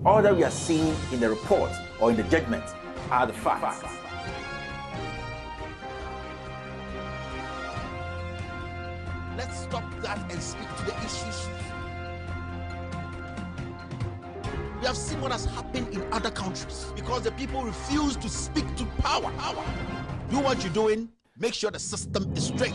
All that we are seeing in the report or in the judgment are the facts. Let's stop that and speak to the issues. We have seen what has happened in other countries because the people refuse to speak to power. Do what you're doing, make sure the system is straight.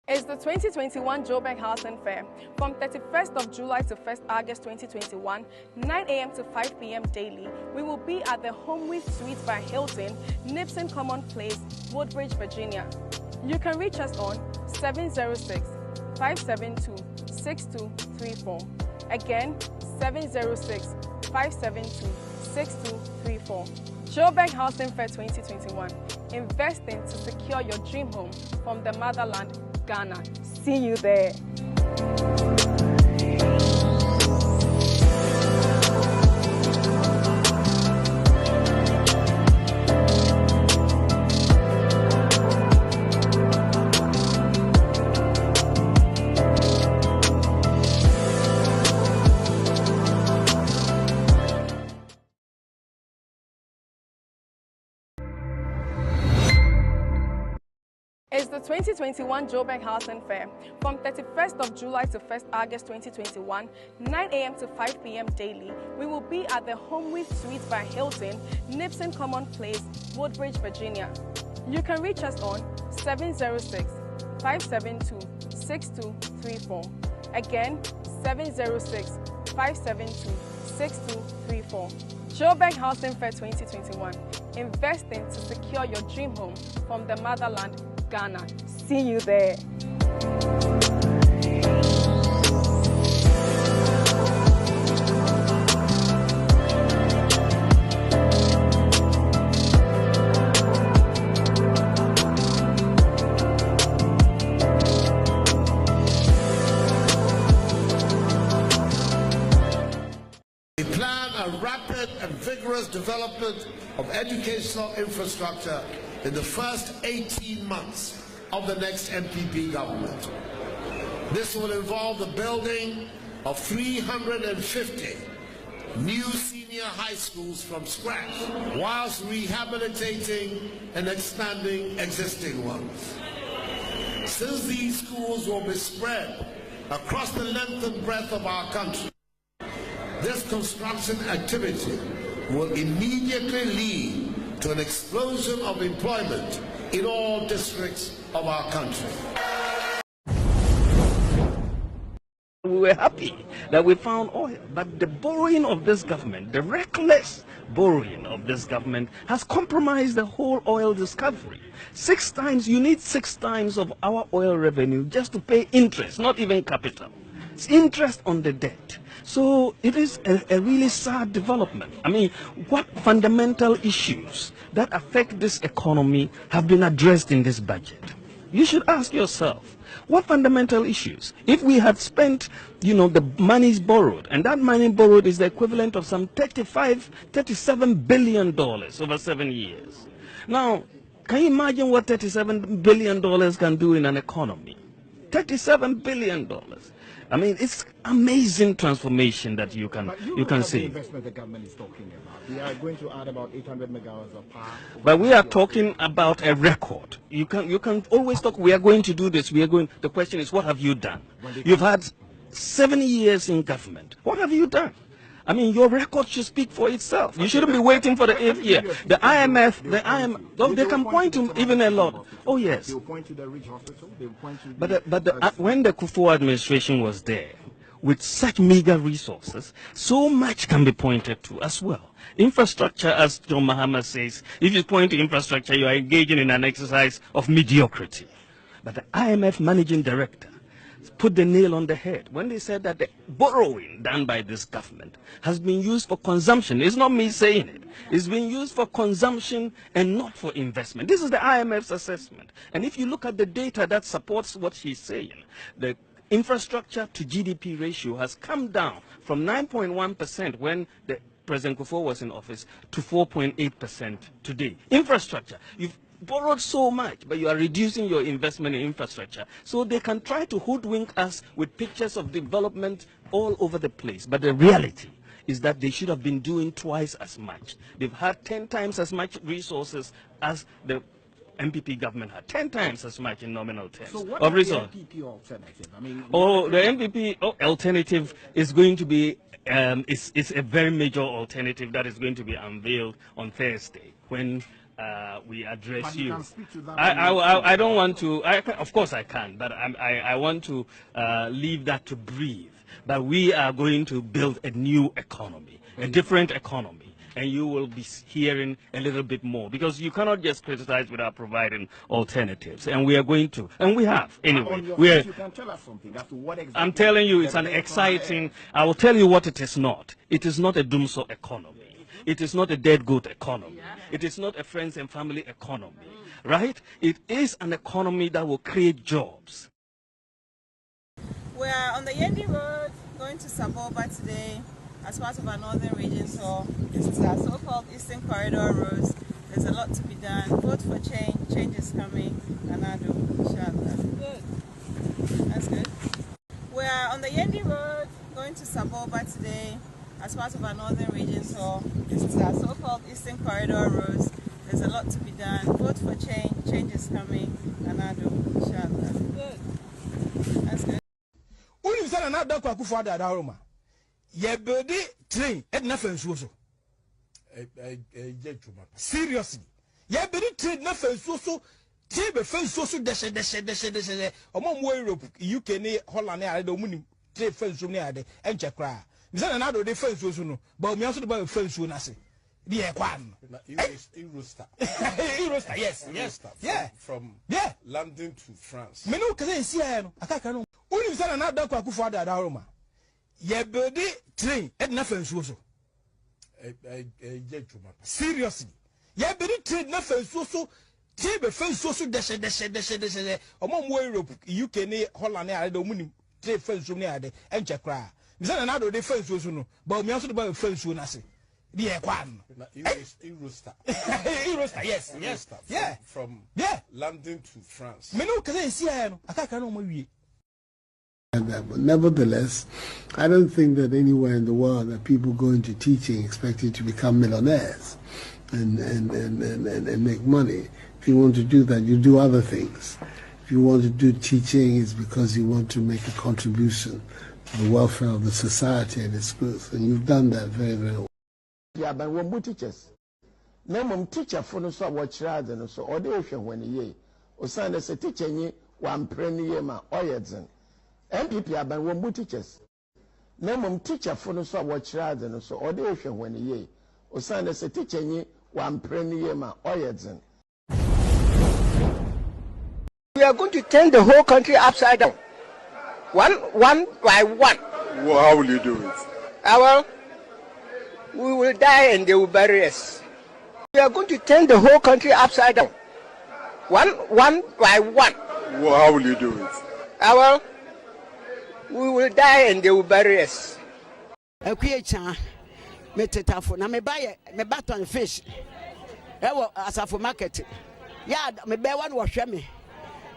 It's the 2021 Joburg Housing Fair from 31st of July to 1st August 2021, 9 a.m. to 5 p.m. daily. We will be at the Homewood Suites by Hilton, Nipson Common Place, Woodbridge, Virginia. You can reach us on 706-572-6234. Again, 706-572-6234. Joburg Housing Fair 2021. Investing to secure your dream home from the motherland, Ghana. See you there. It's the 2021 Joburg Housing Fair from 31st of July to 1st August 2021, 9 a.m. to 5 p.m. daily. We will be at the Homewood Suites by Hilton, Nipson Common Place, Woodbridge, Virginia. You can reach us on 706-572-6234. Again, 706-572-6234. Joburg Housing Fair 2021. Investing to secure your dream home from the motherland, Ghana. See you there. We plan a rapid and vigorous development of educational infrastructure in the first 18 months of the next MPP government. This will involve the building of 350 new senior high schools from scratch, whilst rehabilitating and expanding existing ones. Since these schools will be spread across the length and breadth of our country, this construction activity will immediately lead to an explosion of employment in all districts of our country. We were happy that we found oil, but the borrowing of this government, the reckless borrowing of this government, has compromised the whole oil discovery. You need 6 times of our oil revenue just to pay interest, not even capital. It's interest on the debt. So it is a really sad development. I mean, what fundamental issues that affect this economy have been addressed in this budget? You should ask yourself, what fundamental issues? If we had spent, the monies borrowed, and that money borrowed is the equivalent of some $37 billion over 7 years. Now, can you imagine what $37 billion can do in an economy? $37 billion. I mean, it's amazing transformation that you can see. The investment the government is talking about. We are going to add about 800 megawatts of power. But we are talking about a record. You can always talk. We are going to do this. The question is, what have you done? You've had 7 years in government. What have you done? I mean, your record should speak for itself. You shouldn't be waiting for the 8th year. The IMF, they can point to even a lot. Oh, yes. They'll point to the Ridge Hospital. They'll point to when the Kufuor administration was there, with such meager resources, so much can be pointed to as well. Infrastructure, as John Mahama says, if you point to infrastructure, you are engaging in an exercise of mediocrity. But the IMF managing director put the nail on the head when they said that the borrowing done by this government has been used for consumption. It's not me saying it. It's been used for consumption and not for investment. This is the IMF's assessment. And if you look at the data that supports what she's saying, the infrastructure to GDP ratio has come down from 9.1% when President Kufuor was in office to 4.8% today. Infrastructure. borrowed so much, but you are reducing your investment in infrastructure. So they can try to hoodwink us with pictures of development all over the place. But the reality is that they should have been doing twice as much. They've had 10 times as much resources as the MPP government had, 10 times as much in nominal terms. So what of is the resource. MPP alternative? I mean, The MPP alternative is going to be, it's a very major alternative that is going to be unveiled on Thursday when we address But you can speak to that I don't want to, of course I can, but I want to leave that to breathe. But we are going to build a new economy, a different economy. And you will be hearing a little bit more, because you cannot just criticize without providing alternatives. And we are going to, and we have anyway. You can tell us something as to what exactly. I'm telling you, it's an exciting. I will tell you what it is not. It is not a doomsday economy. It is not a dead goat economy. It is not a friends and family economy, right? It is an economy that will create jobs. We are on the Yendi Road going to Saboba today as part of our northern region, so this is our so-called Eastern Corridor roads. There's a lot to be done. Vote for change. Change is coming. Kanado, inshallah. Good. That's good. We are on the Yendi Road going to Saboba today as part of our northern region, so this is our so-called Eastern Corridor roads. There's a lot to be done. Vote for change. Change is coming. Kanado, inshallah. Good. That's good. Ye building train at nothing so. Seriously. Ye building train nothing so. Table fence so deshe. Among Europe, UK, Holland, I don't mean trade fence from near the Encha cry. Is that another defense so no? But me also about fence so nasi. The Equan. Eurostar. Eurostar, yes. Yeah. From London to France. Menu can see I can't know. Only said another Kwaku at Aroma. Ye building train at nothing so. Seriously. Ye building train nothing so. Table fence so deshe. Among Europe, UK, Holland, I don't mean trade fence from near the Encha cry. Is that another defense so no? But me also about fence so nasi. The Equan. Eurostar. Eurostar, yes. Yeah. From London to France. Menu can see I can't know my. But nevertheless, I don't think that anywhere in the world that people go into teaching expecting to become millionaires and make money. If you want to do that, you do other things. If you want to do teaching, it's because you want to make a contribution to the welfare of the society and its growth, and you've done that very, very well. Yeah, but when we teachers, no teacher for no so what rather no so or the ocean when ye or send us a teacher ye one premier ma oyedzen. MPP aban when we teachers. No teacher for no so what rather no so or the ocean when ye or send us a teacher ye one premier ma oyedzen. We are going to turn the whole country upside down. One by one. Well, how will you do it? Well, we will die and they will bury us. We are going to turn the whole country upside down. One by one. Well, how will you do it? Well, we will die and they will bury us. Me tetafo na me buy me baton fish. Asafo market. Ya me buy one wo hwe me.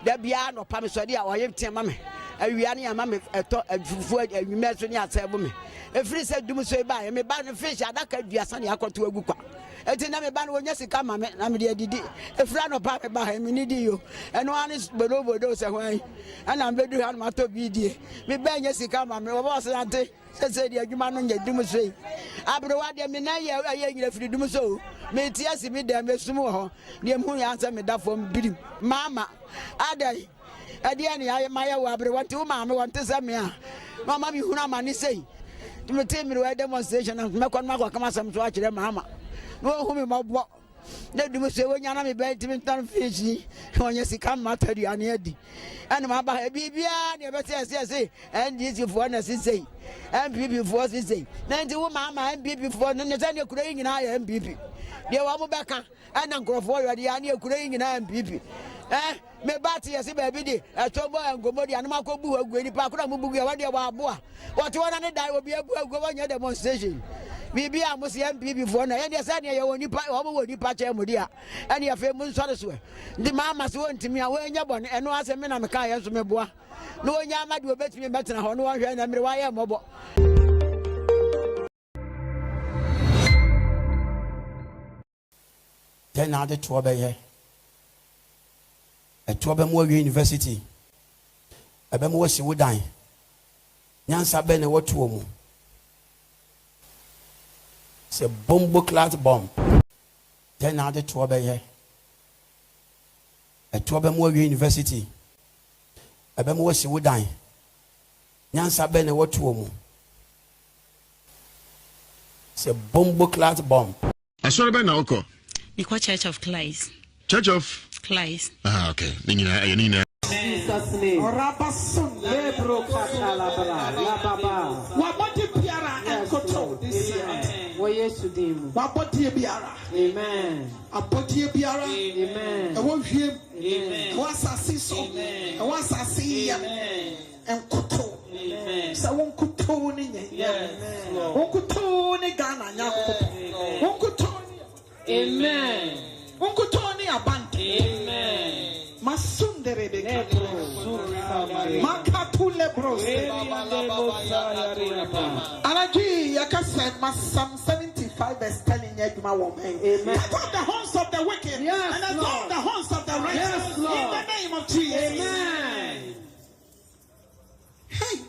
Da bia no pa me so dia oyem tema me. Awia ne ama me eto afufu anwuma so ne asebo me. Efiri se dum so ba me ba no fish adaka duasa ne akoto agu kwa. Eti na me ba no wonya sika ma me na me de didi. Efira no pa me ba me ni di yo. Eno ani bodo se hwan. Ana mbedu ha no mato bi die. Me ba nya sika ma me wo bo se ante. Se di adwuma no nya dum so yi. Abrewa de me na ye nyina firi dum so. Me ti asi me de me sum ho. Ne mu ya ansa me da fom birim. Mama adai ade ne ya maye wo abrewa ti wo ma me wonte se me a. Mama mi huna ma ni sei. Me te me we demonstration me kon ma kwa kama sam so a kire mama. No hu me mabo. Na dum so wo nya na me be ti me tan fish. Onye sika mata di ane adi. Ene ma ba bibia ne be se NDC fo na sei. MPP fo sei. Na nti wo mama MPP fo no ne tane kura nyina ya MPP. De wa mo beka ana nkrofo yo de ane kura nyina MPP. Me bati yesi baby di etobo ngomo di anuma ko bu agu ni pa kura mu bugu ya wa de wa aboa. What one ne dai obi abu agu wa nya demonstration. Bibi a mo se MPP fo na ye de say ne ye woni pa o mo woni pa che mo dia ene ye fe mu nsore so ndi mama se wontimi a wo nya bone eno ase me na me ka ye so me boa no onya amade obetimi betena ho no wo hwe na mere wa ye mobo then na de to be ye e to be mo university e be mo wasi wodan nyansa be ne woto mu se bombo class bomb then na de to be ye e to be mo university e be mo wasi wodan nyansa be ne woto mu se bombo class bomb asore be na oko Equal Church of Christ. Church of Christ. Ah, okay. Nina. Jesus name. Rabasun lebro katalabra la baba. Waboti biara enkoto this year. Wo Yesu dim. Waboti biara. Amen. Aboti biara. Amen. Ewo hwiem. Amen. Ewo asase so. Ewo asase ya. Enkoto. Amen. Sa won kuto ni nye. Yes. Won kuto ni Ghana nya kuto. Won kuto. Amen. Won kuto ni abante. Amen. Masundere bekatro makatule brose alaji yakase Psalm 75 verse 10 in Yeduma woman. Amen. Cut off the horns of the wicked, yes, and exalt the horns of the righteous, yes, in the name of Jesus. Amen. Hey,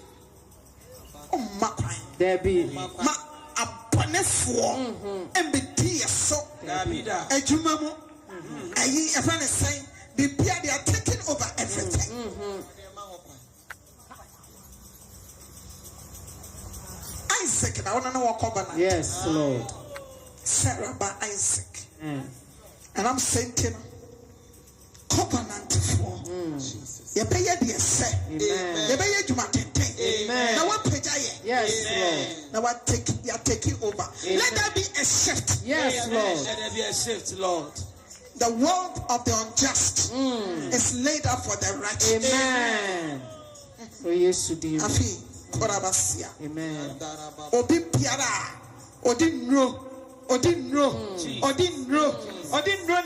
oh my God, there be ma aponefo embedi so ejuma mu ayi efane say they are taking over everything. Isaac, I want to know what covenant. Yes, Lord. Sarah by Isaac. And I'm saying, covenant for you pay the say. You pay you Amen. Now what pay? Yes, Lord. Now what you are taking over. Let there be a shift. Yes, Lord. Let there be a shift, Lord. The world of the unjust is laid up for the righteous. Amen. Afi korabasia. Amen. Obi piara, odinro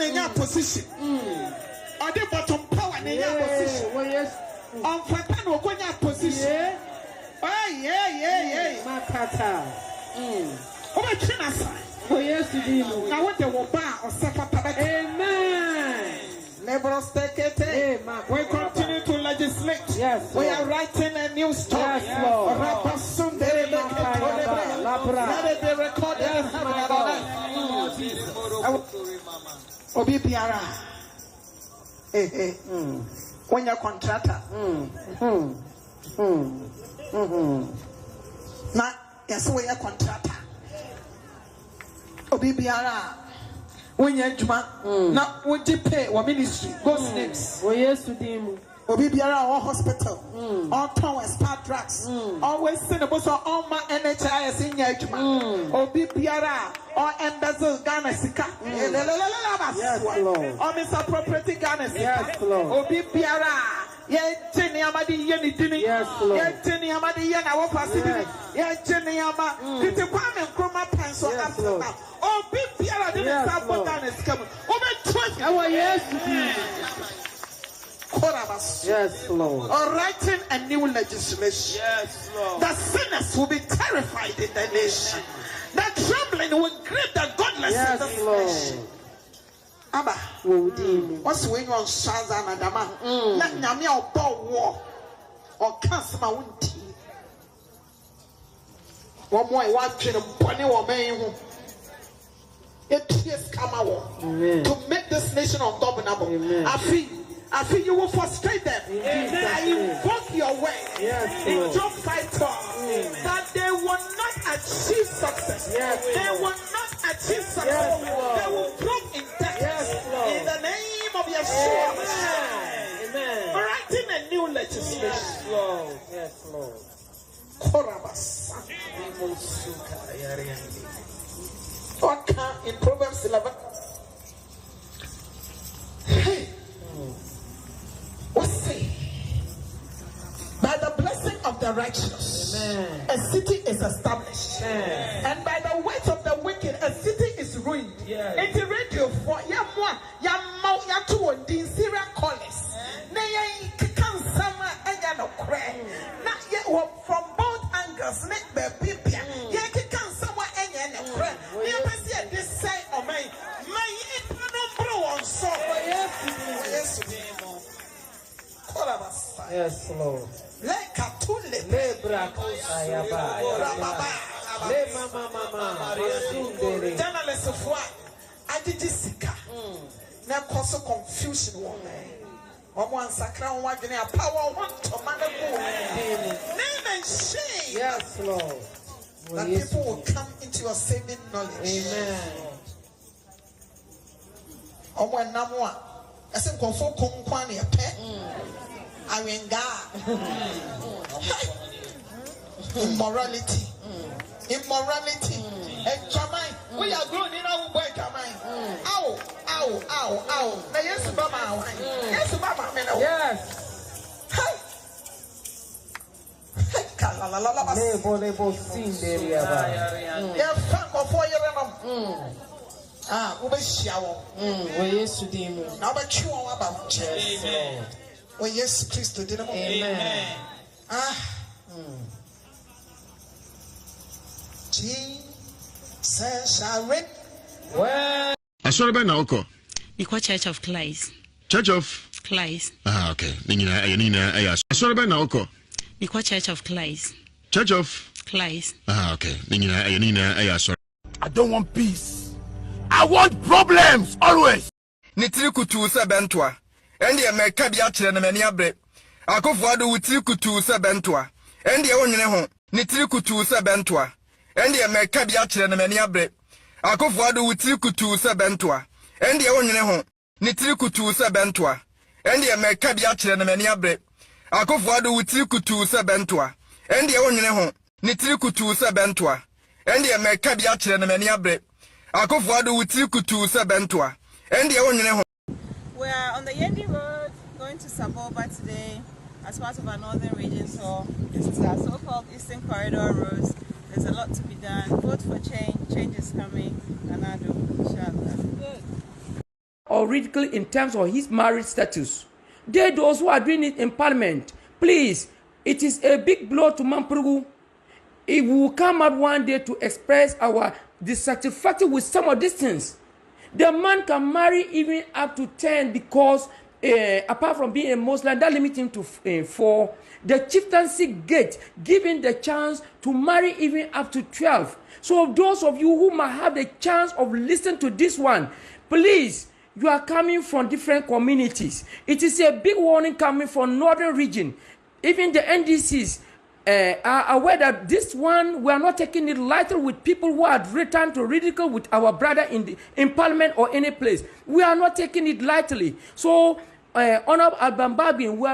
nenya position. Odi bottom power nenya position. Onfata no konya position. Yeah. Makata. Oba china sai. Now what the Waba or Sapa. Amen. We continue to legislate. Yes, we are writing a new story. Yes, Lord. Let it be recorded in heaven. Obi Piara. Hey. When you're contractor. Now, yes, we are contractor. Obi biara when you juma na would you pay or ministry God's names we Yesu dim Obi biara or hospital all town start drugs always send about all my NHIS in your juma Obi biara or embezzle Ghana sika yes Lord or misappropriating Ghana sika yes Lord Obi biara Yentini amadi yeni dini. Yes, Lord. Yentini amadi yena wapasidi. Yentini ama. Kiti kwame nkroma penso after. Oh, big piara didn't stop what down is coming. Oh, my trust. Oh, yes. Yes, Lord. Or writing a new legislation. Yes, Lord. The sinners will be terrified in the nation. The trembling will grip the godless in this nation. Abba, what's going on, Shazan and Dama? Let Namia or war or cast my own tea. One more watching a bunny or may it is come out to make this nation ungovernable. I feel you will frustrate them. I invoke your way in Job 5:12 that they will not achieve success. They will not achieve success. They will drop in debt. In the name of Yeshua. Amen. Writing a new legislation. Yes, Lord. Yes, Lord. In Proverbs 11. Hey. What's it? By the blessing of the righteous, a city is established. And by the weight of a city is ruined. It's a radio for Yamwa, Yamau, Yatu, and the Syria callers. Nay, can summer and Yano cray. Not yet from both angles, make the people. Yaki can summer and Yano cray. Never see this side of me. My number one song. Yes, Lord. Like a tule, journalists of what I did this sicker. Now cause confusion one one sacra one power one to name and shame. Yes, Lord. That people will come into your saving knowledge. Amen. When Namwa, I said, Confo Conquani a pet. I mean, God. Immorality. And Jamai, we are growing in our boy Jamai. Ow. Now, yes, Baba. Yes, Baba. Yes. Label, seen there. Yeah, fuck of 4 years. Yes, to them. Now, but you are about Jesus. Oh, yes, Christ, did amen. Jesus shall reap. Well, I saw about now. Because Church of Christ. Church of Christ. Ah, okay. I saw about now. Because Church of Christ. Church of Christ. Ah, okay. I don't want peace. I want problems always. Nitiri kutu se bentwa. Endi e meka bia kire na mani abre. Akofuado wutiri kutu se bentwa. Endi e wonwene ho. Nitiri kutu se bentwa. Endi e meka bia kire na mani abre. Akofuado wutiri kutu se bentwa. Endi e wonwene ho. Nitiri kutu se bentwa. Endi e meka bia kire na mani abre. Akofuado wutiri kutu se bentwa. Endi e wonwene ho. Nitiri kutu se bentwa. Endi e meka bia kire na mani abre. Akofuado wutiri kutu se bentwa. Endi e wonwene ho. We are on the Yendi Road going to Saboba today as part of our northern region tour. This is our so-called Eastern Corridor Roads. There's a lot to be done. Vote for change. Change is coming. Anado, inshallah. Or ridicule in terms of his marriage status. They, those who are doing it in parliament, please, it is a big blow to Mampurugu. If we will come out one day to express our dissatisfaction with some of these things, the man can marry even up to 10 because apart from being a Muslim, that limits him to 4. The chieftaincy gate giving the chance to marry even up to 12. So those of you who might have the chance of listening to this one, please, you are coming from different communities. It is a big warning coming from northern region. Even the NDCs are aware that this one, we are not taking it lightly with people who are returned to ridicule with our brother in parliament or any place. We are not taking it lightly. So, Honorable Alban Babin, we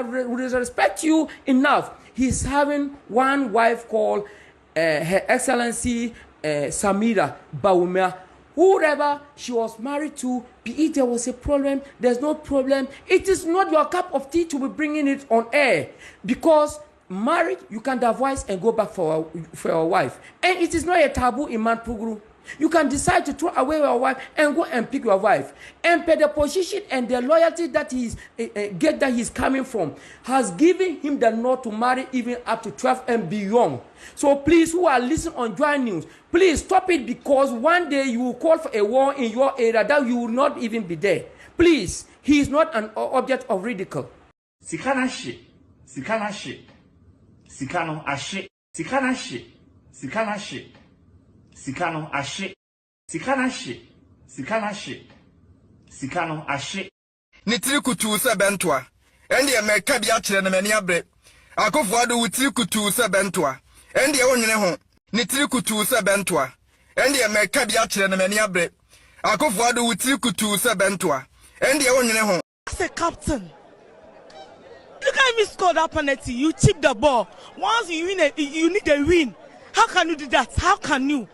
respect you enough. He's having one wife called Her Excellency Samira Bawumia. Whoever she was married to, be it there was a problem, there's no problem. It is not your cup of tea to be bringing it on air, because marriage, you can divorce and go back for your wife. And it is not a taboo in Manpugru. You can decide to throw away your wife and go and pick your wife. And per the position and the loyalty that he's coming from has given him the nod to marry even up to 12 and beyond. So please, who are listening on Joy News, please stop it, because one day you will call for a war in your area that you will not even be there. Please, he is not an object of ridicule. Sikana shit. Sikana shit. Sikano ashe. Sikana shit. Sikana shit. Sikano ashe. Sikana shit. Sikana shit. Sikano ashe. Nitiri kutu se bentwa. Endi e meka bia kire na mani abre. Akofuado wutiri kutu se bentwa. Endi e wonwene ho. Nitiri kutu se bentwa. Endi e meka bia kire na mani abre. Akofuado wutiri kutu se bentwa. Endi e wonwene ho. As a captain, look at me score that penalty. You chip the ball. Once you win, you need a win. How can you do that? How can you?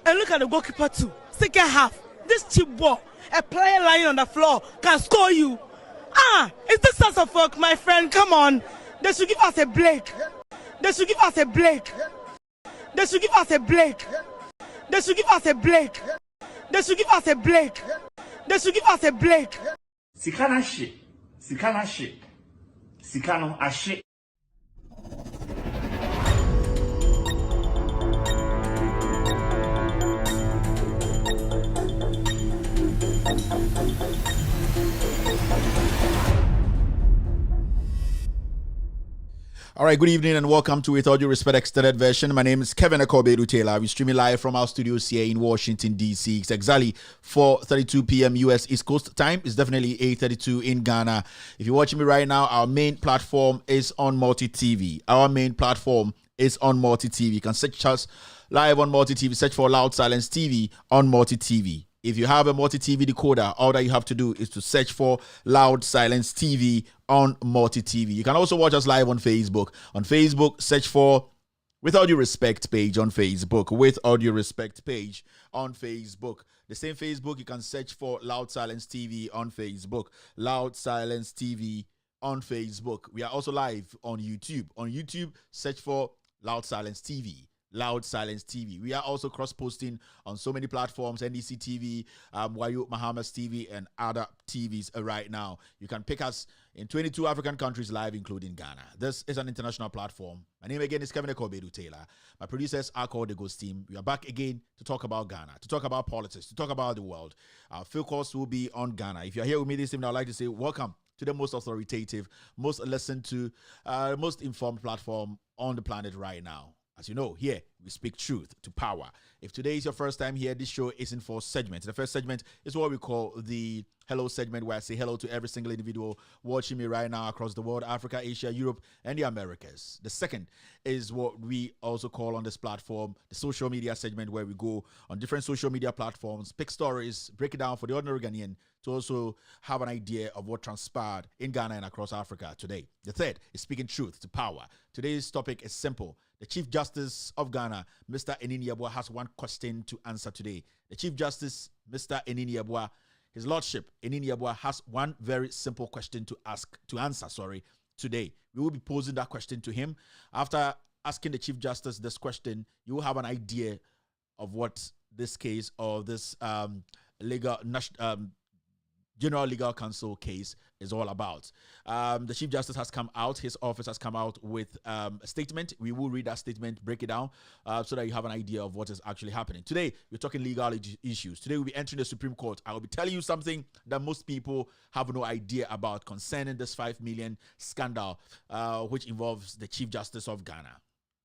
And look at the goalkeeper too. Second half, this cheap ball, a player lying on the floor can score you. It's the sense of work, my friend. Come on. They should give us a break. They should give us a break. They should give us a break. They should give us a break. They should give us a break. They should give us a break. Sikana shit. Sikana shit. Sikano ashe. All right, good evening and welcome to With All Due Respect Extended Version. My name is Kevin Akobedu Taylor. We're streaming live from our studios here in Washington, D.C. It's exactly 4:32 p.m. U.S. East Coast time. It's definitely 8:32 in Ghana. If you're watching me right now, our main platform is on Multi TV. Our main platform is on Multi TV. You can search us live on Multi TV. Search for Loud Silence TV on Multi TV. If you have a multi-TV decoder, all that you have to do is to search for Loud Silence TV on multi-TV. You can also watch us live on Facebook. On Facebook, search for With All Due Respect page on Facebook. With All Due Respect page on Facebook. The same Facebook, you can search for Loud Silence TV on Facebook. Loud Silence TV on Facebook. We are also live on YouTube. On YouTube, search for Loud Silence TV. Loud Silence TV. We are also cross-posting on so many platforms, NDC TV, Wayo Mahamas TV, and other TVs right now. You can pick us in 22 African countries live, including Ghana. This is an international platform. My name again is Kevin Akobedu Taylor. My producers are called the Ghost Team. We are back again to talk about Ghana, to talk about politics, to talk about the world. Our focus will be on Ghana. If you're here with me this evening, I'd like to say welcome to the most authoritative, most listened to, most informed platform on the planet right now. As you know, here we speak truth to power. If today is your first time here, this show is in 4 segments. The first segment is what we call the hello segment, where I say hello to every single individual watching me right now across the world, Africa, Asia, Europe, and the Americas. The second is what we also call on this platform the social media segment, where we go on different social media platforms, pick stories, break it down for the ordinary Ghanaian to also have an idea of what transpired in Ghana and across Africa today. The third is speaking truth to power. Today's topic is simple. The Chief Justice of Ghana, Mr. Enini Yeboah, has one question to answer today. The Chief Justice, Mr. Enini Yeboah, His Lordship Enini Yeboah, has one very simple question to answer today. We will be posing that question to him. After asking the Chief Justice this question, you will have an idea of what this case or this General Legal Counsel case is all about. The Chief Justice has come out, his office has come out with a statement. We will read that statement, break it down, so that you have an idea of what is actually happening. Today, we're talking legal issues. Today, we'll be entering the Supreme Court. I will be telling you something that most people have no idea about concerning this 5 million scandal, which involves the Chief Justice of Ghana.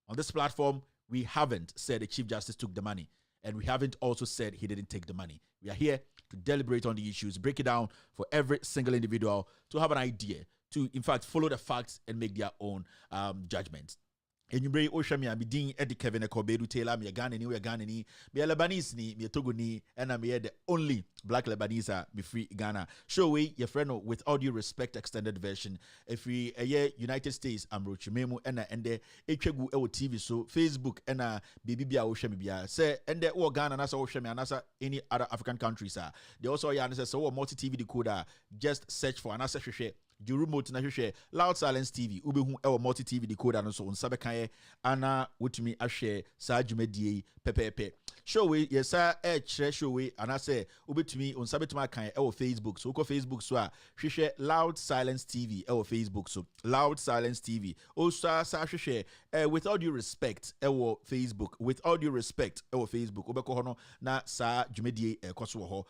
On this platform, we haven't said the Chief Justice took the money, and we haven't also said he didn't take the money. We are here to deliberate on the issues, break it down for every single individual to have an idea, to, in fact, follow the facts and make their own judgment. And you bring Oshami, I'm being Eddie Kevin Akobedu Taylor, me a Ghanani, we a Ghanani, me a Lebanese, me a Togoni, and I'm the only black Lebanese be free Ghana. Show we your friend With All Due Respect Extended Version. If we a year United States, I'm Rochimemu, and the HW TV, so Facebook, and BBBA Oshami, say, and the or Ghana, and as Oshami, and as any other African countries, they also answer so multi TV decoder, just search for an answer. The remote na share Loud Silence TV ubehu e multi TV decoder no so unsabe kan ana wotumi ahwe sa dwumadie pepepe show we yesa kire show we ana say ubetumi unsabe tuma kan e Facebook so ko Facebook so a hwehwe Loud Silence TV e Facebook so Loud Silence TV also sa hwehwe With All Due Respect e Facebook With All Due Respect e Facebook ubeko ho no na sa dwumadie ekoso ho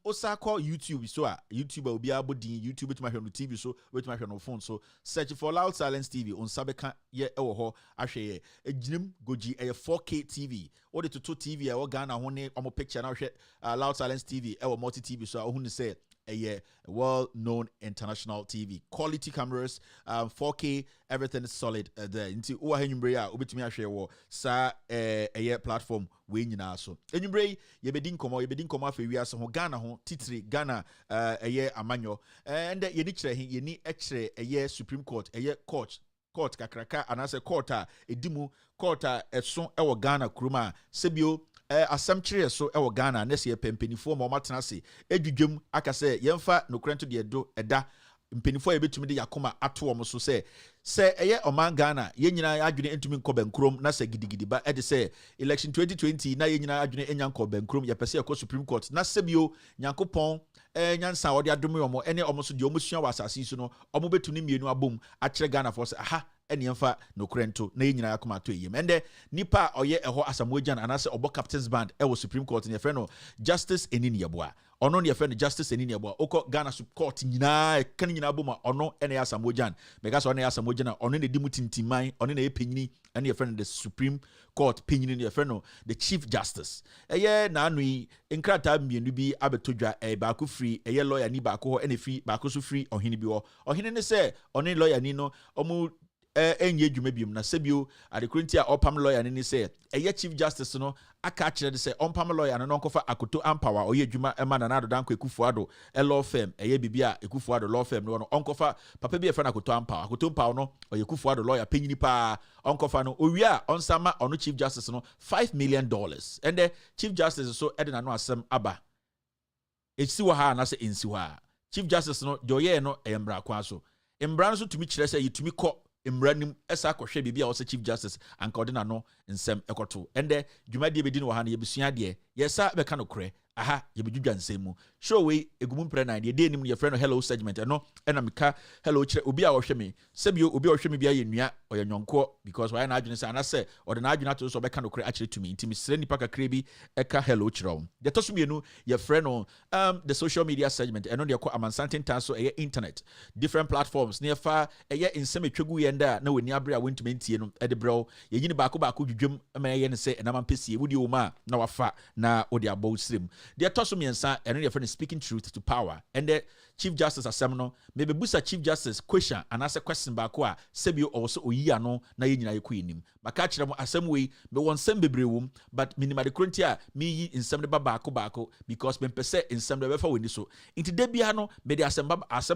osa call YouTube so a YouTube obi abodin YouTube tuma hwe no TV so wait my phone so search for Loud Silence TV on sabeka ye ewo ho ahwe eginim goji 4K TV or the to TV e Ghana ho ne omo picture na hwe Loud Silence TV ewo multi TV so ohun say a well-known international TV quality cameras 4K everything is solid there into uwahenyumbre a obetumi ahwe wo sa platform we nyina so enyumbre ye bedin komo afa wiase ho Ghana ho titiri Ghana amanyo and ye ni kire ye ni ekire Supreme Court court kakraka anase court a edimu court a eso ewo Ghana kuruma sebio asam kire so ewo Ghana na se pempenifo ma matena se edwudwem aka se yemfa nokrento de do eda mpenifo ye betumi de yakoma ato omo so se eye oman Ghana ye nyina adwene entumi nkɔ bankrom na se gidigidi ba e de se election 2020 na ye nyina adwene enya nkɔ bankrom ye pese ekɔ Supreme Court na sebio Nyankopɔn nyansa wode adome omo ene omo so de omo sua wa asase so no omo betuni mienu abom akyere Ghana for se aha ene yemfa no krento na ye nyina yakoma to yem ende nipa oye eho Asamoah anase obo captains band e wo Supreme Court ne fe no Justice Enini Yeboah ono ne fe no Justice Enini Yeboah okɔ Ghana Supreme Court nyina kan nyina boma ono ene Asamoah because ono Asamoah ono ne dimu tintiman ono ne penyini ene fe no the Supreme Court penyini ne fe no the Chief Justice eye na anui nkrata mienu bi abetodwa ba ko free eye lawyer ni ba ko ho ene free ba ko so free ohini bi ho ohini ne se ono lawyer ni no omu enye dwuma biom na sebio adekrenti a opam lawyer ni se eye Chief Justice no aka kire de se opam lawyer no nkofa akoto ampower oye dwuma ema na nado danko Ekufuado law firm eye bibia Ekufuado law firm no onkofa papa bi e fa na akoto ampower no oye Ekufuado lawyer penyini pa onkofa no owia onsama ono Chief Justice no $5 million and the Chief Justice so edina no asem aba etsi wo ha na se ensi ha Chief Justice no doye no embra kwa so embra no so tumi kire se yitumi ko Imranim esa kohwe bibia wo se Chief Justice anka odina no nsem ekoto ende dwumadie bedi no ha na yebusua de yesa beka no kore aha yebedwudwa nsem mu show we egumum pre na de nim ye friend no hello segment eno ena meka hello kire obi a wo hwe me sebio obi a wo hwe me bia ye nua oye nyonko because why na adwene se anase ode na adwene ato so beka no kore akire tumi ntimi sire nipa kakre bi eka hello kire wo de to so mienu ye friend no the social media segment eno de ko amansanten tan so eye internet different platforms near far eye nsem etwegu ye nda na wani abre a wentumi ntie no e de bro ye yini baako dwudwem ma ye ne se na mampesie wudi o ma na wafa na odi abo sirem de to so miensa eno de friend speaking truth to power and the Chief Justice Asemno maybe busa Chief Justice question and ask a question baako a sebio also oyi ano na ye nyina ye koyinim maka kire mo asem we me won sem bebrewum but minima de kronti a me yi nsem de baako because me pese nsem de befa weni so inti de bia no me de asem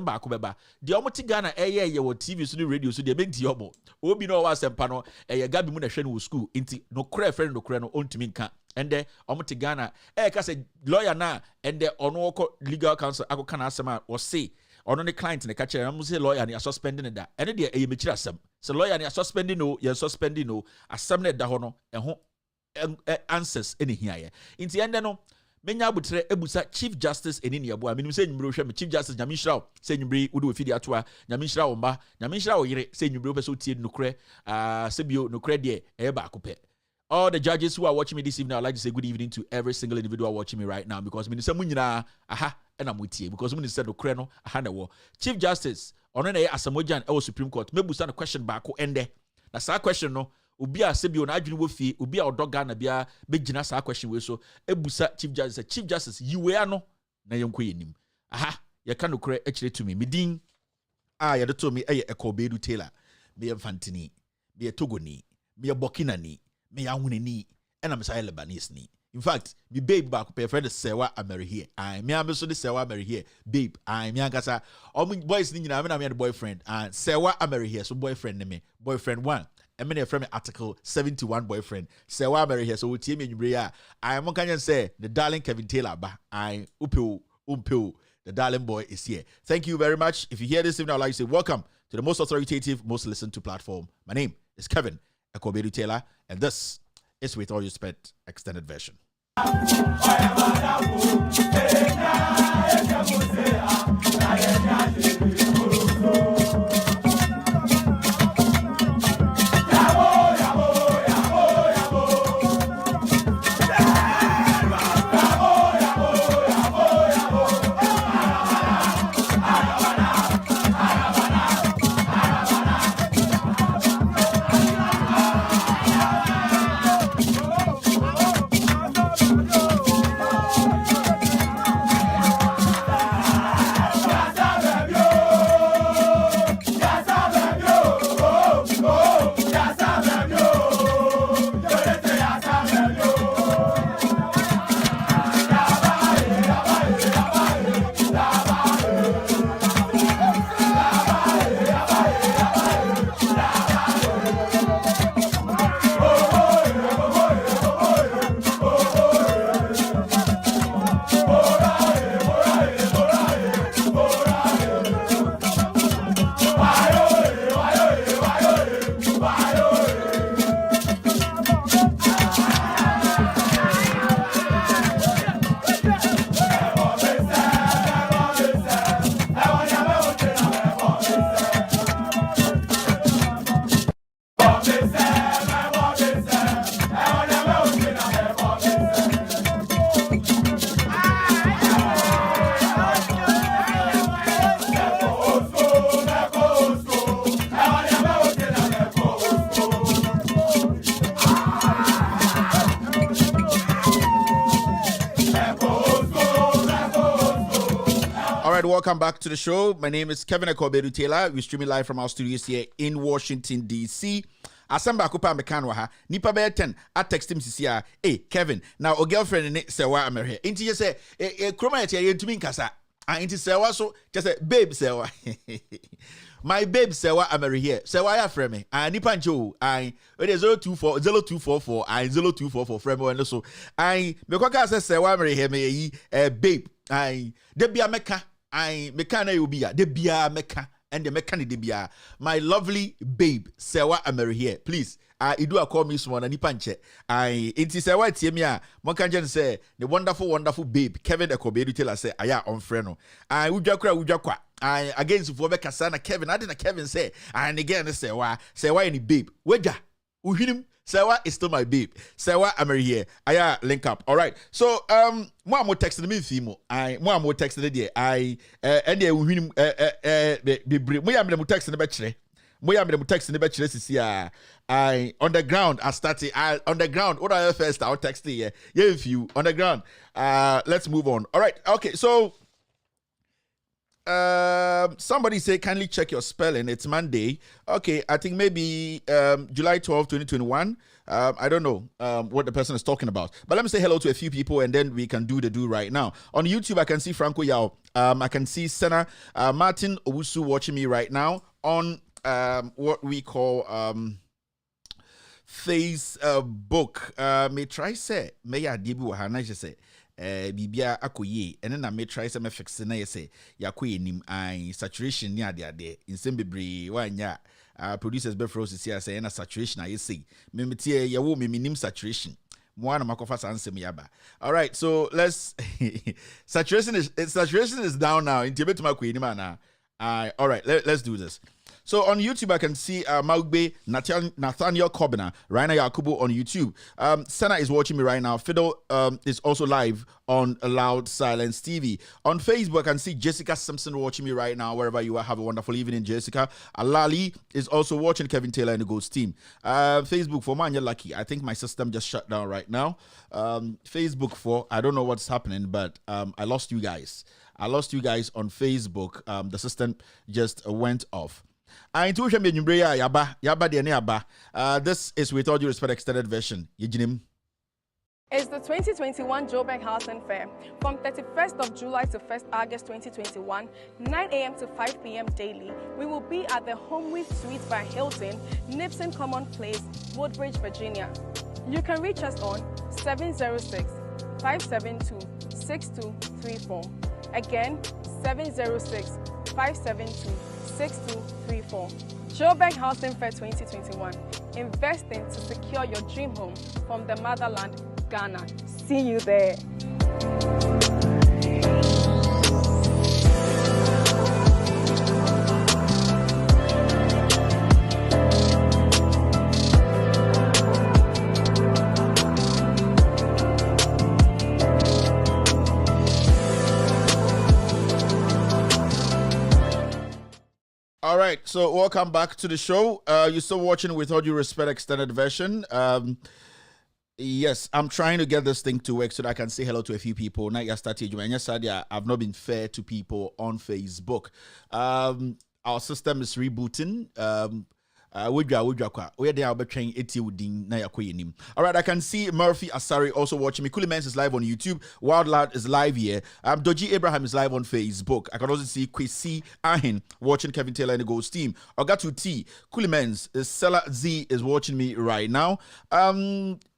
baako beba de omoti Ghana ye wo TV so de radio so de menti obo obi no wa asem pa no ye gabi mu na hwe no school inti no kra friend no kra no ontimi nka ende omoti Ghana ka say lawyer na ende ono ko legal counsel akọ na asem a wo say ono ne client ne ka kire am say lawyer ne suspending da ene de ye mechira asem so lawyer ne suspending no ye suspending no asem ne da ho no ho answers any here inti ende no menya abutre ebusa Chief Justice Enini Yeboah minim se nyimbre hwe me Chief Justice Nyamishra se nyimbre wudu ofidi atoa Nyamishra wo mba Nyamishra wo yire se nyimbre pese otie nokre sebio nokre de e ba akopɛ. All the judges who are watching me this evening, I'd like to say good evening to every single individual watching me right now because minister munyina aha ena mutie because minister no kre no aha na wo Chief Justice ono na Asamoah e wo Supreme Court mebusa no question baako ende na sa question no obi a sebio na adwene wo fie obi a odoga na bia begina sa question we so ebusa Chief Justice yiwe ano na yenko yenim aha ye ka no kre e kire to me midin a ye de to me e Ekobedu Taylor me Infantini me Togoni me Burkinani me ahunani and I'm say Lebanese ni. In fact, me babe back pay friend Sewa Ameri here. I me am so the Sewa Ameri here. Babe, I me ankasa all boys ni nyina me the boyfriend and Sewa Ameri here so boyfriend me. Boyfriend 1. I mean from article 71 boyfriend. Sewa Ameri here so we tie me nybre I am kan say the darling Kevin Taylor ba. I umpeo the darling boy is here. Thank you very much. If you hear this evening, I'd like to say welcome to the most authoritative, most listened to platform. My name is Kevin Ekobedu Taylor, and this is With All You Spent extended version. welcome back to the show. My name is Kevin Akobedu Taylor. We're streaming live from our studios here in Washington, D.C. Asamba Akupa Mekanwa ha. Nipa be 10. I text him to hey, Kevin. Now, a girlfriend in Sewa America. Inti just say, Chroma ya to me kasa. Inti Sewa so, just say, babe Sewa. My babe Sewa America here. Sewa ya frame me. Nipa Joe. It is 0244 and 0244 frame and so. Me kwaka say Sewa America here me babe. Debia Meka. Meka na yobia. Debia Meka. And the mechanic debia. My lovely babe, Sewa America here. Please. You call me someone and panche. It is a white Tiemia. Monkanjan say the wonderful babe, Kevin Akobedu Taylor say, Aya on freno. Ujakwa. Against Fobeka Sana Kevin. I didn't Kevin say, and again say why any babe. Weja. Uhinim. Sewa is still my babe. Sewa America here. Aya link up. All right. So more texting me fimo. More texting there. And they uhinim we am them texting the bachelor. We am them texting the bachelor on the ground. I started on the ground. What are first? I'll text you. Yeah, if you on the ground. Let's move on. All right. Okay. So somebody say kindly check your spelling. It's Monday. Okay, I think maybe July 12, 2021. I don't know what the person is talking about. But let me say hello to a few people and then we can do the do right now. On YouTube, I can see Franco Yao. I can see Senna Martin Owusu watching me right now on what we call Facebook. May try say may I dibu hana say bibia akoye ene na me try say me fix na yese yakoye nim ai saturation ni ade insem bebre wanya producers be froze say na saturation ayese me metie ye wo me nim saturation mo na makofa sansem yaba. All right, so let's saturation is down now into betima akoye nim ana. All right, let's do this. So on YouTube, I can see Maugbe, Nathaniel Kobina, Raina Yakubu on YouTube. Senna is watching me right now. Fiddle is also live on Loud Silence TV. On Facebook, I can see Jessica Simpson watching me right now. Wherever you are, have a wonderful evening, Jessica. Alali is also watching Kevin Taylor and the Ghost team. Facebook for man, you're lucky. I think my system just shut down right now. Facebook for, I don't know what's happening, but I lost you guys. I lost you guys on Facebook. The system just went off. This is With All Due Respect extended version. It's the 2021 Joburg Housing Fair from 31st of July to 1st August 2021, 9 a.m. to 5 p.m. daily. We will be at the Homewood Suites by Hilton, Nipson Common Place, Woodbridge, Virginia. You can reach us on 706-572-6234. Again, 706-572-6234. Joburg Housing Fair 2021. Investing to secure your dream home from the motherland, Ghana. See you there. All right, so welcome back to the show. You're still watching With All Due Respect extended version. Yes, I'm trying to get this thing to work so that I can say hello to a few people. Now you started. I've not been fair to people on Facebook. Our system is rebooting. All right, I can see Murphy Asari also watching me. Kulimens is live on YouTube. Wildlad is live here. Doji Abraham is live on Facebook. I can also see Kwesi Ahin watching Kevin Taylor and the Ghost team. Ogatu T. Kulimens is Sela Z is watching me right now.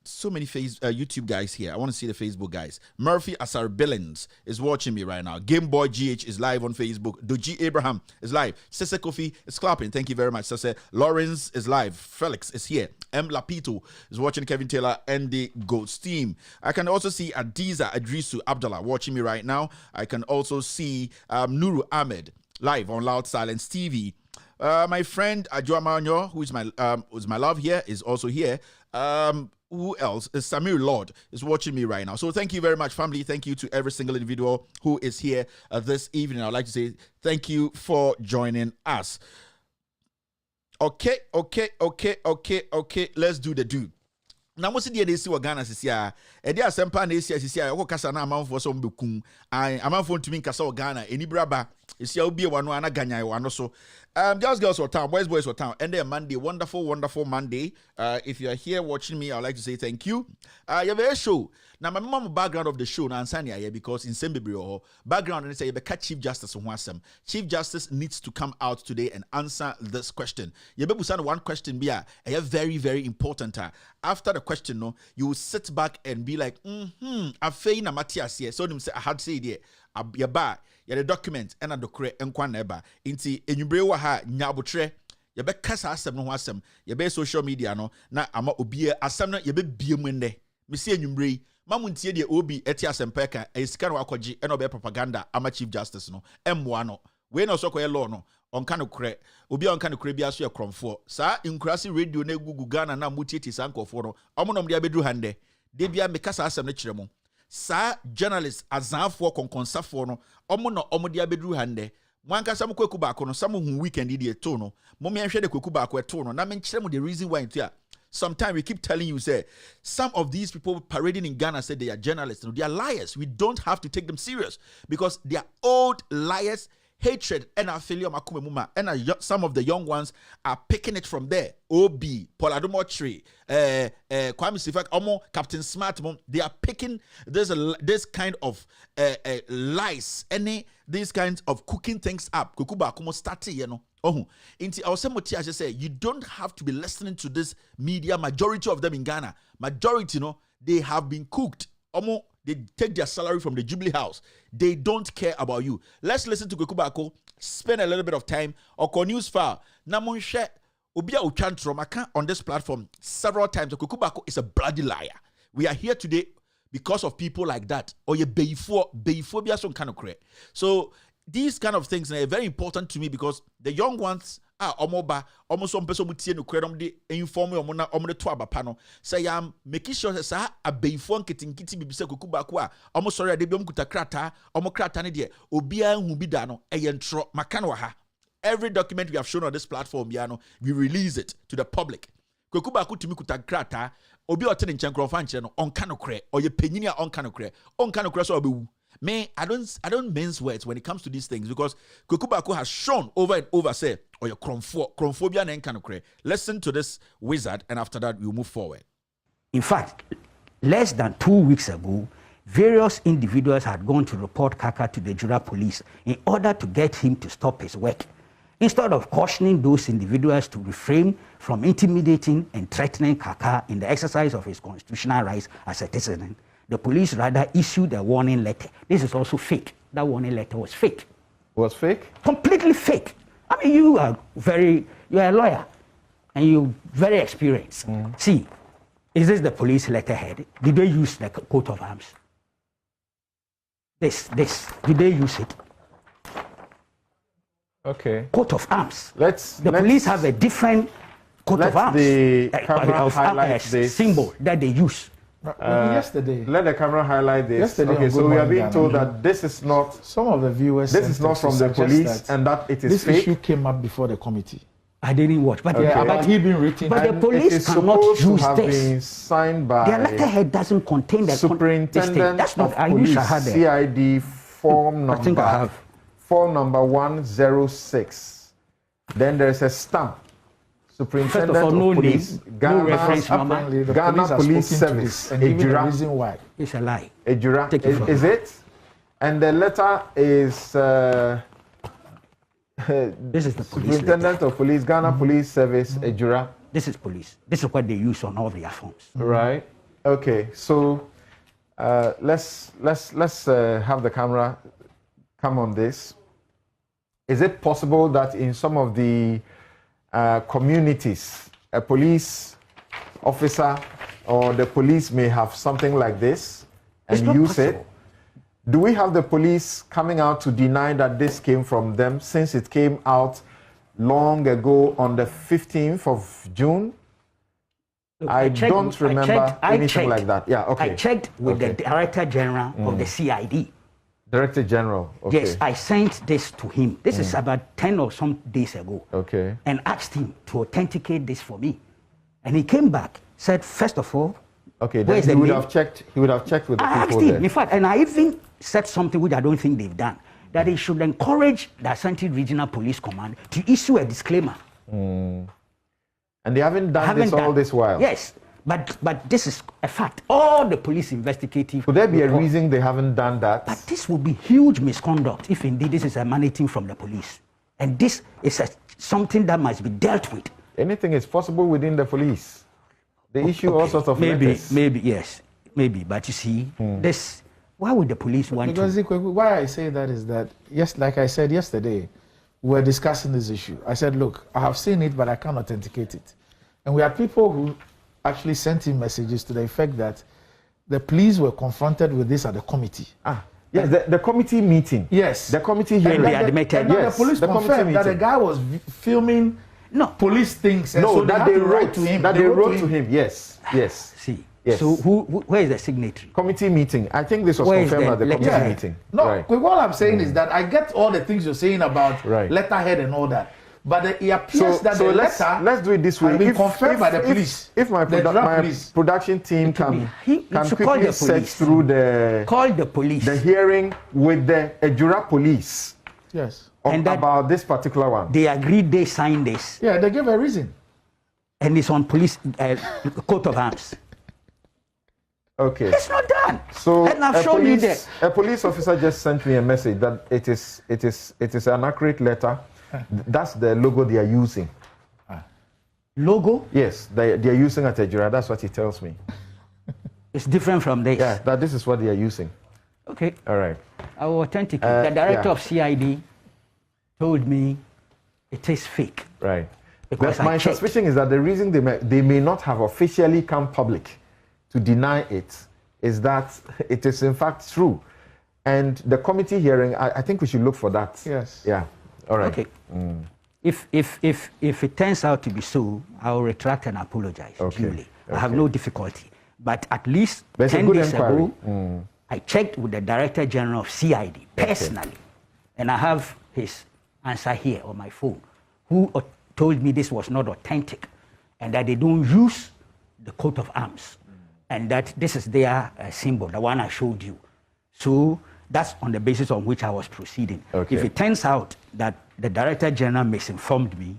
So many YouTube guys here. I want to see the Facebook guys. Murphy Asar Billings is watching me right now. Game Boy GH is live on Facebook. Doji Abraham is live. Sese Kofi is clapping. Thank you very much, Sese. Lawrence is live. Felix is here. M. Lapito is watching Kevin Taylor and the Ghost team. I can also see Adiza Adrisu Abdullah watching me right now. I can also see Nuru Ahmed live on Loud Silence TV. My friend Ajua Manyo, who's my love here, is also here. Who else? Samir Lord is watching me right now. So thank you very much, family. Thank you to every single individual who is here this evening. I'd like to say thank you for joining us. Okay. Let's do the do. na mo se de dey si wo Ghana sisi a e dey asempa na esi sisi a wo kasa na amanfo so mbekum amanfo ntumi nkasa wo Ghana enibraba esi a obie wano ana ganyan wano so girls or town boys or town and then Monday wonderful Monday. If you are here watching me, I would like to say thank you. You have a show now. My mom background of the show now Ansania here because in Sembibrio background and say you catch Chief Justice Nwasem. Chief Justice needs to come out today and answer this question. You be one question be a very important. After the question, no, you will sit back and be like, I feel na Matthias here. So them say I had to say there. Yaba ya the document and a docre enkwa neba inti enyumbre wa ha nyabotre ya be kasa asem no ho asem ya be social media no na ama obi asem no ya be biem nne me se enyumbre mamuntie de obi eti asem peka esika no akogye eno be propaganda ama Chief Justice no emwa no we na so koye law no onka no kre obi onka no kre bia so ye kromfo sa inkurasi radio na gugu Ghana na mutieti sankofo no omonom de abedru hande de bia me kasa asem no kire mo sa journalist azanfo konkonsafo no omo de abedru hande mwanka sam kweku baako no sam hu weekend de to no mo me hwe de kweku baako to no na me nkire mo the reason why into sometimes we keep telling you say some of these people parading in Ghana say they are journalists. No, they are liars. We don't have to take them serious because they are old liars. Hatred and failure and some of the young ones are picking it from there. Obi, Paul Adomotri, Kwame Sifak, Captain Smart, they are picking this kind of lies, these kinds of cooking things up. Kukuba kumo start, you know. Inti awsemoti I just say you don't have to be listening to this media. Majority of them in Ghana, majority, you know, they have been cooked. They take their salary from the Jubilee House. They don't care about you. Let's listen to Kwekubako, spend a little bit of time, or news file. Namunshe, Ubia Uchantromaka on this platform several times. Kwekubako is a bloody liar. We are here today because of people like that. Or ye beiphobia some kind of credit. So these kind of things are very important to me because the young ones are almost some person mutie no kredom de inform omo de to abapa no say am making sure say a beifo nkitinkiti bibise Kukuba ko a omo sorry ade bi omo kuta krata omo krata ne de obia hu bi da no eyentro maka no ha. Every document we have shown on this platform we release it to the public. Kukuba ko timi kuta krata obi ote ne nchen krofan nche no onka no kre oye panyini a onka no kre so obewu. Me, I don't mince words when it comes to these things because Kwekubako has shown over and over say or your chromphobia and kind of cray. Listen to this wizard and after that we'll move forward. In fact, less than 2 weeks ago, various individuals had gone to report Kaka to the Jura police in order to get him to stop his work. Instead of cautioning those individuals to refrain from intimidating and threatening Kaka in the exercise of his constitutional rights as a citizen, the police rather issued a warning letter. This is also fake. That warning letter was fake. Was fake? Completely fake. I mean, you are a lawyer and you're very experienced. See, is this the police letterhead? Did they use the coat of arms? This, did they use it? Okay. Coat of arms. The police have a different coat of arms. The camera highlight this symbol that they use. Yesterday. Let the camera highlight this. Yesterday, okay, so we are being told that this is not. Some of the viewers. This is not from the police, and that it is fake. This issue came up before the committee. I didn't watch, but but he been written. But the police cannot use have this. Been signed by their letterhead doesn't contain the superintendent That's not. of police. CID form number. I think I have. Form number 106. Then there is a stamp. Superintendent of no police, name, Ghana, no reference Ghana Police Service. And even the reason why. It's a lie. Is it? And the letter is this is the Superintendent of Police, Ghana Police Service, Ejura. This is police. This is what they use on all their forms. Right. Okay. So let's have the camera come on this. Is it possible that in some of the communities, a police officer or the police may have something like this and use it? Do we have the police coming out to deny that this came from them since it came out long ago on the 15th of June? Look, I don't remember anything like that. Yeah, okay. I checked with the Director General of the CID. Director General, okay. Yes, I sent this to him. This is about 10 or some days ago. Okay. And asked him to authenticate this for me. And he came back, said, first of all, Okay, then he would have checked. He would have checked with the people there. In fact, and I even said something which I don't think they've done, that they should encourage the Ashanti Regional Police Command to issue a disclaimer. And they haven't done this all this while. Yes, but this is a fact. All the police investigative. Could there be a reason they haven't done that? But this will be huge misconduct if indeed this is emanating from the police, and this is something that must be dealt with. Anything is possible within the police. They issue all sorts of letters. Maybe, yes. Maybe. But you see, this, why would the police want because to? Why I say that is that, yes, like I said yesterday, we were discussing this issue. I said, look, I have seen it, but I can't authenticate it. And we had people who actually sent in messages to the effect that the police were confronted with this at the committee. Yes, the committee meeting. Yes. The committee hearing. And they admitted. Yes, the police confirmed that the guy was filming police things. And so that they wrote to him. That they wrote to him. Yes. Yes. See. Yes. So where is the signatory? Committee meeting. I think this was confirmed at the committee meeting. No, right. What I'm saying is that I get all the things you're saying about letterhead and all that. But it appears that the letter let's do it this way. Has been confirmed by the police. If my production team can quickly search through the hearing with the Ejura police. Yes. About this particular one. They agreed, they signed this. Yeah, they gave a reason. And it's on police coat of arms. Okay. It's not done. So and I've shown you that. A police officer just sent me a message that it is an accurate letter. That's the logo they are using. Logo? Yes, they are using at Ejura. That's what he tells me. It's different from this. Yeah, that this is what they are using. Okay. All right. I will authenticate. The director of CID told me it is fake. Right. Because my suspicion is that the reason they may not have officially come public to deny it is that it is in fact true. And the committee hearing, I think we should look for that. Yes. Yeah. All right. Okay. If it turns out to be so, I will retract and apologize duly. I have no difficulty. But at least 10 days ago, I checked with the Director General of CID personally, and I have his answer here on my phone, who told me this was not authentic and that they don't use the coat of arms and that this is their symbol, the one I showed you. So that's on the basis on which I was proceeding. Okay. If it turns out that the Director General misinformed me,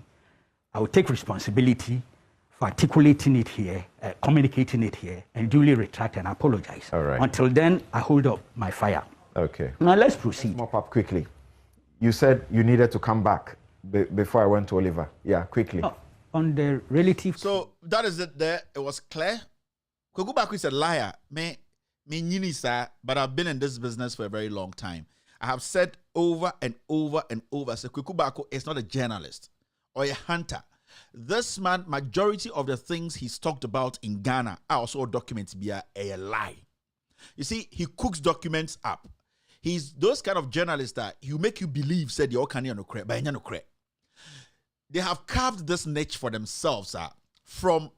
I will take responsibility for articulating it here, communicating it here, and duly retract and apologize. All right. Until then, I hold up my fire. Okay. Now let's proceed. Let's mop up quickly. You said you needed to come back before I went to Oliver. Yeah, quickly. On the relative. So that is it there. It was clear. Kweku is a liar. Me nyinisa, but I've been in this business for a very long time. I have said over and over and over, so Kweku Bako is not a journalist or a hunter. This man, majority of the things he's talked about in Ghana are also documents be a lie. You see, he cooks documents up. He's those kind of journalists that you make you believe said the Okani no cre, but no cre. They have carved this niche for themselves from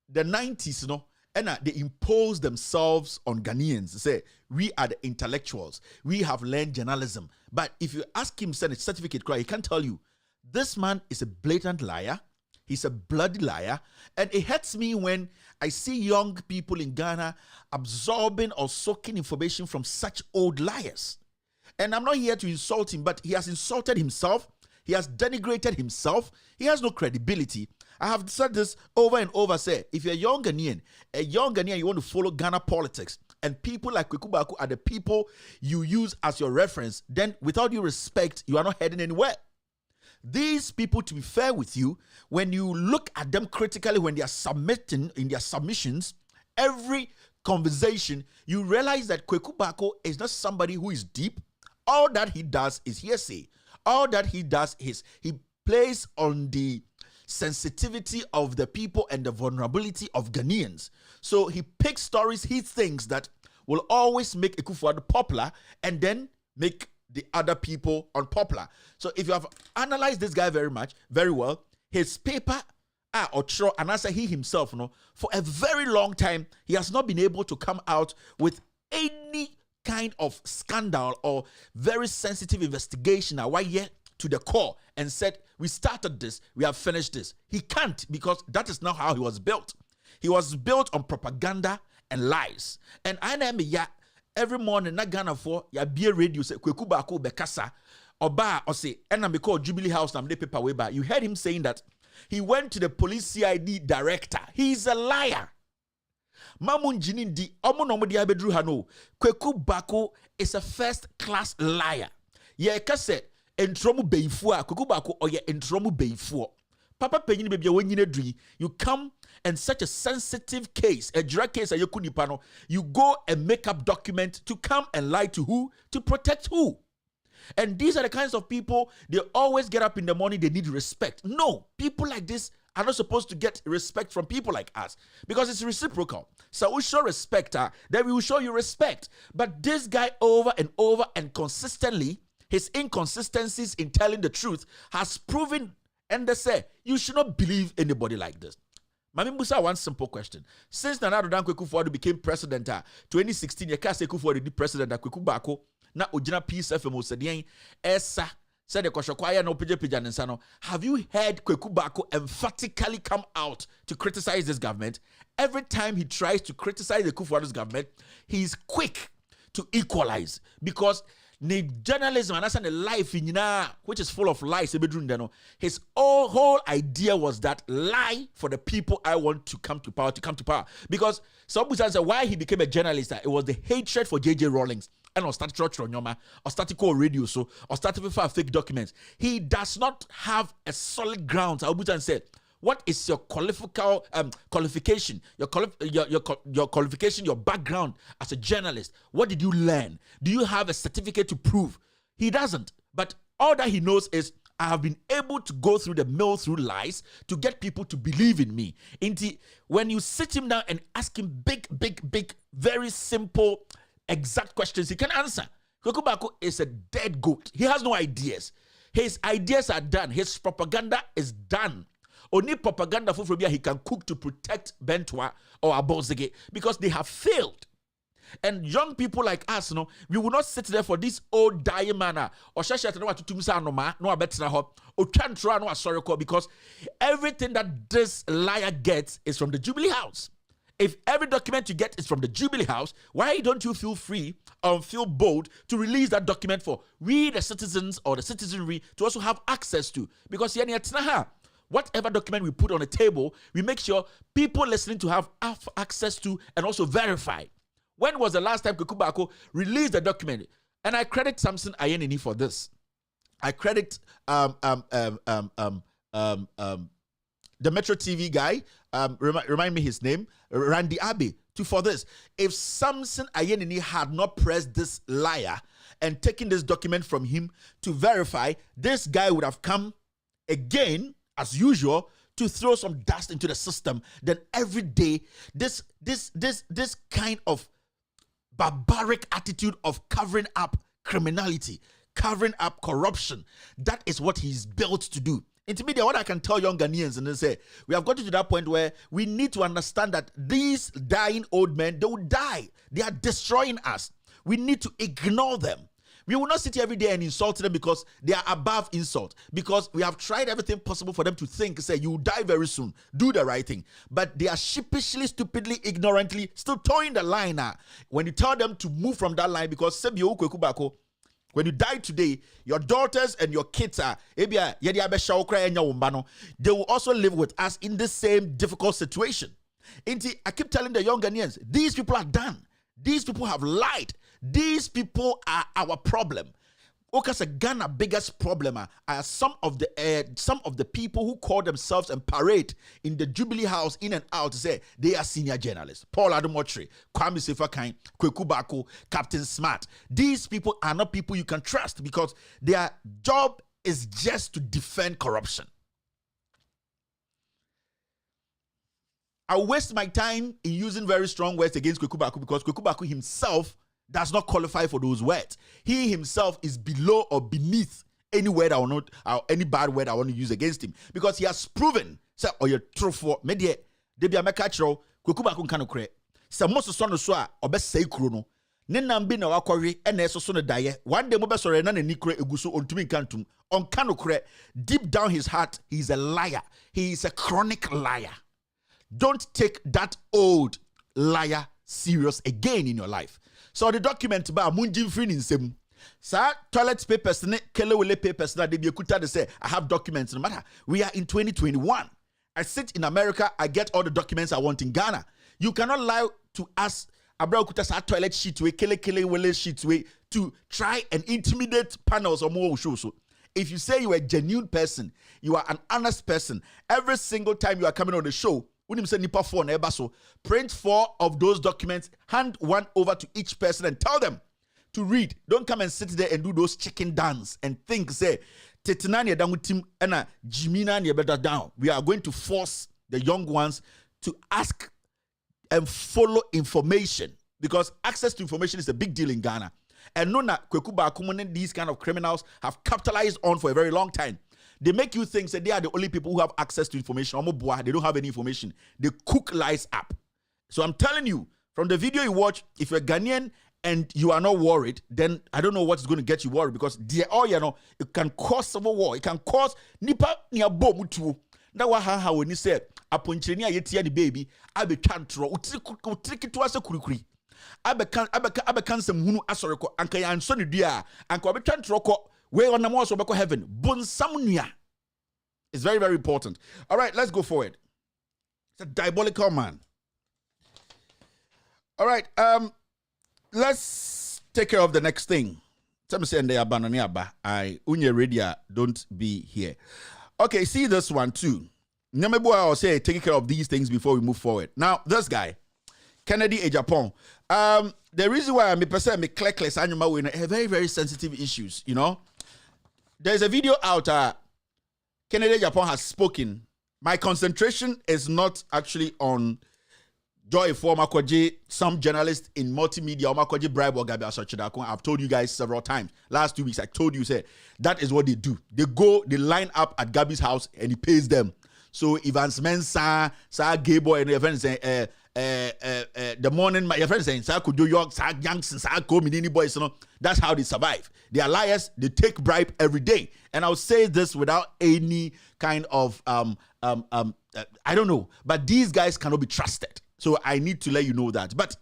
the 90s, you know, and they impose themselves on Ghanaians. They say, we are the intellectuals. We have learned journalism. But if you ask him, send a certificate, he can't tell you. This man is a blatant liar. He's a bloody liar. And it hurts me when I see young people in Ghana absorbing or soaking information from such old liars. And I'm not here to insult him, but he has insulted himself. He has denigrated himself. He has no credibility. I have said this over and over, say, if you're a young Ghanaian, you want to follow Ghana politics, and people like Kweku Bako are the people you use as your reference, then without your respect, you are not heading anywhere. These people, to be fair with you, when you look at them critically, when they are submitting in their submissions, every conversation, you realize that Kweku Bako is not somebody who is deep. All that he does is hearsay. All that he does is he plays on the sensitivity of the people and the vulnerability of Ghanaians. So he picks stories he thinks that will always make Akufo-Addo popular and then make the other people unpopular. So if you have analyzed this guy very well, his paper and answer he himself, for a very long time, he has not been able to come out with any kind of scandal or very sensitive investigation to the core and said, we started this, we have finished this. He can't, because that is not how he was built. He was built on propaganda and lies. And I am ya every morning na Ghana for ya be radio say Kweku Baako bekasa oba or say and me call Jubilee House na me paper way back. You heard him saying that he went to the police CID director. He's a liar. Mamun Jinindi omo no mo dia bedru ha no. Kweku Baako is a first class liar. Ye ka say entromu beifu a Kweku Baako oye entromu beifu. Papa penyin baby when you come and such a sensitive case, a drug case, you go and make up document to come and lie to who? To protect who? And these are the kinds of people, they always get up in the morning, they need respect. No, people like this are not supposed to get respect from people like us because it's reciprocal. So we show respect, then we will show you respect. But this guy over and consistently, his inconsistencies in telling the truth has proven, and they say, you should not believe anybody like this. Mami Musa, one simple question. Since Nana Addo Dankwa Akufo-Addo became president, 2016, you can't say Akufo-Addo the president, Kweku Baako, na Ojina Peace FM Osedian, Esa, said the Koshokwaya no Pija Nensano. Have you heard Kweku Baako emphatically come out to criticize this government? Every time he tries to criticize the Akufo-Addo's government, he's quick to equalize because the journalism and that's the life in which is full of lies. His whole idea was that lie for the people I want to come to power. Because some people say why he became a journalist, it was the hatred for J.J. Rawlings and or started church or started call radio or started with fake documents. He does not have a solid ground. Abujan said, what is your qualification, your qualification, your background as a journalist? What did you learn? Do you have a certificate to prove? He doesn't. But all that he knows is I have been able to go through the mill through lies to get people to believe in me. When you sit him down and ask him big, very simple, exact questions, he can answer. Kweku Baako is a dead goat. He has no ideas. His ideas are done. His propaganda is done. Only propaganda for he can cook to protect Bentwa or Abosige because they have failed. And young people like us, we will not sit there for this old dying manner or because everything that this liar gets is from the Jubilee House. If every document you get is from the Jubilee House, why don't you feel free or feel bold to release that document for we the citizens or the citizenry to also have access to? Because whatever document we put on the table, we make sure people listening to have access to and also verify. When was the last time Kweku Baako released the document? And I credit Samson Ayenini for this. I credit the Metro TV guy, remind me his name, Randy Abbey, for this. If Samson Ayenini had not pressed this liar and taken this document from him to verify, this guy would have come again, as usual, to throw some dust into the system. Then every day, this kind of barbaric attitude of covering up criminality, covering up corruption, that is what he's built to do. Intermediate, what I can tell young Ghanaians, and they say, we have gotten to that point where we need to understand that these dying old men, they will die. They are destroying us. We need to ignore them. We will not sit here every day and insult them because they are above insult. Because we have tried everything possible for them to think, say, you will die very soon. Do the right thing. But they are sheepishly, stupidly, ignorantly still towing the line now. When you tell them to move from that line, because when you die today, your daughters and your kids are, they will also live with us in the same difficult situation. I keep telling the young Ghanaians, these people are done. These people have lied. These people are our problem. Okasa Ghana biggest problem are some of the people who call themselves and parade in the Jubilee House in and out to say they are senior journalists. Paul Adomotri, Kwame Sefakai, Kweku Baako, Captain Smart. These people are not people you can trust because their job is just to defend corruption. I waste my time in using very strong words against Kweku Baako because Kweku Baako himself does not qualify for those words. He himself is below or beneath any word I will not, or any bad word I want to use against him, because he has proven. Say, oh, you're true for media. Debi ameka chiro Kweku Baako nka no kre. Say most so no so a obesai kuro no. Ne nambi na wakori ene eso so no daye. One day mo be sore na ni kure eguso ontumi nkantum. Onka no kre. Deep down his heart, he is a liar. He is a chronic liar. Don't take that old liar serious again in your life. So the document ba munjin free in nsem. Sa toilet papers ne kelewele papers na de bi ekuta de say I have documents no matter. We are in 2021. I sit in America, I get all the documents I want in Ghana. You cannot lie to us Abra okuta sa toilet sheet we kelewele sheet we to try and intimidate panels or more shows. If you say you are a genuine person, you are an honest person, every single time you are coming on the show, print 4 of those documents, hand 1 over to each person and tell them to read. Don't come and sit there and do those chicken dance and think, say, we are going to force the young ones to ask and follow information, because access to information is a big deal in Ghana. And Nona Kwekuba Kumune, these kind of criminals have capitalized on for a very long time. They make you think that they are the only people who have access to information. They don't have any information. They cook lies up. So I'm telling you, from the video you watch, if you're Ghanaian and you are not worried, then I don't know what's going to get you worried, because it can cause civil war. It can cause nipa niabo mutu. That was how when you say aponchenia yetia the baby, I be chantro utriki to us a kurikuri. Abekan some hunu asoreko anka ya nsoni dia anka obe chantro we on namo so beko heaven bon samunia. It's very, very important. All right, let's go forward. It's a diabolical man. All right, let's take care of the next thing. Tell me say I unye radio don't be here. Okay, see this one too. Nyamebo I'll say taking care of these things before we move forward. Now, this guy, Kennedy Ejapon. The reason why I'm a person me cleckless animal with very, very sensitive issues, you know. There's a video out. Kennedy Ejapon has spoken. My concentration is not actually on Joy for Makoji, some journalists in multimedia, Makoji bribe or Gabi Asachidakon. I've told you guys several times. Last 2 weeks, I told you, say that is what they do. They go, they line up at Gabi's house and he pays them. So Evans Mensah, Sa Gay Boy, and your friends say, the morning, my friends saying, Sa Kujo York, Sa Youngson, Sa Komini boys, you know, that's how they survive. They are liars, they take bribe every day. And I'll say this without any kind of, I don't know, but these guys cannot be trusted. So I need to let you know that. But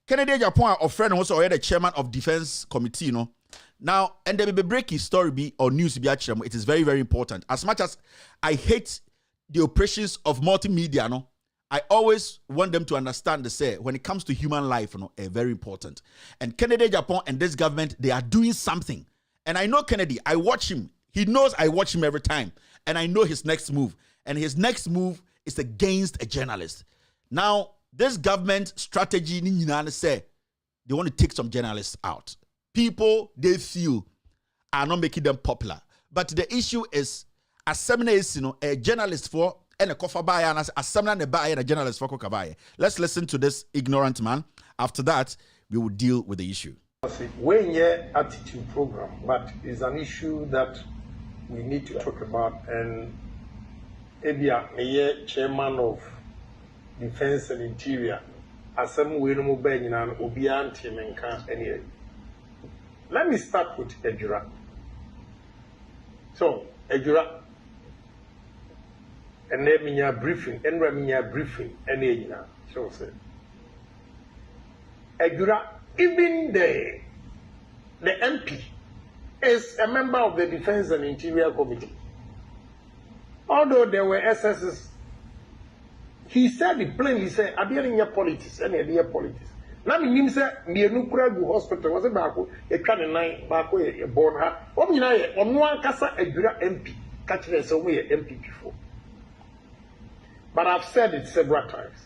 Kennedy Ejapon, a friend, also already the chairman of defense committee, you know. Now, and there may be breaking story be or news be actually, it is very, very important. As much as I hate the operations of multimedia, no, I always want them to understand the say when it comes to human life, you know, very important. And Kennedy Ejapon and this government, they are doing something. And I know Kennedy, I watch him. He knows I watch him every time. And I know his next move. And his next move is against a journalist. Now, this government strategy, say they want to take some journalists out. People they feel are not making them popular. But the issue is, as seminar is, you know, a journalist for and a coffee buyer, and as seminar and a journalist for Kokabaye. Let's listen to this ignorant man. After that, we will deal with the issue. When your attitude program, but it's an issue that we need to talk about. And Ebia, a chairman of Defense and Interior, as some way no mobile in an Obian team and can any. Let me start with Ejura. So, Ejura, and then minya briefing, and minya briefing, and then so say. Ejura, even the MP is a member of the Defense and Interior Committee. Although there were SSs, he said it plainly, he said, I didn't hear politics, and I hear politics. Now, me say, me no Kuragu hospital was a bako, a canine, bako, a born her. What mean I, on one casa, a Jura MP, catching us away an MP before. But I've said it several times.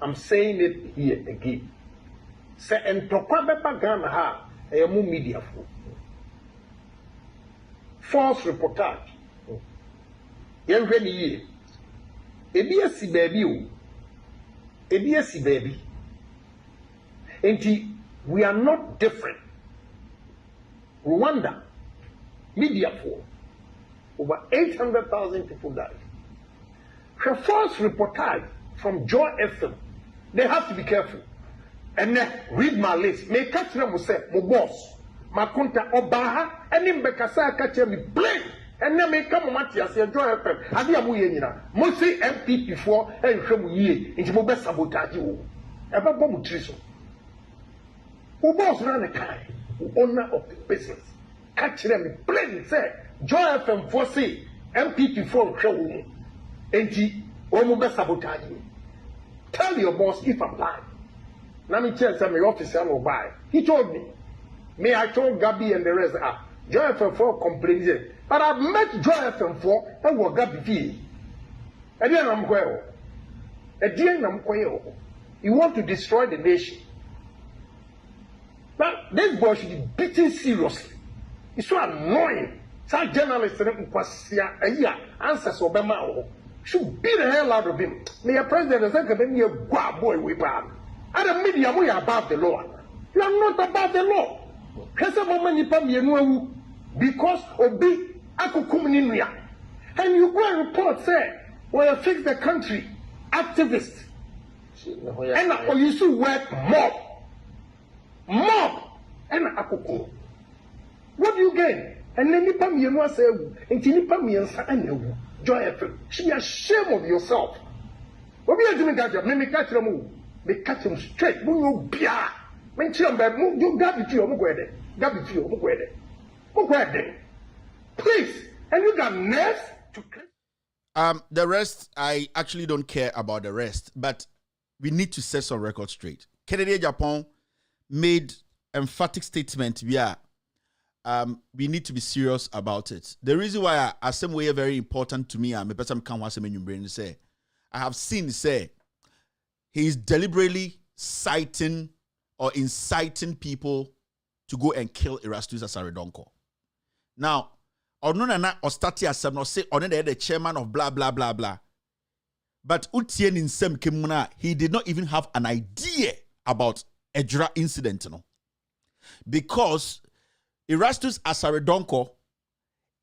I'm saying it here again. Say, and Tokwabepa Ghana ha, a more media for false reportage. Young Rennie, a BSC baby, a BSC baby. And we are not different. Rwanda, media for over 800,000 people died. Her false reportage from Joy FM, they have to be careful. And then read my list. May catch them say, my boss, my contact Obaha, and then Bekasa catch me plain. And then may come Matthias and Joy FM. I did a mostly MP before and from ye into my best sabotage you. ebe bo mutriso who boss run the car owner of the business catch them plain say Joy FM for say MPP for hwe enti omo be sabotage me. Tell your boss if I'm lying. Now me tell some my officer will buy. He told me. Me I told Gabi and the rest Joy FM for complaining. But I've met Joy FM for and what Gabi fee. And then I'm going. You want to destroy the nation. Now, this boy should be beaten seriously. It's so annoying. Some journalists answers Obama should beat the hell out of him. May a president say, "Can you go boy with him?" And the media, we are above the law. You are not above the law. Because Obi Akukuminia. And you go and report, say, we have fixed the country. Activists. And you should work mob. And Akuku. What do you gain? And then you pay me and say, and you pay me and say, Joy FM. She be ashamed of yourself. What we are doing, catch them. Me catch them. Me catch them straight. You be a. Me tell them, you got it to you. Got it to you. Please. And you got nerves to. The rest, I actually don't care about the rest, but we need to set some records straight. Kennedy Japan made emphatic statement. We need to be serious about it. The reason why I some way very important to me, I have seen say he is deliberately citing or inciting people to go and kill Erastus Asare Donkor. Now, Onunana Ostati Asem no say on the chairman of blah blah blah blah. But Utien in Sem Kimuna, he did not even have an idea about Ejura incident, no. Because Erastus Asare Donkor,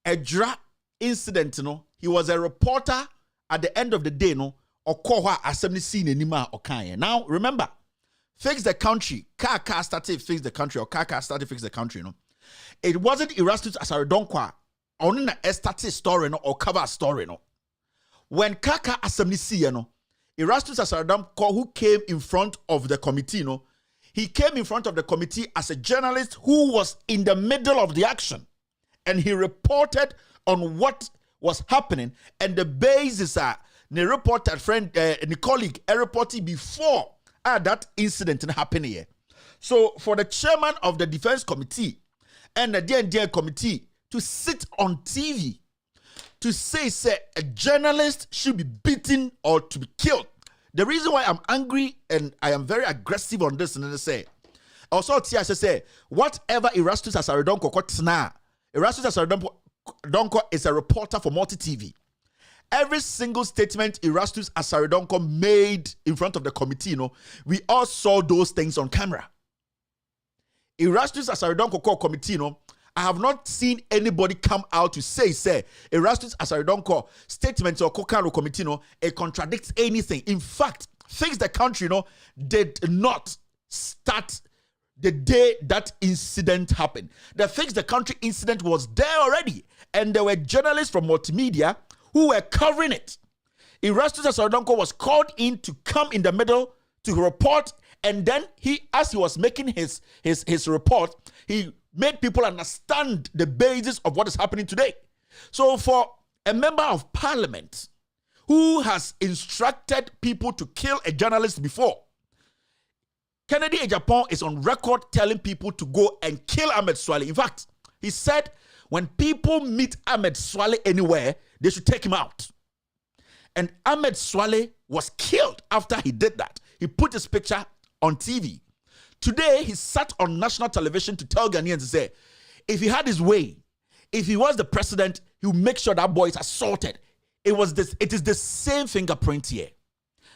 Ejura incident, no, he was a reporter at the end of the day, no, or Kohwa Assembly scene anima or Kanye. Now remember, Fix the Country, Kaka started Fix the Country, or Kaka started Fix the Country, no. It wasn't Erastus Asare Donkor on a static story no or cover story no. When Kaka Assembly see no, Erastus Asare Donkor who came in front of the committee no, he came in front of the committee as a journalist who was in the middle of the action, and he reported on what was happening and the basis the reporter friend the colleague reported before that incident happened here. So for the chairman of the defense committee and the DND committee to sit on TV to say a journalist should be beaten or to be killed. The reason why I'm angry and I am very aggressive on this, and then say, also I say, whatever Erastus Asare Donkor Erastus Asare Donkor is a reporter for Multi TV. Every single statement Erastus Asare Donkor made in front of the committee, we all saw those things on camera. Erastus Asare Donkor committee, I have not seen anybody come out to say Erastus Asare Donkor statements or Kokaro committee, it contradicts anything. In fact, Fix the Country, did not start the day that incident happened. The Fix the Country incident was there already, and there were journalists from multimedia who were covering it. Erastus Asare Donkor was called in to come in the middle to report, and then as he was making his report, he made people understand the basis of what is happening today. So for a member of parliament who has instructed people to kill a journalist before, Kennedy Ejapong is on record telling people to go and kill Ahmed Swale. In fact, he said when people meet Ahmed Swale anywhere, they should take him out. And Ahmed Swale was killed after he did that. He put his picture on TV. Today, he sat on national television to tell Ghanaians to say, if he had his way, if he was the president, he would make sure that boy is assaulted. It is the same fingerprint here.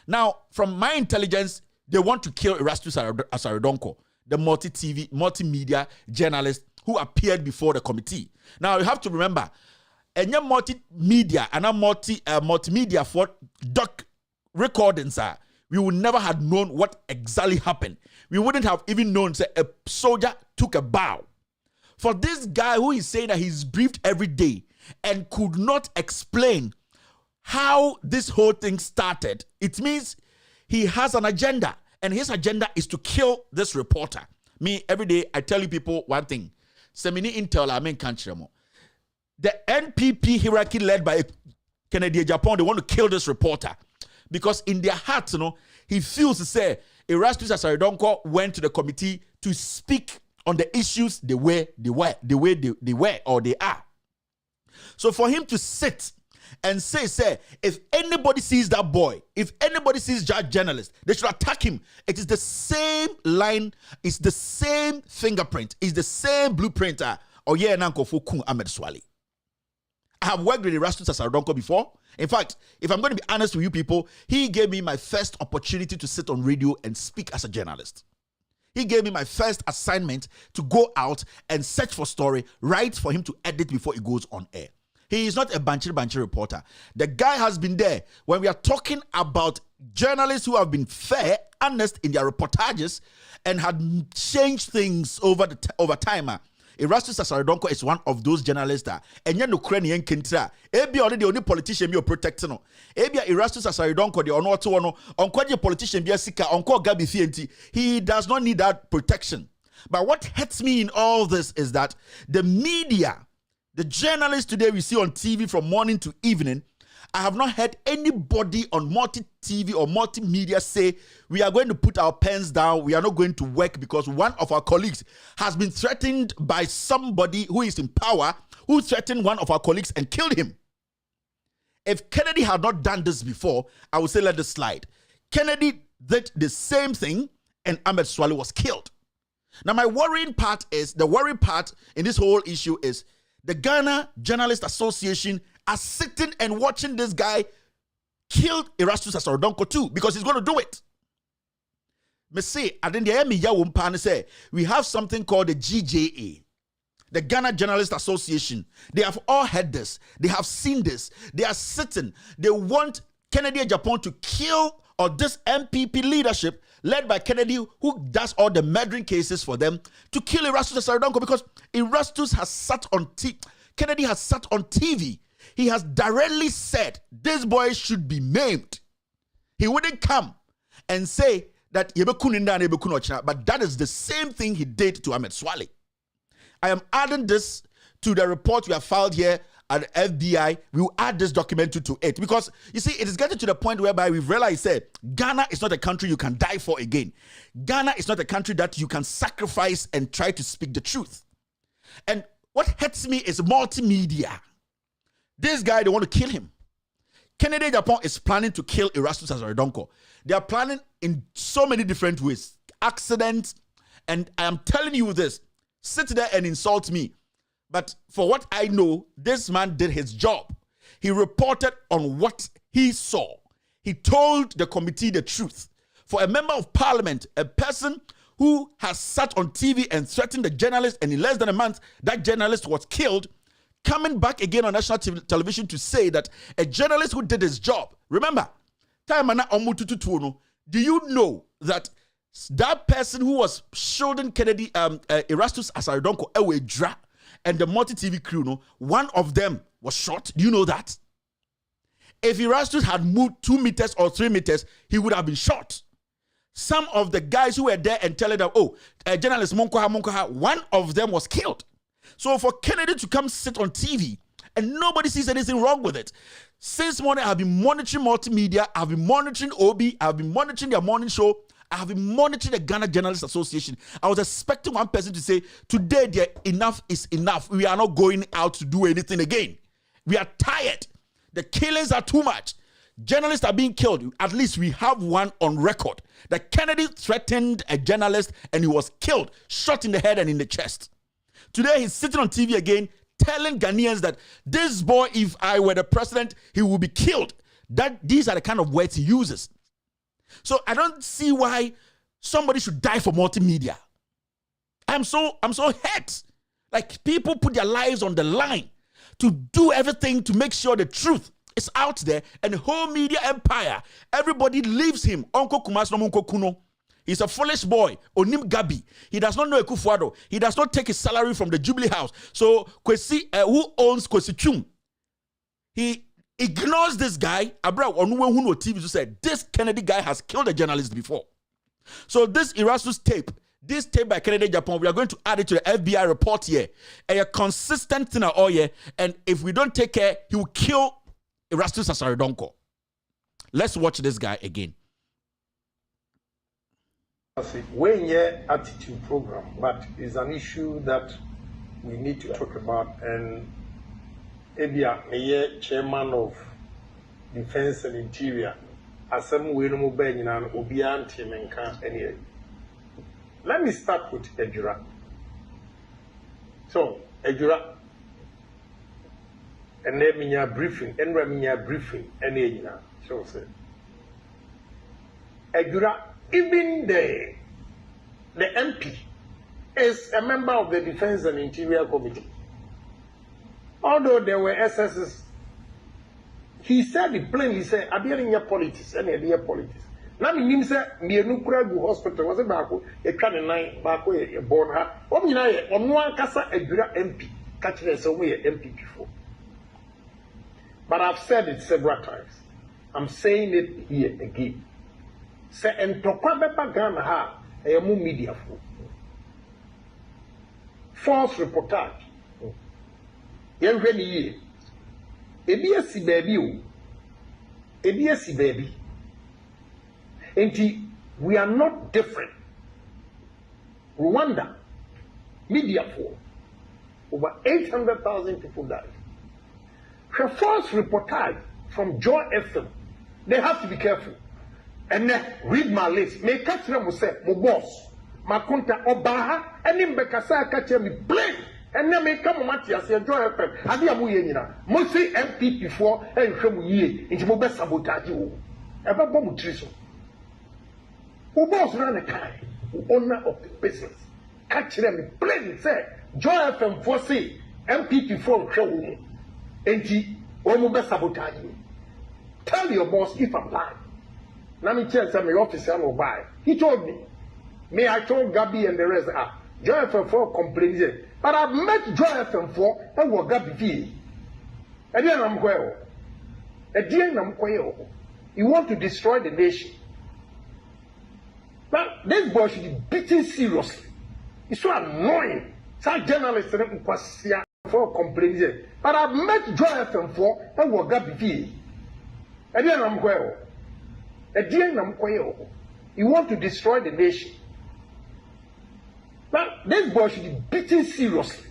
Now, from my intelligence, they want to kill Erastus Asare Donkor, the multimedia journalist who appeared before the committee. Now, you have to remember, any multimedia and multimedia for doc recordings we would never have known what exactly happened. We wouldn't have even known a soldier took a bow. For this guy who is saying that he's briefed every day and could not explain how this whole thing started, it means he has an agenda And his agenda is to kill this reporter. Me, every day, I tell you people one thing. Semini Intel, I mean, the NPP hierarchy led by Kennedy Japan, they want to kill this reporter. Because in their heart, he feels to say, Erastus Asare Donkor went to the committee to speak on the issues they were or they are. So for him to sit and say, if anybody sees that boy, if anybody sees that journalist, they should attack him. It is the same line, it's the same fingerprint, it's the same blueprint. Ahmed Swale. I have worked with Erastus Asare Donkor before. In fact, if I'm going to be honest with you people, he gave me my first opportunity to sit on radio and speak as a journalist. He gave me my first assignment to go out and search for story, write for him to edit before it goes on air. He is not a banchi reporter. The guy has been there when we are talking about journalists who have been fair, honest in their reportages and had changed things over time. Erastus Asare Donkor is one of those journalists that enya no kra ne yenkentra ebi already the only politician be protect no ebi Erastus Asare Donkor the ono oto no onkwaje politician be sika onko gabi fienti. He does not need that protection. But what hurts me in all this is that the media, the journalists today we see on TV from morning to evening, I have not heard anybody on multi-TV or multimedia say, we are going to put our pens down, we are not going to work because one of our colleagues has been threatened by somebody who is in power, who threatened one of our colleagues and killed him. If Kennedy had not done this before, I would say let this slide. Kennedy did the same thing and Ahmed Swale was killed. Now my worrying part in this whole issue is the Ghana Journalist Association are sitting and watching this guy kill Erastus Asare Donkor too, because he's going to do it. We have something called the GJA, the Ghana Journalist Association. They have all heard this. They have seen this. They are sitting. They want Kennedy Japan to kill, or this MPP leadership led by Kennedy, who does all the murdering cases for them, to kill Erastus Asare Donkor, because Erastus has sat on Kennedy has sat on TV. He has directly said this boy should be maimed. He wouldn't come and say that but that is the same thing he did to Ahmed Swale. I am adding this to the report we have filed here at the FBI. We will add this document to it because you see, it is getting to the point whereby we've realized Ghana is not a country you can die for again. Ghana is not a country that you can sacrifice and try to speak the truth. And what hurts me is multimedia. This guy, they want to kill him. Kennedy Japan is planning to kill Erastus Asare Donkor. They are planning in so many different ways. Accidents. And I am telling you this. Sit there and insult me. But for what I know, this man did his job. He reported on what he saw. He told the committee the truth. For a member of parliament, a person who has sat on TV and threatened the journalist, and in less than a month, that journalist was killed, coming back again on national television to say that a journalist who did his job, remember, do you know that that person who was shielding Kennedy, Erastus Asare Donkor, and the multi-TV crew, one of them was shot? Do you know that? If Erastus had moved 2 meters or 3 meters, he would have been shot. Some of the guys who were there and telling them, journalist Monkoha, one of them was killed. So for Kennedy to come sit on TV and nobody sees anything wrong with it. Since morning, I've been monitoring multimedia, I've been monitoring Obi, I've been monitoring their morning show, I have been monitoring the Ghana Journalists Association. I was expecting one person to say, today, enough is enough. We are not going out to do anything again. We are tired. The killings are too much. Journalists are being killed. At least we have one on record. That Kennedy threatened a journalist and he was killed, shot in the head and in the chest. Today, he's sitting on TV again, telling Ghanaians that this boy, if I were the president, he will be killed. These are the kind of words he uses. So I don't see why somebody should die for multimedia. I'm so hurt. Like, people put their lives on the line to do everything to make sure the truth is out there, and the whole media empire, everybody leaves him. Uncle Kumas no Munko Kuno. He's a foolish boy. Onim Gabi. He does not know Ekufuado. He does not take his salary from the Jubilee House. So Kwesi, who owns Kwesi Chum, he ignores this guy. Abra Onuwe Huno TV said this Kennedy guy has killed a journalist before. So this Erastus tape, this tape by Kennedy Japan, we are going to add it to the FBI report here. A consistent thing all year, and if we don't take care, he will kill Erastus Asaridonko. Let's watch this guy again. When your attitude program, but it's an issue that we need to talk about. And Ebia, a chairman of Defense and Interior, as some way no more and Obian team and can any. Let me start with Ejura. So, Ejura, and then me briefing, and me briefing, and then so say. Ejura. Even the MP is a member of the Defense and Interior Committee. Although there were SSs, he said it plainly, he said, I in your politics, and I politics. Now, me say, me no Kuragu hospital was a bako, a canine, bako, a born her. On one casa, a MP, catching us away, MP before. But I've said it several times. I'm saying it here again. Say entokwa beba Ghana ha emu media fo false reportage yenhwe ni ye ebi esi baabi o ebi esi baabi enti we are not different. Rwanda media fo over 800,000 people died. The false reportage from Joy FM, they have to be careful. And then read my list. May catch them say, my boss, my contact Obaha, and then Bekasa catch me blame. And then may come Matias and Joy FM. I did a muyenina. Mostly MP before and from ye into my best sabotage you. Ever bomb triso. Who boss ran a car, owner of the business. Catch them blame, say, Joy FM for say, MP before show me. And he, my best sabotage you. Tell your boss if I'm lying. Now me tell some my officer will buy. He told me. May I told Gabi and the rest Joy FM4 complains. But I've met Joy FM4 and what Gabi fee. And then I'm going. Again I'm going. You want to destroy the nation. But this boy should be beaten seriously. It's so annoying. Some journalists for complains. But I've met Joy FM4 and what Gabi fee. And then I'm going. You want to destroy the nation. But this boy should be beaten seriously.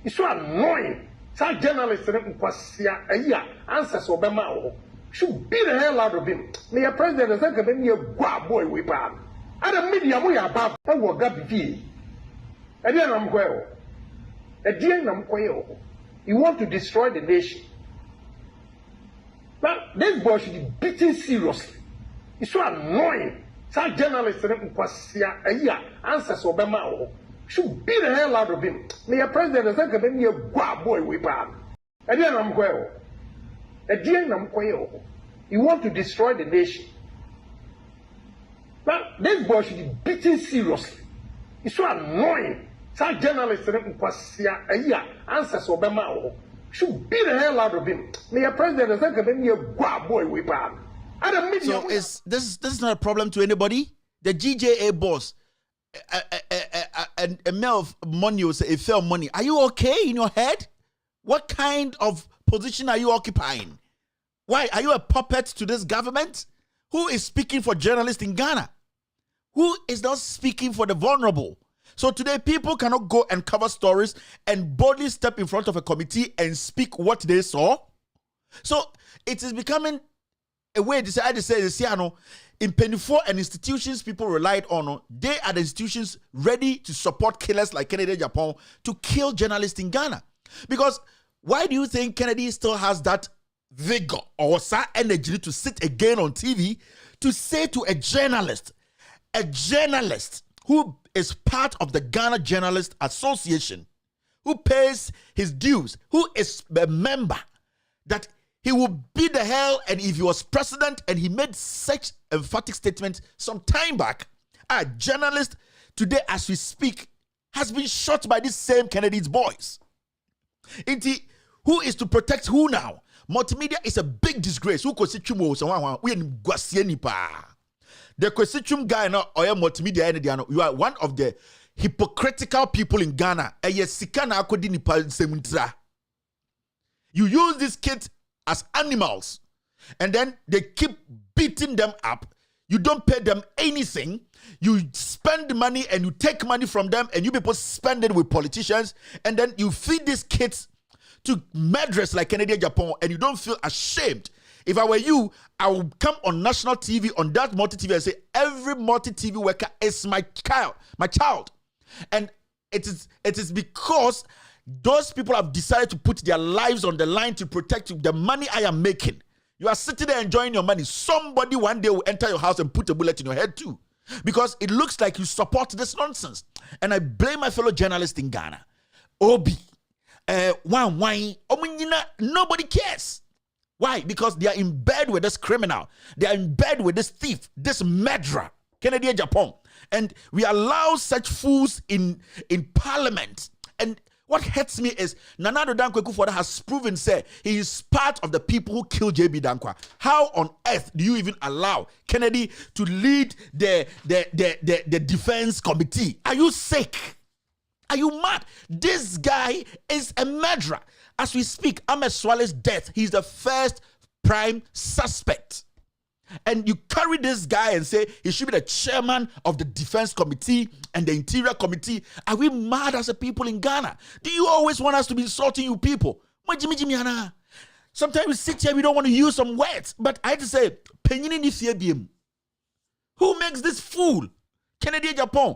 It's so annoying. Some journalists answers Obama should beat the hell out of him. May a president say can be a boy with bad. Other media we are bad and what got be. And then I'm going. You want to destroy the nation. But this boy should be beaten seriously. It's so annoying. Some journalists answers Obama should beat the hell out of him. May a president say can be a boy with bad. And then I'm going. You want to destroy the nation. But this boy should be beaten seriously. It's so annoying. Some journalists answers Obama should beat the hell out of him. May a president say can be a boy with bad. So is this not a problem to anybody? The GJA boss, a mail of money or a fair money. Are you okay in your head? What kind of position are you occupying? Why are you a puppet to this government? Who is speaking for journalists in Ghana? Who is not speaking for the vulnerable? So today people cannot go and cover stories and boldly step in front of a committee and speak what they saw. So it is becoming a way to say, in Penifo and institutions people relied on, they are the institutions ready to support killers like Kennedy Japan to kill journalists in Ghana. Because why do you think Kennedy still has that vigor or energy to sit again on TV to say to a journalist who is part of the Ghana Journalist Association, who pays his dues, who is a member, that he will beat the hell, and if he was president and he made such emphatic statement some time back, a journalist today as we speak has been shot by these same Kennedy's boys. Who is to protect who now? Multimedia is a big disgrace. Who could say The Kwesichum guy now, or multimedia, you are one of the hypocritical people in Ghana. You use these kids as animals, and then they keep beating them up. You don't pay them anything. You spend money and you take money from them, and you people spend it with politicians, and then you feed these kids to murderers like Kennedy Japan, and you don't feel ashamed. If I were you, I would come on national TV, on that multi-TV, and say, every multi-TV worker is my child. And it is because those people have decided to put their lives on the line to protect the money I am making. You are sitting there enjoying your money. Somebody one day will enter your house and put a bullet in your head too. Because it looks like you support this nonsense. And I blame my fellow journalists in Ghana. Obi, nobody cares. Why? Because they are in bed with this criminal. They are in bed with this thief, this murderer, Kennedy Japan. And we allow such fools in parliament. And what hurts me is Nana Addo Dankwa Akufo-Addo has proven, say, he is part of the people who killed J.B. Dankwa. How on earth do you even allow Kennedy to lead the defense committee? Are you sick? Are you mad? This guy is a murderer. As we speak, Ahmed Swale's death, he's the first prime suspect. And you carry this guy and say he should be the chairman of the defense committee and the interior committee. Are we mad as a people in Ghana? Do you always want us to be insulting you people? Sometimes we sit here, we don't want to use some words. But I had to say, who makes this fool? Kennedy Japan,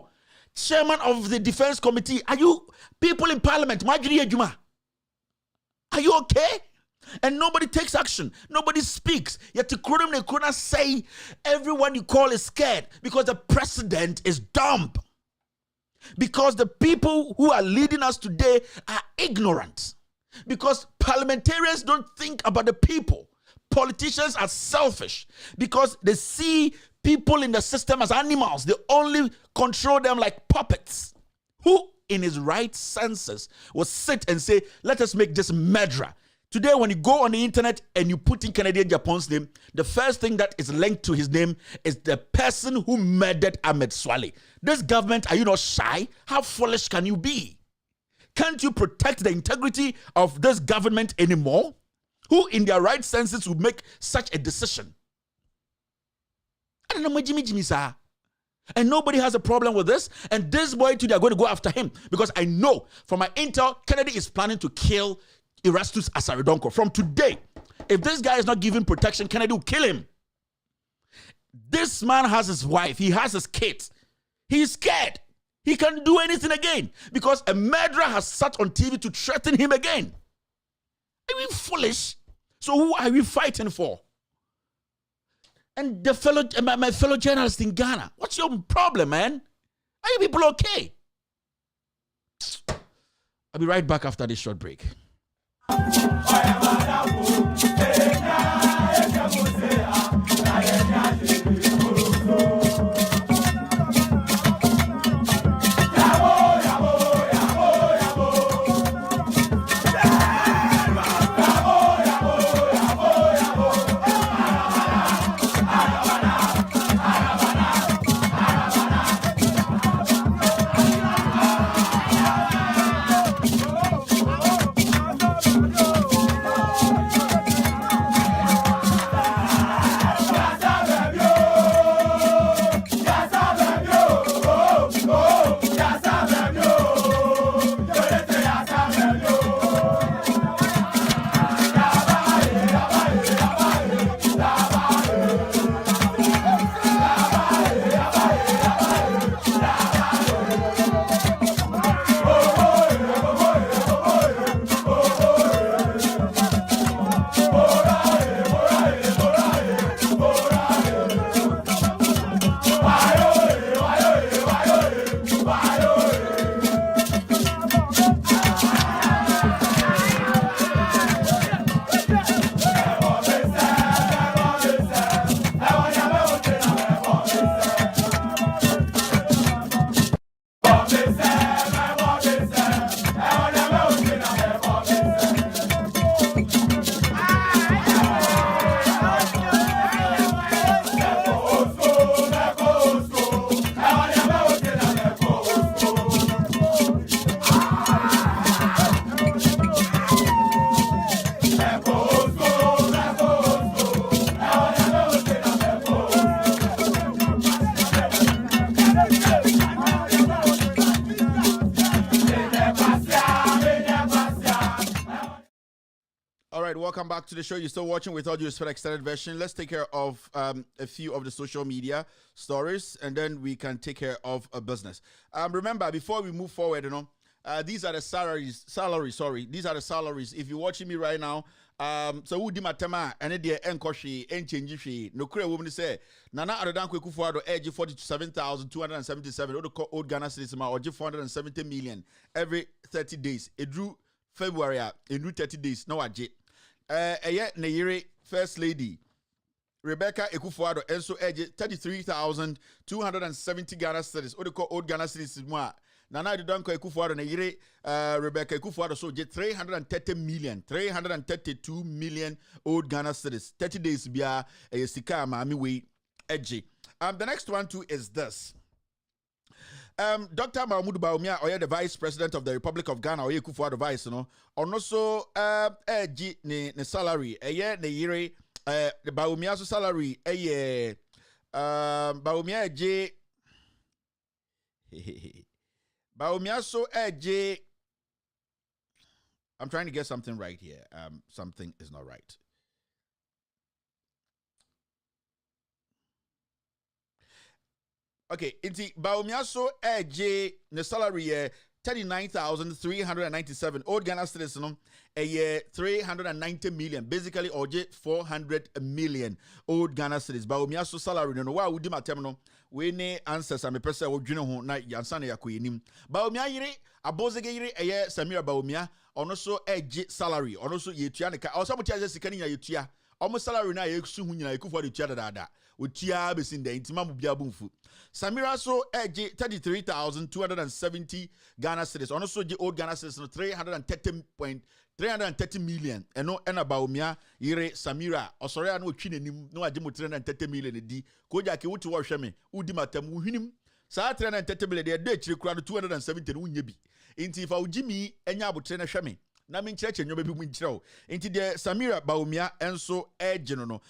chairman of the defense committee. Are you people in parliament? Are you okay? And nobody takes action. Nobody speaks. Yet to Kuruna say everyone you call is scared because the president is dumb. Because the people who are leading us today are ignorant. Because parliamentarians don't think about the people. Politicians are selfish because they see people in the system as animals. They only control them like puppets. Who in his right senses will sit and say, let us make this murderer? Today, when you go on the internet and you put in Kennedy Japan's name, the first thing that is linked to his name is the person who murdered Ahmed Swale. This government, are you not shy? How foolish can you be? Can't you protect the integrity of this government anymore? Who in their right senses would make such a decision? I don't know, Jimmy, sir. And nobody has a problem with this. And this boy today are going to go after him because I know from my intel, Kennedy is planning to kill Erastus Asare Donkor. From today, if this guy is not given protection, Kennedy will kill him. This man has his wife. He has his kids. He's scared. He can't do anything again because a murderer has sat on TV to threaten him again. Are we foolish? So who are we fighting for? And my fellow journalists in Ghana, what's your problem, man? Are you people okay? I'll be right back after this short break. welcome back to the show. You're still watching with All Due Respect Extended Version. Let's take care of a few of the social media stories, and then we can take care of a business. Remember, before we move forward, these are the salaries. These are the salaries. If you're watching me right now, so who dimatema and the enkoshi and change no clear woman say Nana Adodan Kwekufuado edge 47,277 old Ghana citizens or 470 million every 30 days. It drew February, it drew 30 days. No, Neyere First Lady Rebecca Ekufuado also edge 33,270 Ghana citizens or old Ghana citizens. Nana Adodan Kwekufuado Neyere Rebecca Ekufuado so get 332 million old Ghana citizens. 30 days bia sika mami we edge. The next one too is this. Dr. Mahmoud Bawumia, the Vice President of the Republic of Ghana, Oye Kufuor Vice, also ne salary, ne yere, the Bawumia's salary, Bawumia Bawumia so I'm trying to get something right here. Something is not right. Okay, inti Bawumia so ne salary 39,397 old Ghana citizens a year 390 million basically or 400 million old Ghana citizens Bawumia so salary no wa wudi matem no we ne answers am person wo dwene ho na yansana yakoyenim Bawumia yire abozege yire Samira Bawumia ono so salary ono so yetua ne ka osamutia sika ni yetua omo salary na yesu hu nyina Ekufuor de tua dada otua besin de intima mu bia bumfu Samira so 33,270 Ghana citizens ono so old Ghana citizens 330 million eno ena Bawumia yire Samira osore ya no otwi nanim no agye mo 330 million di ko ja ke wuti wo hwe me udi matam wuhinim saa 330 million de chiri kura no 270 no unye bi inti fa ugimi enya abotre na hwe me na min cheche nyoba bi mu nkyerɛw enti de Samira Bawumia enso no no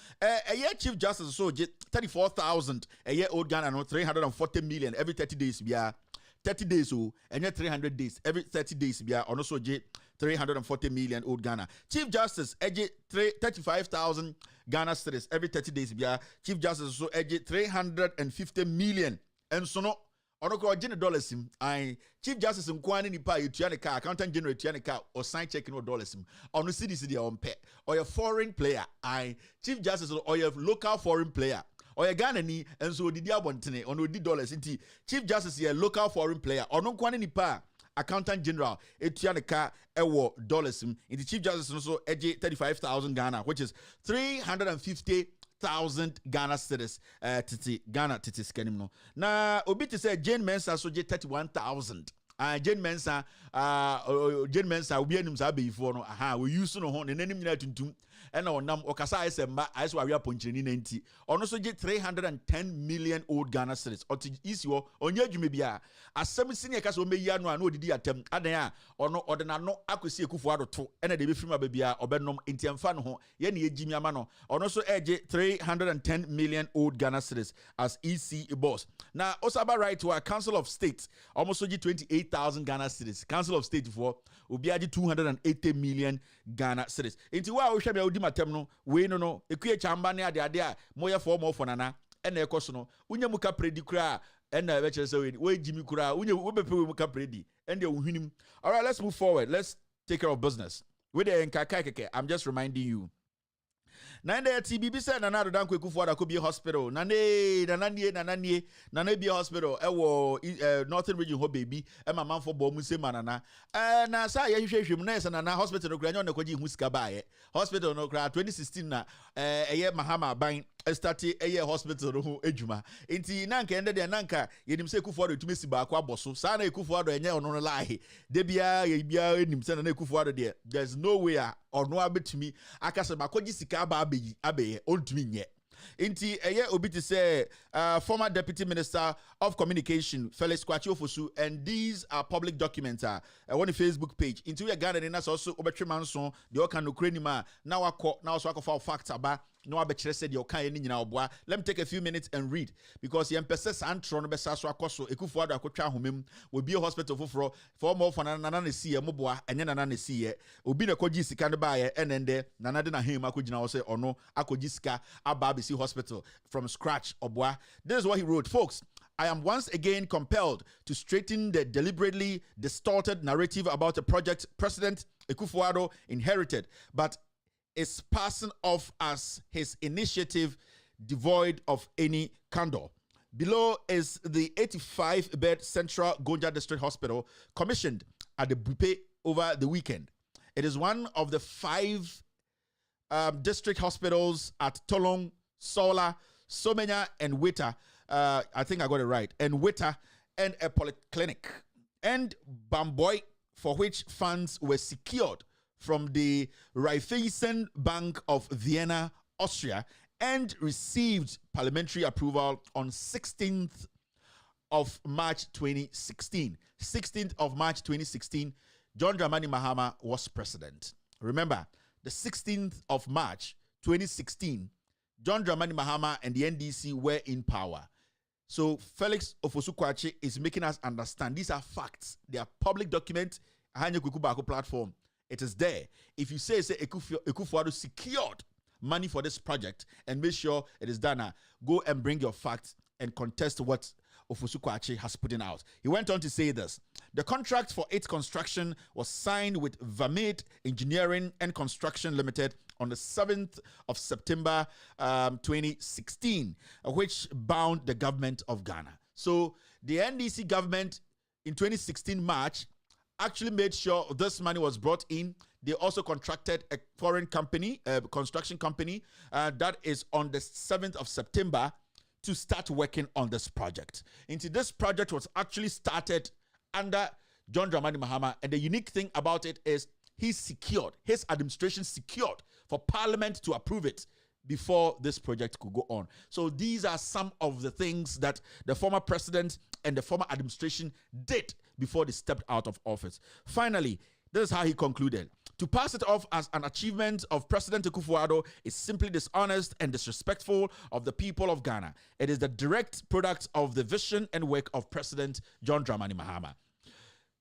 Chief Justice so 34,000 old Ghana no 340 million every 30 days bia 30 days and 300 days every 30 days bia ono so 340 million old Ghana. Chief Justice 35,000 Ghana citizens every 30 days bia Chief Justice so 350 million and so no ono ko $dollars sim I Chief Justice nkwani ni pa yetua ne ka accountant general yetua ne ka or sign check no $dollars sim ono city dey on pay or a foreign player I Chief Justice or your local foreign player or a Ghana ni and so didi abontene ono di $dollars inti Chief Justice a local foreign player ono nkwani ni pa accountant general yetua ne ka ewo $dollars sim inti Chief Justice no so 35,000 Ghana which is 350,000 Ghana citizens Ghana titi scanim no na obi te say Jane Mensah so 31,000 Jane Mensah obi anim sa before no we use no ho ne nanim nyina tuntum ena onam okasa asemba aiso awe aponchireni nanti ono so 310 million old Ghana citizens oti isi wo onye adwuma bia asem sine kasa o meyi anu ana odidi atem adan a ono odena no akosi Ekufuor adoto ena de be firima ba bia obenom entiamfa no ho ye na ejimi ama no ono so 310 million old Ghana citizens as EC boss na osaba right to a Council of State almost 28,000 Ghana citizens Council of State for obi agi 280 million Ghana citizens enti wa o hwebe odi matem no we no ekue chamba ne ade a moye for mo for nana ena ekoso no unye muka predi kura ena be chere se we jimi kura unye we bepe we muka predi ende ohwinim. All right, let's move forward. Let's take care of business with the nkaka keke. I'm just reminding you na nde TBB say Nana Adodan Kwekufuor Akobie Hospital nana be hospital ewo Northern Region ho baby e mama for bo mu se manana na sa ye hwehwehwem na Nana hospital no kra nyo nakwaji hu sika baaye hospital no kra 2016 na eye Mahama ban start eye hospital no ho adwuma enti nanka ende de nanka yenim se Ekufuor etumesi ba akwa boso sa na Ekufuor enye ono no lahe de bia ye bia enim se na Ekufuor de there's no way ono abetumi akase makwaji sika ba abeye ontumi nye inti obi te say former Deputy Minister of Communication Felix Kwakye Ofosu, and these are public documents on the Facebook page into your Ghana and that's also obetwe manso the okan okranima na wakọ na also akọ facts aba no abekire said your kan ni nyina oboa. Let me take a few minutes and read because yem pese santro no besa so akoso Ekufuado akotwa homem we be hospital for more for nana na see moboa enye nana na see obi na koji sika no ba ye enende nana de na him akogina wo say ono akoji sika aba BC hospital from scratch oboa. This is what he wrote, folks. I am once again compelled to straighten the deliberately distorted narrative about a project President Ekufuado inherited, but is passing off as his initiative devoid of any candor. Below is the 85-bed Central Gonja District Hospital commissioned at the Bupe over the weekend. It is one of the 5 district hospitals at Tolong, Sola, Somenya, and Wita. I think I got it right. And Wita, and a polyclinic. And Bamboy, for which funds were secured from the Raiffeisen Bank of Vienna, Austria, and received parliamentary approval on 16th of March 2016. 16th of March 2016, John Dramani Mahama was president. Remember, the 16th of March 2016, John Dramani Mahama and the NDC were in power. So Felix Ofosu-Kwakye is making us understand these are facts. They are public documents. Ahanye Kuku platform. It is there. If you say Ekufuado secured money for this project and make sure it is done, go and bring your facts and contest what Ofosu-Kwakye has put in out. He went on to say this. The contract for its construction was signed with Vamid Engineering and Construction Limited on the 7th of September 2016, which bound the government of Ghana. So the NDC government in 2016 March actually made sure this money was brought in. They also contracted a foreign company, a construction company, that is on the 7th of September to start working on this project. Into this project was actually started under John Dramani Mahama, and the unique thing about it is his administration secured for Parliament to approve it before this project could go on. So these are some of the things that the former president and the former administration did before they stepped out of office. Finally, this is how he concluded. To pass it off as an achievement of President Ekufuado is simply dishonest and disrespectful of the people of Ghana. It is the direct product of the vision and work of President John Dramani Mahama.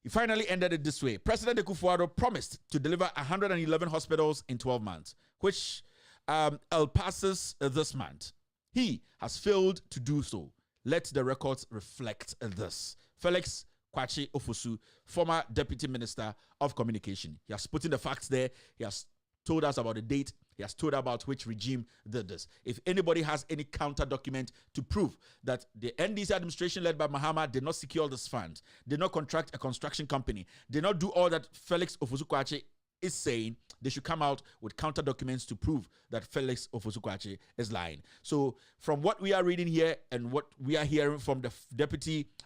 He finally ended it this way. President Ekufuado promised to deliver 111 hospitals in 12 months, which passes this month. He has failed to do so. Let the records reflect this. Felix Kwakye Ofosu, former Deputy Minister of Communication. He has put in the facts there. He has told us about the date. He has told about which regime did this. If anybody has any counter document to prove that the NDC administration led by Mahama did not secure this fund, did not contract a construction company, did not do all that Felix Ofosu-Kwakye is saying, they should come out with counter documents to prove that Felix Ofosu-Kwakye is lying. So from what we are reading here and what we are hearing from the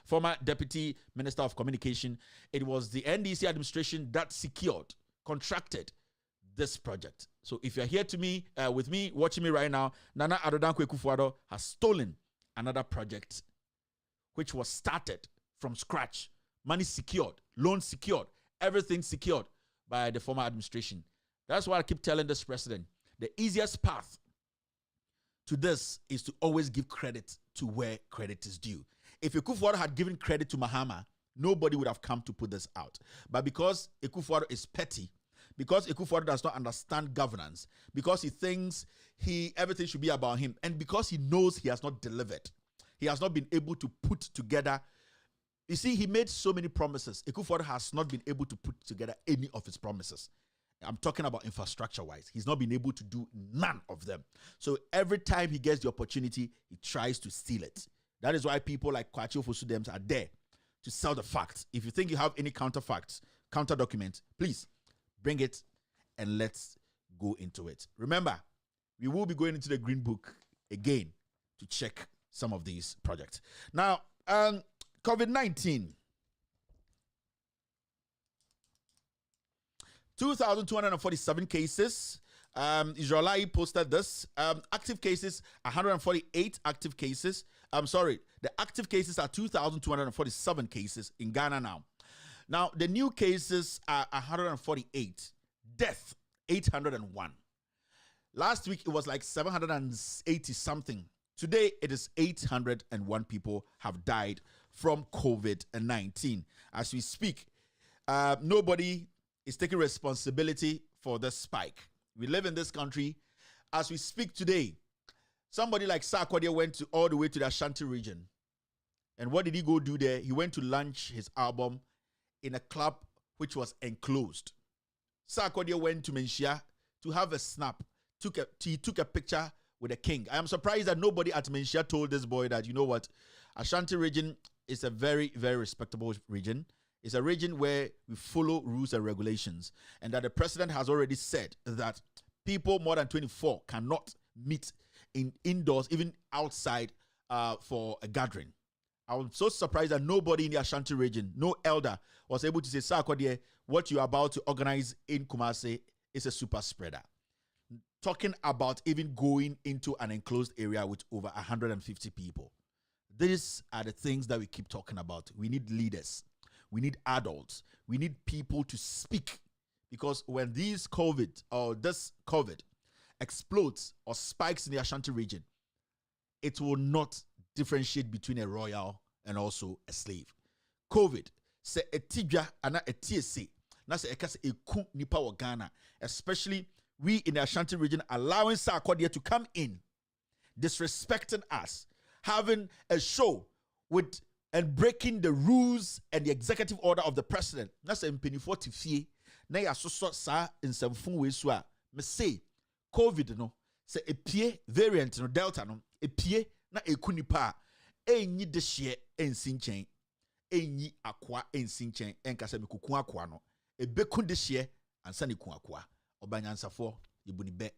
former Deputy Minister of Communication, it was the NDC administration that secured, contracted this project. So if you're here to me, with me, watching me right now, Nana Addo Dankwa Ekufuado has stolen another project which was started from scratch. Money secured, loans secured, everything secured by the former administration. That's why I keep telling this president, the easiest path to this is to always give credit to where credit is due. If Ekufuado had given credit to Mahama, nobody would have come to put this out. But because Ekufuado is petty, because Ekufuado does not understand governance, because he thinks everything should be about him, and because he knows he has not delivered, he has not been able to put together. You see, he made so many promises. Ekufuado has not been able to put together any of his promises. I'm talking about infrastructure-wise. He's not been able to do none of them. So every time he gets the opportunity, he tries to steal it. That is why people like Kwakye Ofosu are there to sell the facts. If you think you have any counter facts, counter documents, please bring it and let's go into it. Remember, we will be going into the Green Book again to check some of these projects. Now, COVID-19. 2,247 cases. Israeli posted this. Active cases, 148 active cases. I'm sorry, the active cases are 2,247 cases in Ghana now. Now, the new cases are 148. Death, 801. Last week, it was like 780 something. Today, it is 801 people have died from COVID-19. As we speak, nobody is taking responsibility for the spike. We live in this country. As we speak today, somebody like Sarkodie went all the way to the Ashanti region. And what did he go do there? He went to launch his album in a club which was enclosed. Sarkodie went to Menchia to have a snap. He took a picture with the king. I am surprised that nobody at Menchia told this boy that, you know what, Ashanti region is a very, very respectable region. It's a region where we follow rules and regulations, and that the president has already said that people more than 24 cannot meet indoors, even outside for a gathering. I was so surprised that nobody in the Ashanti region, no elder, was able to say, Sarkodie, what you're about to organize in Kumasi is a super spreader. Talking about even going into an enclosed area with over 150 people. These are the things that we keep talking about. We need leaders. We need adults. We need people to speak. Because when this COVID explodes or spikes in the Ashanti region, it will not differentiate between a royal and also a slave. COVID, se etidwa ana etiese, na se ekase eku nipa wa Ghana, especially we in the Ashanti region allowing Sarkodie to come in, disrespecting us, having a show with and breaking the rules and the executive order of the president. That's a penifo to fie. Na ya so sa in some fun way so me say COVID no se epie variant no delta no epie na ekunipa enyi de hye ensinchen enyi akwa ensinchen enkasa mekuku akwa no ebeku de hye ansa ne ku akwa obanyansafo ibuni be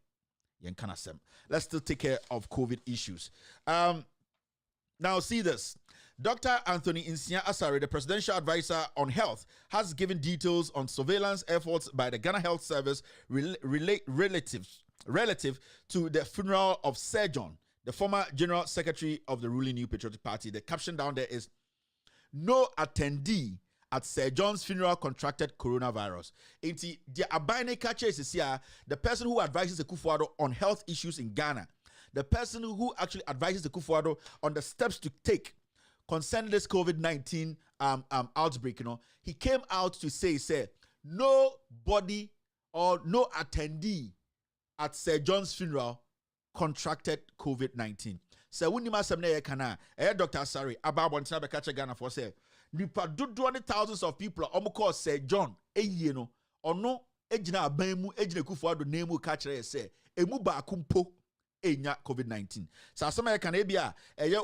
yenkana sem. Let's still take care of COVID issues. Now see this. Dr. Anthony Nsia Asare, the presidential advisor on health, has given details on surveillance efforts by the Ghana Health Service relative to the funeral of Sir John, the former general secretary of the ruling New Patriotic Party. The caption down there is, "No attendee at Sir John's funeral contracted coronavirus." The person who advises Akufo-Addo on health issues in Ghana, the person who actually advises Akufo-Addo on the steps to take concerning this COVID-19 outbreak, he came out to say nobody or no attendee at Sir John's funeral contracted COVID-19. So when you must have Dr. Asare about one time Ghana for say nipa dodo thousands of people call Sir John or no ejina abamu ejina Akufo-Addo name catch say emu ba kumpo enya COVID-19. So asema ya kanebia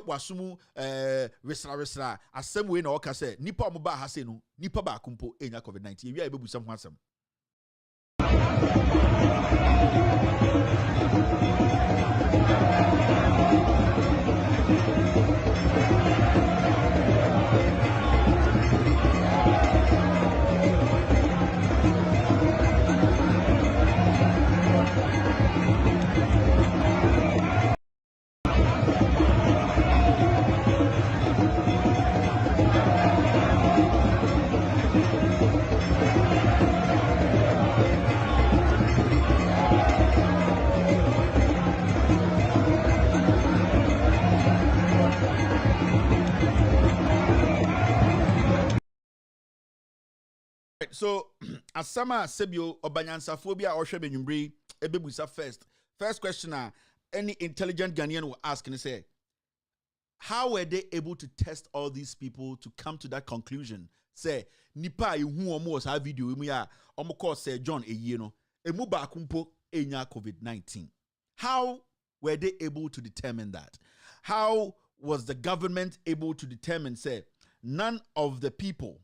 wasumu resra asem we na oka say nipa mo ba ha se no nipa ba kumpo enya COVID-19. Wi a bebu sam ho asem. So, Asama Sebio Obanyansaphobia or Shebenyumbre, Ebebusa first. First question, any intelligent Ghanaian will ask and say, how were they able to test all these people to come to that conclusion? Say, Nipa, who almost have video, almost say John Emuba Kumpo Enya COVID-19. How were they able to determine that? How was the government able to determine, say, none of the people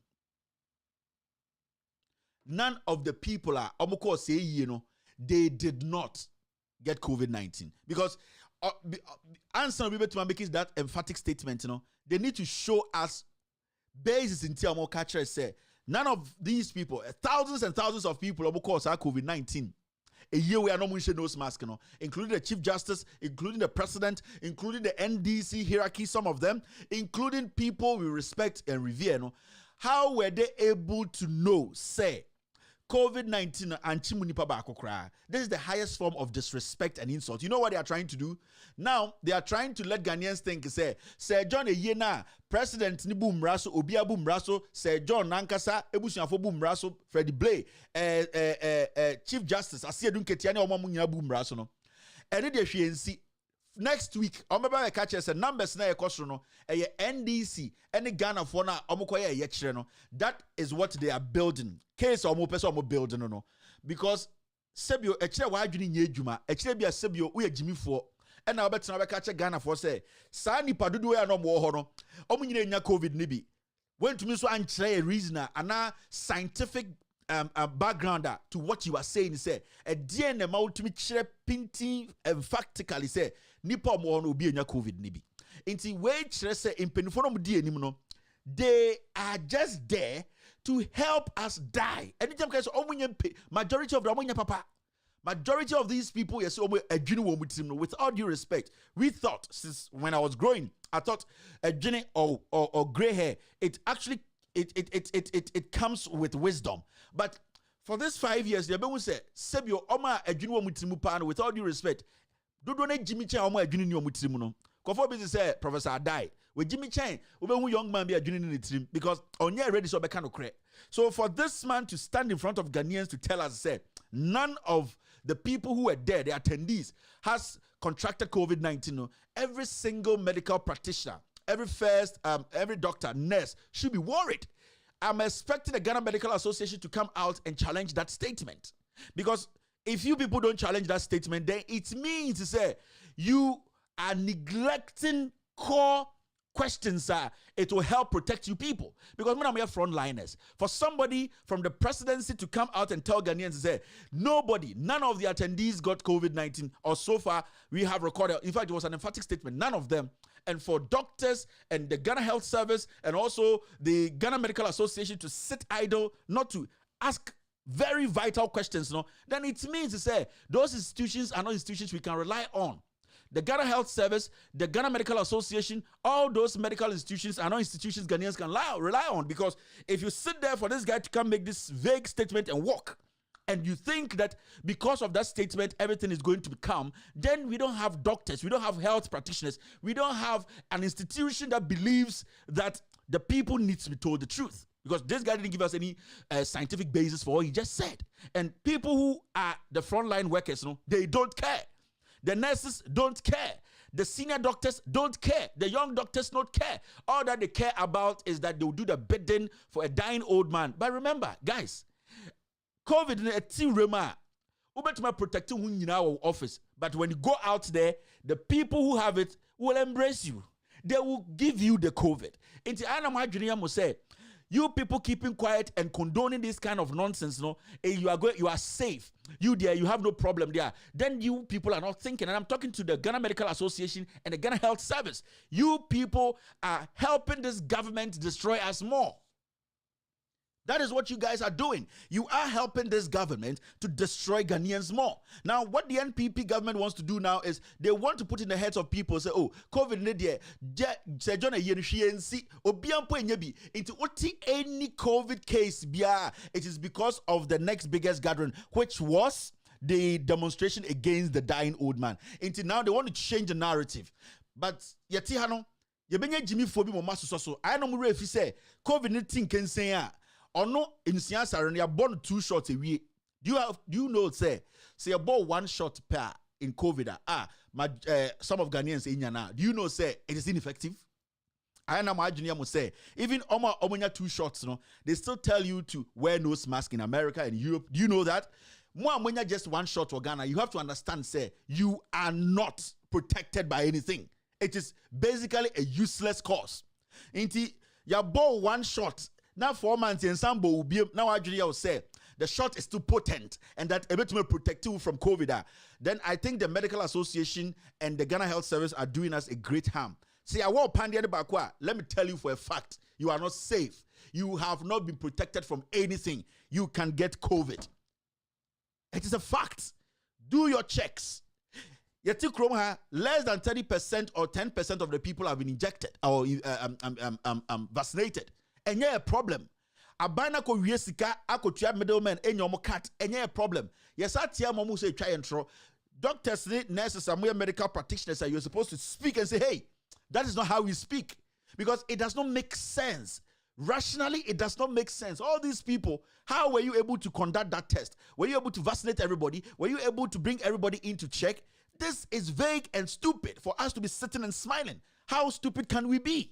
are almost say, they did not get COVID-19? Because answer will be to make that emphatic statement, they need to show us basis in Tiamo Catcher say none of these people, thousands and thousands of people almost are COVID-19. A year we are not munching nose mask, including the Chief Justice, including the President, including the NDC hierarchy, some of them, including people we respect and revere. How were they able to know, say, COVID-19 and chimunipa bako kra. This is the highest form of disrespect and insult. You know what they are trying to do? Now, they are trying to let Ghanaians think, say John Eyena, President ni boom raso, Obia boom raso, say John Nankasa, Ebusianfo boom raso, Freddie Blay, Chief Justice, Asiedun Ketiani Omamunya boom raso no. And then they next week, I'm about to catch us a numbers na ekosro no NDC any Ghana for na omokoye yechire no. That is what they are building. Case omo person omo building no because sebio echire wa adwini nye adwuma echire bia sebio wo yagimi for and na obetina be catch Ghana for say sa nipa dodo ya no mo ho no omo nyina nya covid ni bi wentumi so anchire a reason ana scientific background to what you are saying say a DNA ma ultimate chire pinting emphatically say nipa mo no obi enya covid ni bi inti we chire say impenifo no di anim no they are just there to help us die anytime case majority of them papa majority of these people yes with all due respect we thought since when I was growing I thought a gene or gray hair it actually it comes with wisdom. But for this 5 years, they will say, Sebio Oma a junior mutimu pan with all due respect. Do donate Jimmy Chan Oma a junior mutimuno. Kofo business say Professor die. With Jimmy Chan, who young man be a junior in the team because on your ready so becano cre. So for this man to stand in front of Ghanaians to tell us, say, none of the people who were there, the attendees, has contracted COVID-19. No? Every single medical practitioner, every doctor, nurse should be worried. I'm expecting the Ghana Medical Association to come out and challenge that statement. Because if you people don't challenge that statement, then it means to say you are neglecting core questions. It will help protect you people. Because when I'm here frontliners, for somebody from the presidency to come out and tell Ghanaians to say, none of the attendees got COVID-19, or so far we have recorded. In fact, it was an emphatic statement, none of them. And for doctors and the Ghana Health Service and also the Ghana Medical Association to sit idle, not to ask very vital questions, then it means to say those institutions are not institutions we can rely on. The Ghana Health Service, the Ghana Medical Association, all those medical institutions are not institutions Ghanaians can rely on, because if you sit there for this guy to come make this vague statement and walk, and you think that because of that statement everything is going to be calm, then we don't have doctors, we don't have health practitioners, we don't have an institution that believes that the people need to be told the truth. Because this guy didn't give us any scientific basis for what he just said. And people who are the frontline workers, they don't care. The nurses don't care. The senior doctors don't care. The young doctors don't care. All that they care about is that they will do the bidding for a dying old man. But remember, guys, COVID in a team rema, ubetima protecting in our office. But when you go out there, the people who have it will embrace you. They will give you the COVID. Into Anama Junior must say, you people keeping quiet and condoning this kind of nonsense, you are safe. You there, you have no problem there. Then you people are not thinking, and I'm talking to the Ghana Medical Association and the Ghana Health Service. You people are helping this government destroy us more. That is what you guys are doing. You are helping this government to destroy Ghanaians more. Now, what the NPP government wants to do now is they want to put in the heads of people, say, oh, COVID say John into any COVID case, it is because of the next biggest gathering, which was the demonstration against the dying old man. Until now, they want to change the narrative. But yetihano, yebenye Jimmy Fobi mo maso so. I know more if you say COVID-19 can say or no in science are you born 2 shots a week. Do you know say about 1 shot per in COVID? Some of Ghanaians in yana. Do you know say it is ineffective? I know my junior must say even omonya 2 shots, they still tell you to wear nose mask in America and Europe. Do you know that? When you just 1 shot for Ghana, you have to understand, say you are not protected by anything. It is basically a useless cause. Inti ya bought 1 shot. Now 4 months in Sambo will be now actually I will say the shot is too potent and that a bit more protect you from COVID. Then I think the Medical Association and the Ghana Health Service are doing us a great harm. See, I want Pandia Bakwa. Let me tell you for a fact, you are not safe. You have not been protected from anything. You can get COVID. It is a fact. Do your checks. Less than 30% or 10% of the people have been injected or vaccinated. And yeah, a problem. abana ko wie sika akotua middleman enyo cut enye a problem. Yes, atia mo say try and throw. Doctors, nurses, and medical practitioners, you're supposed to speak and say, hey, that is not how we speak. Because it does not make sense. Rationally, it does not make sense. All these people, how were you able to conduct that test? Were you able to vaccinate everybody? Were you able to bring everybody in to check? This is vague and stupid for us to be sitting and smiling. How stupid can we be?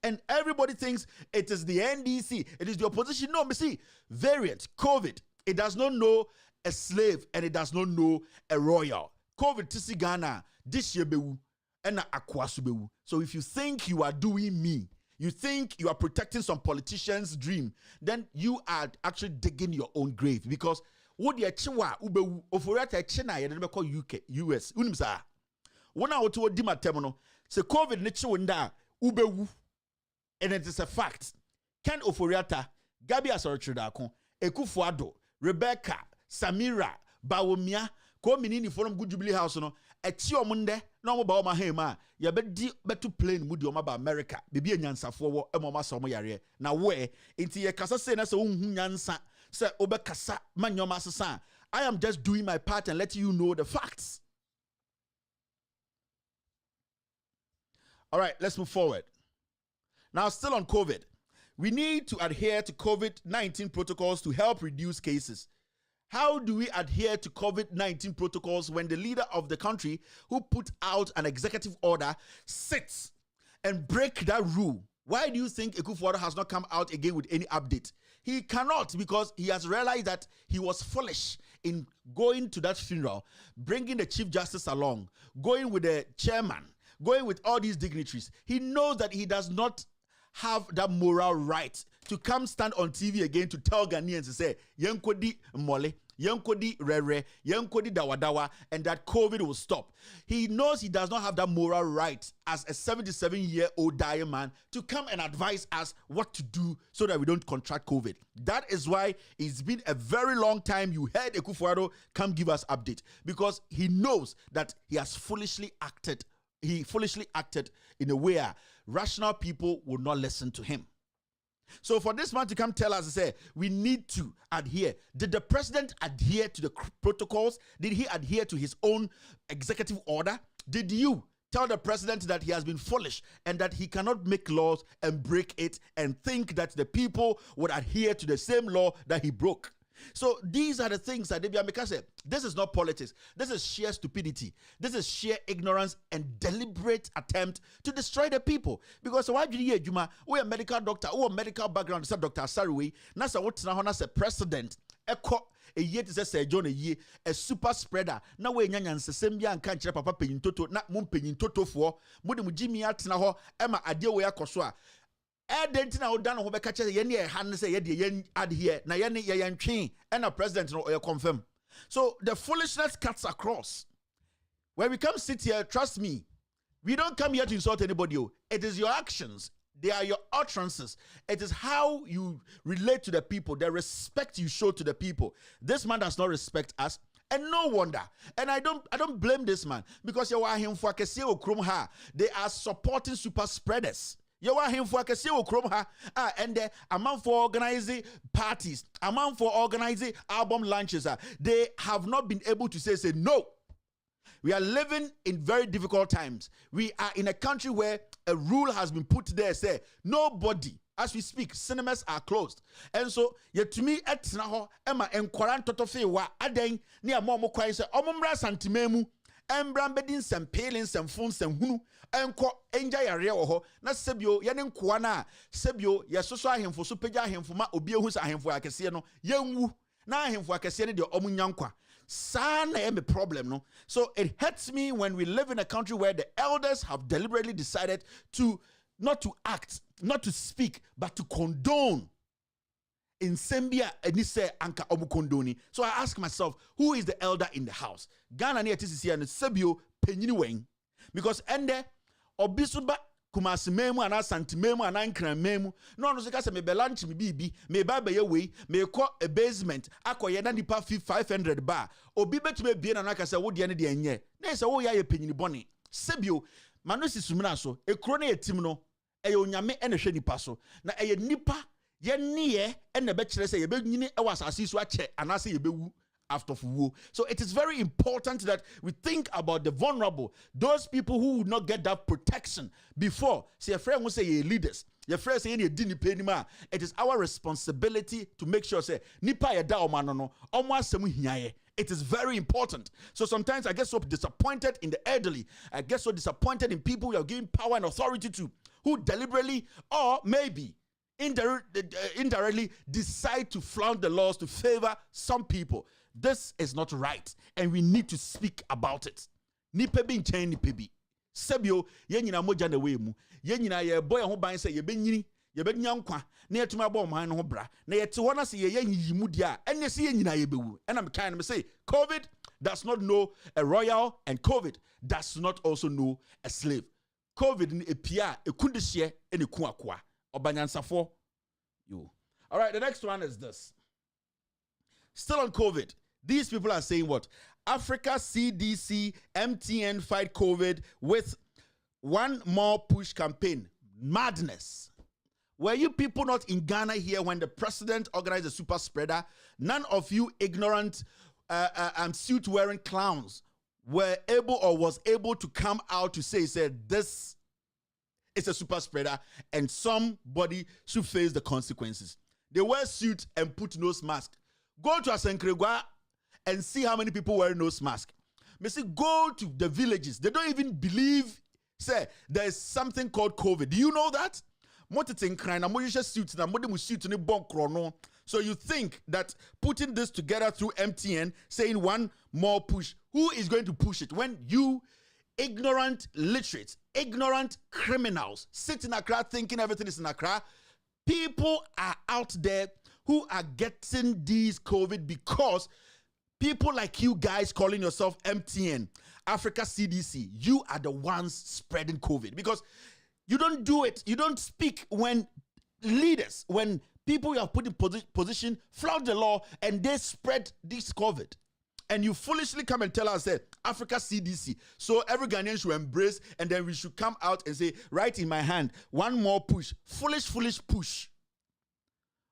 And everybody thinks it is the NDC. It is the opposition. No, see, variant, COVID, it does not know a slave and it does not know a royal. COVID tisi Ghana, this year bewu, and akwasu bewu. So if you think you are doing me, you think you are protecting some politician's dream, then you are actually digging your own grave. Because what the chiwa ubewu oforiata China ya debe call UK, US. Unimsa. Wana otu dima temono. Se COVID ne chiwenda ubewu. And it is a fact. Ken Oforiata, Gabi Asorochidakon, Ekufuado, Rebecca, Samira, Bawumia, ko minini forum Good Jubilee House no, etio munde, no mo ba ma hema, ya betu plane mudi oma ba America, bibi nyansafo wo emoma so mo yare. Na we, inti ye kasa se na se unhu nyansa, se obe kasa manyoma sesa. I am just doing my part and letting you know the facts. All right, let's move forward. Now, still on COVID, we need to adhere to COVID-19 protocols to help reduce cases. How do we adhere to COVID-19 protocols when the leader of the country who put out an executive order sits and break that rule? Why do you think Ekufuado has not come out again with any update? He cannot, because he has realized that he was foolish in going to that funeral, bringing the Chief Justice along, going with the chairman, going with all these dignitaries. He knows that he does not have that moral right to come stand on TV again to tell Ghanaians to say, Yankodi Mole, Yankodi Rere, Yankodi Dawadawa, and that COVID will stop. He knows he does not have that moral right as a 77-year-old dying man to come and advise us what to do so that we don't contract COVID. That is why it's been a very long time you heard Ekufuado come give us update, because he knows that he has foolishly acted. He foolishly acted in a way rational people would not listen to him. So for this man to come tell us, say, we need to adhere. Did the president adhere to the protocols? Did he adhere to his own executive order? Did you tell the president that he has been foolish and that he cannot make laws and break it and think that the people would adhere to the same law that he broke? So these are the things that Debbie Amika said. This is not politics. This is sheer stupidity. This is sheer ignorance and deliberate attempt to destroy the people. Because why do you Juma? We a medical doctor, who a medical background, said Dr. Asariwe, Nasa what na as a president, echo a year to say John a year, a super spreader. Now we nyan sesembia and can't papa penin toto, not moon penin toto for, Mudimu Jimmy Atnaho, Emma Adeoya Koswa. Dentina odano ho beka che ye ne han say ye de ye adhere na ye ne ye ntwe and a president no confirm. So the foolishness cuts across. When we come sit here, trust me, we don't come here to insult anybody. It is your actions. They are your utterances. It is how you relate to the people, the respect you show to the people. This man does not respect us. And no wonder. And I don't blame this man, because they are supporting super spreaders. You are him for a and the amount for organizing parties, amount for organizing album launches. They have not been able to say no. We are living in very difficult times. We are in a country where a rule has been put there, say nobody, as we speak, cinemas are closed. And so, yet to me, etnaho, Emma and Quaran Totofe wa Aden, near Momo Quaisa, Omumra Santimemu. Embram bedin sem pelin sem fun sem hunu enko enja yare wo na sebio ye ne nkoa na sebio ye soso ahemfo so pagya ahemfo ma obi ehu sa ahemfo akese no yenwu na ahemfo akese ne de omunya nkwa sa na me problem no. So it hurts me when we live in a country where the elders have deliberately decided to not to act, not to speak, but to condone in Sembia Enise Anka Omukondoni. So I ask myself, who is the elder in the house? Ghana near TCC and Sebio Penyini, because ende Obisuba Kumasimemu and Santimemu and Ankran Memu. No, no, because me belanch me bibi, me baba ye way, me call a basement, ako yena nipa 500 bar. Obibe to me bien and I say, what the end of the There's a way a penny bonnie. Sebio, Manusi Suminaso, a crony a timno, a yonyame and a shady passo. Na a nipa. Ye niye and the betchere say ye be nyini e was asase ache anase ye be wu after fuwo. So it is very important that we think about the vulnerable, those people who would not get that protection before. See, a friend will say ye leaders. Your friend say ye dini pay nima. It is our responsibility to make sure say nipa ye da omanono omwa semu hiaye. It is very important. So sometimes I get so disappointed in the elderly. I get so disappointed in people you are giving power and authority to, who deliberately or maybe indirectly decide to flout the laws to favor some people. This is not right, and we need to speak about it. Nipe bi nchen nipe bi. Sebio ye nyina moja na we mu. Ye nyina ye boy ho ban say ye be nyini, ye be nyankwa, na ye tuma bo man no bra. Na ye te ho na say ye yimu dia, enne say ye nyina ye be wu. And I'm kind of say COVID does not know a royal, and COVID does not also know a slave. COVID ni epia ekundehye ene ku akwa. Obanyansafo you. All right, the next one is this. Still on COVID. These people are saying what? Africa CDC, MTN fight COVID with one more push campaign. Madness. Were you people not in Ghana here when the president organized a super spreader? None of you ignorant suit-wearing clowns were able or was able to come out to say, this is a super spreader and somebody should face the consequences. They wear suits and put nose mask. Go to Asenkregwa and see how many people wear nose mask. Missy, go to the villages. They don't even believe, say, there is something called COVID. Do you know that? So you think that putting this together through MTN, saying one more push, who is going to push it when you ignorant literates, ignorant criminals sit in Accra thinking everything is in Accra? People are out there who are getting these COVID because people like you guys calling yourself MTN, Africa CDC, you are the ones spreading COVID because you don't do it. You don't speak when leaders, when people you have put in position, flout the law and they spread this COVID. And you foolishly come and tell us that Africa CDC. So every Ghanaian should embrace, and then we should come out and say, right in my hand, one more push. Foolish push.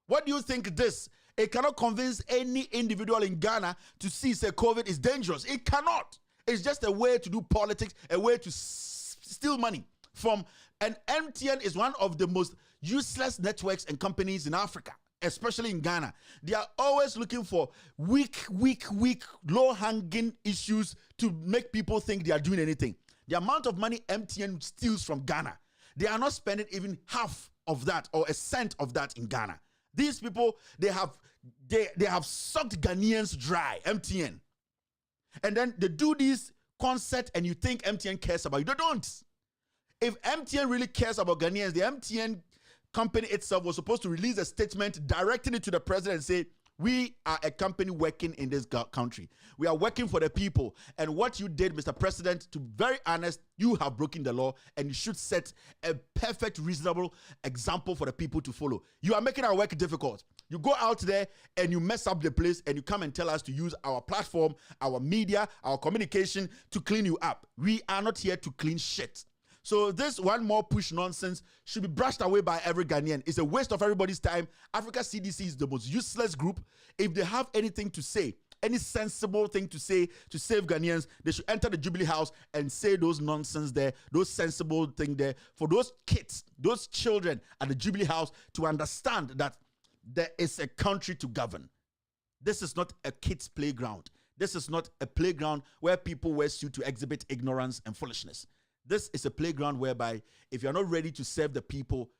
What do you think this? It cannot convince any individual in Ghana to see, say, COVID is dangerous. It cannot. It's just a way to do politics, a way to steal money from. And MTN is one of the most useless networks and companies in Africa, especially in Ghana. They are always looking for weak, low-hanging issues to make people think they are doing anything. The amount of money MTN steals from Ghana, they are not spending even half of that or a cent of that in Ghana. These people, they have sucked Ghanaians dry, MTN. And then they do this concert and you think MTN cares about you. They don't. If MTN really cares about Ghanaians, the MTN company itself was supposed to release a statement directing it to the president and say, we are a company working in this country. We are working for the people. And what you did, Mr. President, to be very honest, you have broken the law and you should set a perfect, reasonable example for the people to follow. You are making our work difficult. You go out there and you mess up the place and you come and tell us to use our platform, our media, our communication to clean you up. We are not here to clean shit. So this one more push nonsense should be brushed away by every Ghanaian. It's a waste of everybody's time. Africa CDC is the most useless group. If they have anything to say, any sensible thing to say to save Ghanaians, they should enter the Jubilee House and say those nonsense there, those sensible thing there, for those kids, those children at the Jubilee House to understand that there is a country to govern. This is not a kids' playground. This is not a playground where people wear suits to exhibit ignorance and foolishness. This is a playground whereby if you're not ready to serve the people,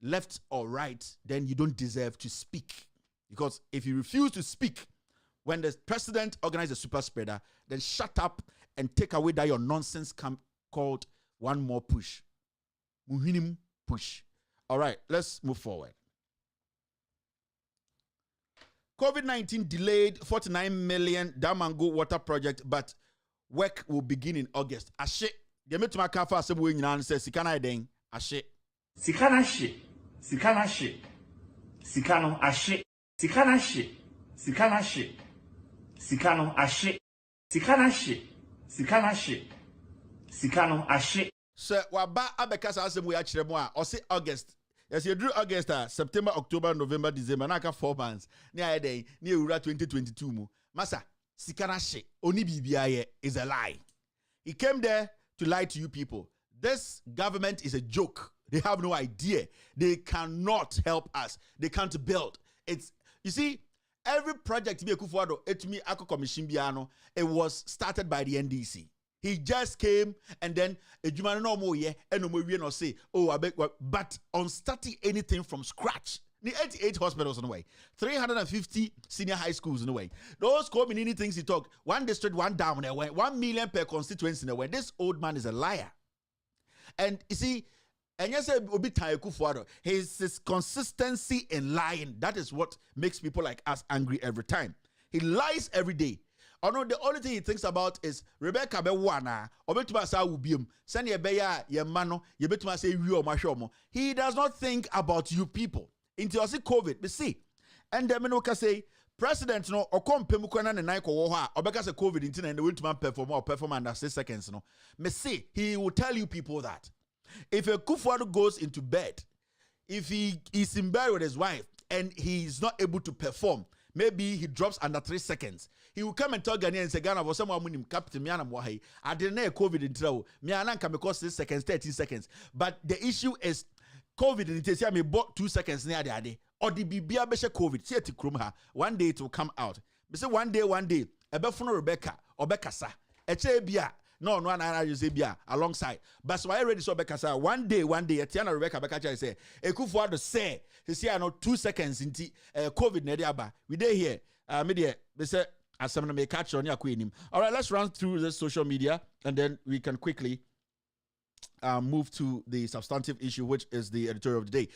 left or right, then you don't deserve to speak. Because if you refuse to speak when the president organized a super spreader, then shut up and take away that your nonsense called one more push. Muhinim push. All right, let's move forward. COVID-19 delayed 49 million Damango water project, but work will begin in August. Ashe. They met my car for a and says, Sikana ding, ashe. Sikana she, Sikana she, Sikano ashe, Sikana she, Sikana she, Sikano ashe, Sikana she, Sikana she, Sikano ashe. Sir, waba abekasa asem we achire mo a, or say August. Yes, you drew August, September, October, November, December, naka 4 months. Near day, near Ura 2022 mu. Masa, Sikanashi, Oni BBI is a lie. He came there to lie to you people. This government is a joke. They have no idea. They cannot help us. They can't build. It's, you see, every project it was started by the NDC. He just came and then say, oh, I beg, but on starting anything from scratch. The 88 hospitals in a way, 350 senior high schools in a way. Those community things he talked, one district, one down in a way, 1 million per constituency in a way. This old man is a liar. And you see, and yes, his consistency in lying, that is what makes people like us angry every time. He lies every day. Oh no, the only thing he thinks about is Rebecca Bewana, or Betmasa Ubium, send your beya, your mano, your Betmasa, you or Mashomo. He does not think about you people. Into us COVID, but see, and the Menoka say, President no, or come Pemukana and Nike or because of COVID into and the winter perform or perform under 6 seconds. No, me see, he will tell you people that if a Kufuor goes into bed, if he is in bed with his wife and he is not able to perform, maybe he drops under 3 seconds. He will come and tell Ghanaians and say, Ghana was someone winning Captain Mianam Wahi. I didn't know COVID in trouble. Mianan can because 6 seconds, 13 seconds. But the issue is COVID in it. I bought 2 seconds near the day. Or the BBA COVID. See it krumha. One day it will come out. But say one day, a befuno Rebecca or Bekasa. A bia. No, I use bia alongside. But so I already saw Bekasa. One day, a Tiana Rebecca Bekacha say, a Kufuor to say, he say, I know 2 seconds into COVID Nediaba. We day here. Media, they say, as someone may catch on your queen. All right, let's run through the social media and then we can quickly move to the substantive issue, which is the editorial of the day.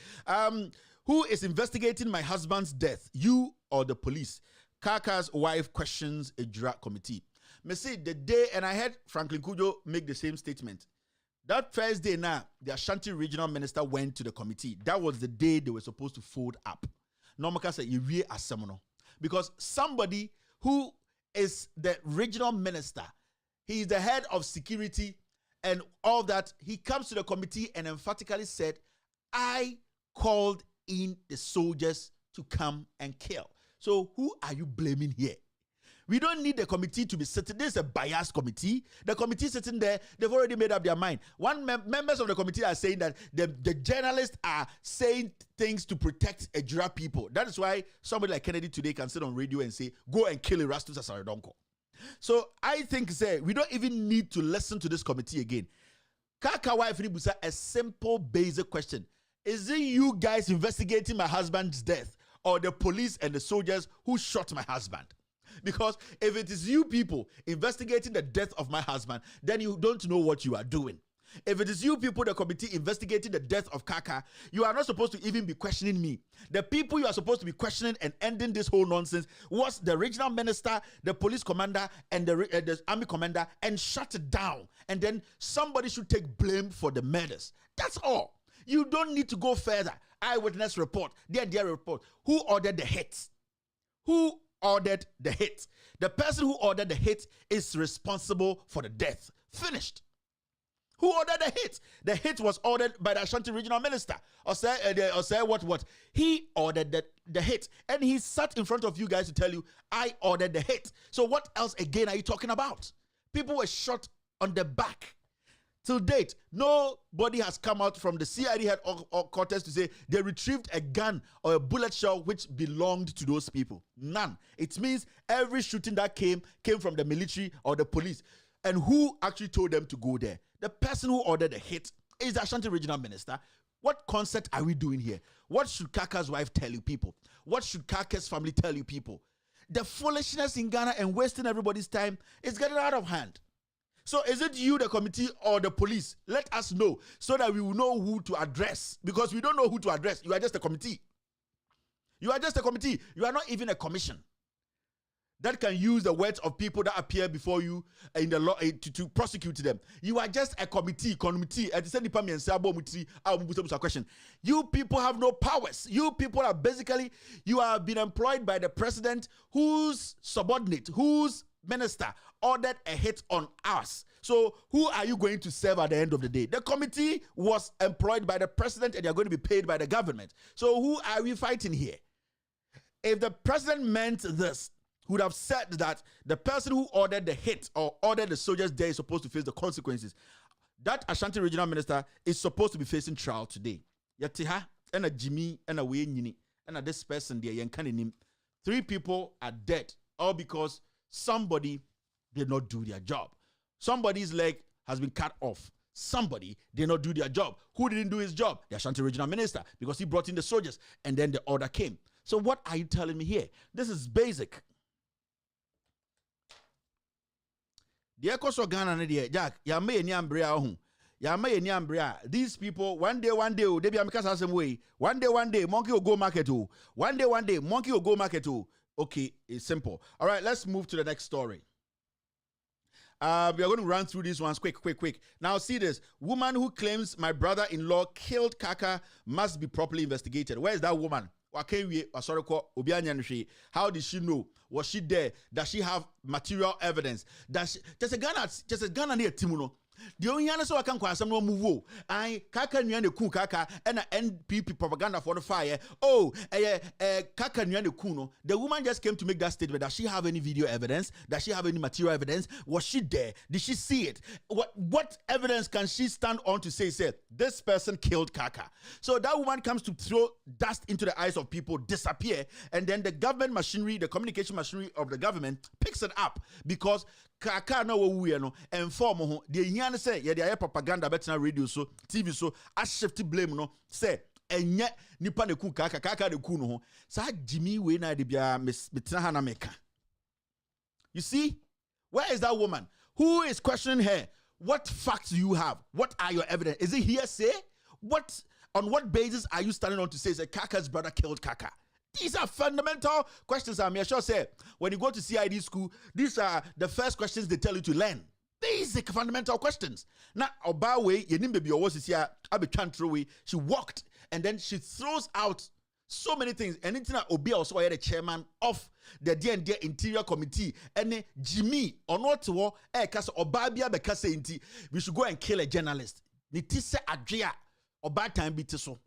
Who is investigating my husband's death? You or the police? Kaka's wife questions a drug committee. Me see the day, and I heard Franklin Kujo make the same statement. That first day now, the Ashanti regional minister went to the committee. That was the day they were supposed to fold up. Normaka said, you really are seminal. Because somebody who is the regional minister, he is the head of security and all that, he comes to the committee and emphatically said, I called in the soldiers to come and kill. So who are you blaming here? We don't need the committee to be sitting. This is a biased committee. The committee sitting there, they've already made up their mind. Members of the committee are saying that the journalists are saying things to protect Ejura people. That is why somebody like Kennedy today can sit on radio and say, go and kill Erastus Asaredonko. So I think, we don't even need to listen to this committee again. Kaka wife Ribusa, a simple basic question. Is it you guys investigating my husband's death or the police and the soldiers who shot my husband? Because if it is you people investigating the death of my husband, then you don't know what you are doing. If it is you people, the committee investigating the death of Kaka, you are not supposed to even be questioning me. The people you are supposed to be questioning and ending this whole nonsense was the regional minister, the police commander, and the army commander, and shut it down. And then somebody should take blame for the murders. That's all. You don't need to go further. Eyewitness report, their report. Who ordered the hits? Who ordered the hit? The person who ordered the hit is responsible for the death. Finished. Who ordered the hit? The hit was ordered by the Ashanti regional minister. Or say what? He ordered the hit. And he sat in front of you guys to tell you, I ordered the hit. So what else again are you talking about? People were shot on the back. Till date, nobody has come out from the CID headquarters to say they retrieved a gun or a bullet shell which belonged to those people. None. It means every shooting that came from the military or the police. And who actually told them to go there? The person who ordered the hit is the Ashanti regional minister. What concept are we doing here? What should Kaka's wife tell you people? What should Kaka's family tell you people? The foolishness in Ghana and wasting everybody's time is getting out of hand. So is it you, the committee, or the police? Let us know so that we will know who to address. Because we don't know who to address. You are just a committee. You are just a committee. You are not even a commission that can use the words of people that appear before you in the law to prosecute them. You are just a committee. You people have no powers. You people are basically, you have been employed by the president whose subordinate, whose minister ordered a hit on us. So who are you going to serve at the end of the day? The committee was employed by the president and they are going to be paid by the government. So who are we fighting here? If the president meant this, he would have said that the person who ordered the hit or ordered the soldiers there is supposed to face the consequences. That Ashanti regional minister is supposed to be facing trial today. Yatiha, and a Jimmy, and a Wayne, and this person there, Yankanim. 3 people are dead, all because somebody did not do their job. Somebody's leg has been cut off. Somebody did not do their job. Who didn't do his job? The Ashanti regional minister, because he brought in the soldiers, and then the order came. So what are you telling me here? This is basic. The Ecoso Ghana, Jack, Yame Niambria, Yame Niambria. These people, one day, they be a same way. One day, monkey will go market. One day, monkey will go market. Okay, it's simple. All right, let's move to the next story. We are going to run through these ones quick. Now, see this. Woman who claims my brother-in-law killed Kaka must be properly investigated. Where is that woman? How did she know? Was she there? Does she have material evidence? Does she, just a Ghana near Timuno? The only answer I can quite some no move. I Kaka Nyan the Kaka and NPP propaganda for the fire. Oh, Kaka Nyan the Kuno. The woman just came to make that statement. Does she have any video evidence? Does she have any material evidence? Was she there? Did she see it? What evidence can she stand on to say this person killed Kaka? So that woman comes to throw dust into the eyes of people, disappear, and then the government machinery, the communication machinery of the government picks it up because Kaka no we no inform the say yeah they propaganda better radio so TV so I shift blame no say enye nipa ne ku Kaka de ku no ho sa Jimmy we na de bia metina ha na meka. You see, where is that woman? Who is questioning her? What facts do you have? What are your evidence? Is it hearsay? On what basis are you standing on to say that Kaka's brother killed Kaka? These are fundamental questions. I'm sure say when you go to CID school, these are the first questions they tell you to learn. Basic fundamental questions. Now, Obawe, yenim baby was here, Abi Chantrowe, she walked and then she throws out so many things. Anything that Obi also the chairman of the D&D Interior Committee and Jimmy or not to kasa Obabia bekasa inti we should go and kill a journalist. Nitise adria Oba time bitiso.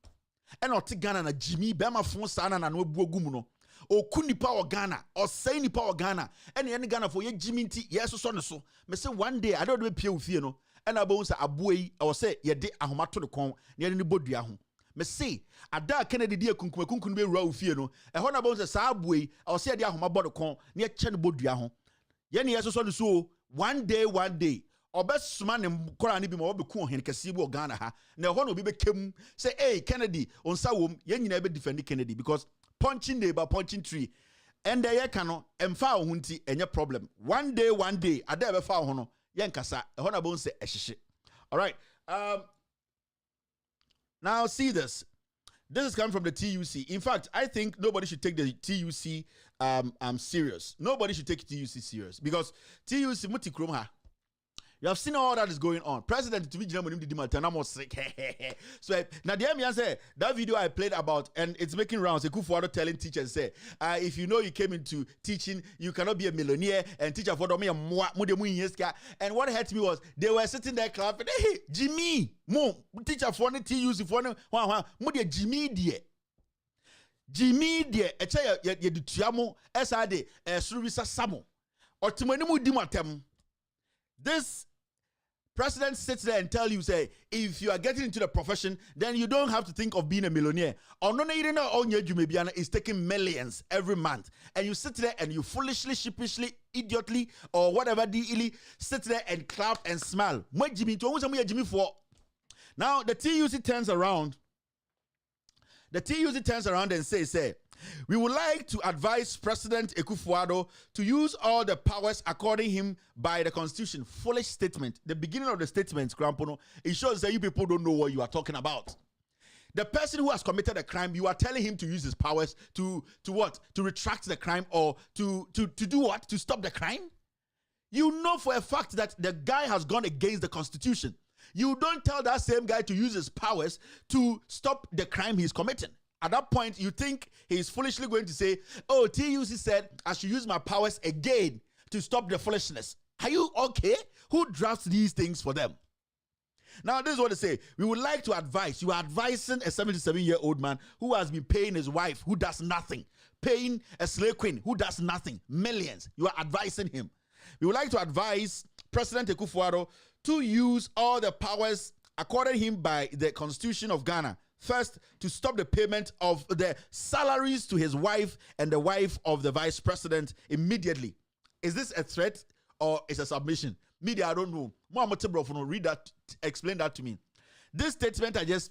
And oti Ghana na Jimmy bema fon sana na no buogu no oku nipa o Ghana or say nipa o Ghana and any Ghana for ye Jimmy nti yes so so me say one day I don't do pie ofie no and abon say aboyi I was say ye de ahoma to the kon ne ne bodua ho me say ada Kennedy de kunkum be wura ofie no e ho na abon say sa aboyi I was say ye de ahoma bodo kon ne che ne bodua ho ye ne yes so one day Obesuma ne kora ne bi ma obeku ohen kase bi o Ghana ha na ho na obi bekem say hey Kennedy onsa wom ye nyina be defend Kennedy because punching neighbor punching tree and there can no emfa ho nti enye problem one day ada be fa ho no ye nkasa e ho na bon say ehihye. All right, now see this is coming from the TUC. In fact, I think nobody should take the TUC serious. Nobody should take TUC serious because TUC muti krom ha. You have seen all that is going on. President to be sick. So now the MBA say that video I played about and it's making rounds. Ekufuado telling teachers say, if you know you came into teaching, you cannot be a millionaire and teacher for me. And what hurt me was they were sitting there clapping. Hey, Jimmy, mo teacher for the TUC for no Jimmy dear. Jimmy dear, a chair ye dutiamo SRD Surisa Samo or Timonimu Dimatem. This president sits there and tell you, say, if you are getting into the profession, then you don't have to think of being a millionaire. Or no, is taking millions every month. And you sit there and you foolishly, sheepishly, idiotly, or whatever, sit there and clap and smile. Now, the TUC turns around. The TUC turns around and says, we would like to advise President Ekufuado to use all the powers according him by the Constitution. Foolish statement. The beginning of the statement, Grampono, it shows that you people don't know what you are talking about. The person who has committed a crime, you are telling him to use his powers to what? To retract the crime or to do what? To stop the crime? You know for a fact that the guy has gone against the Constitution. You don't tell that same guy to use his powers to stop the crime he's committing. At that point, you think he's foolishly going to say, oh, TUC said I should use my powers again to stop the foolishness. Are you okay? Who drafts these things for them? Now, this is what they say. We would like to advise. You are advising a 77-year-old man who has been paying his wife, who does nothing, paying a slave queen who does nothing, millions. You are advising him. We would like to advise President Akufo-Addo to use all the powers accorded him by the Constitution of Ghana. First, to stop the payment of the salaries to his wife and the wife of the vice president immediately. Is this a threat or is a submission? Media, I don't know. Read that, explain that to me. This statement I just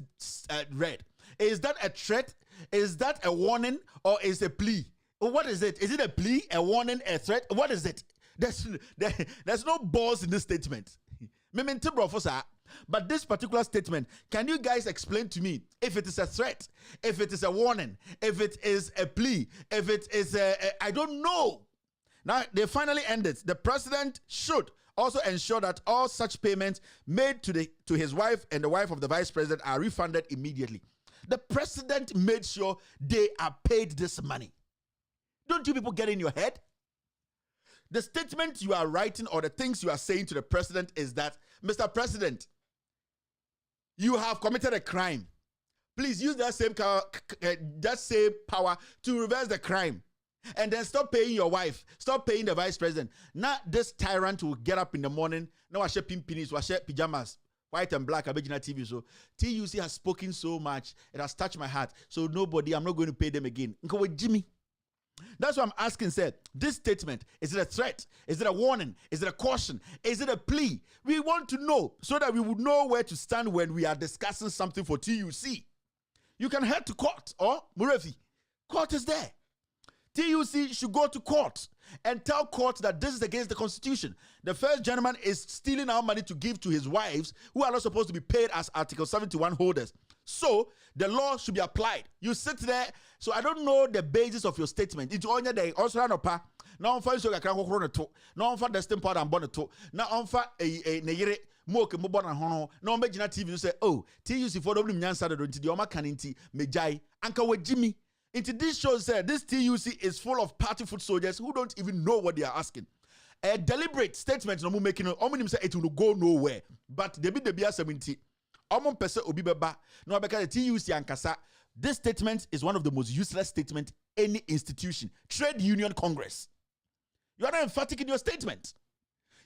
read, is that a threat? Is that a warning or is it a plea? What is it? Is it a plea, a warning, a threat? What is it? There's no balls in this statement. But this particular statement, can you guys explain to me if it is a threat, if it is a warning, if it is a plea, if it is I don't know. Now, they finally ended. The president should also ensure that all such payments made to his wife and the wife of the vice president are refunded immediately. The president made sure they are paid this money. Don't you people get in your head? The statement you are writing or the things you are saying to the president is that, Mr. President, you have committed a crime. Please use that same power to reverse the crime. And then stop paying your wife. Stop paying the vice president. Now this tyrant will get up in the morning. Now I share pimpinis, I share pajamas, white and black, Abegina TV. So TUC has spoken so much. It has touched my heart. So nobody, I'm not going to pay them again. With Jimmy. That's what I'm asking, said. This statement, is it a threat? Is it a warning? Is it a caution? Is it a plea? We want to know so that we would know where to stand when we are discussing something for TUC. You can head to court or Murefi. Court is there. TUC should go to court and tell court that this is against the Constitution. The first gentleman is stealing our money to give to his wives who are not supposed to be paid as Article 71 holders. So the law should be applied. You sit there. So I don't know the basis of your statement. It's on your day. Also, now on for sugar can to. Now on for the stem powder and bonnet to. Now on for a negere moke mobile hono. Now on Begina TV you say, oh, TUC for W Nyansa into the Oma Kaninti Mejai Anka with Jimmy. Into this show said this TUC is full of party foot soldiers who don't even know what they are asking. A deliberate statement no making say it will go nowhere. But the BA 70. No because the TUC and Kasa. This statement is one of the most useless statements any institution. Trade Union Congress. You are not emphatic in your statement.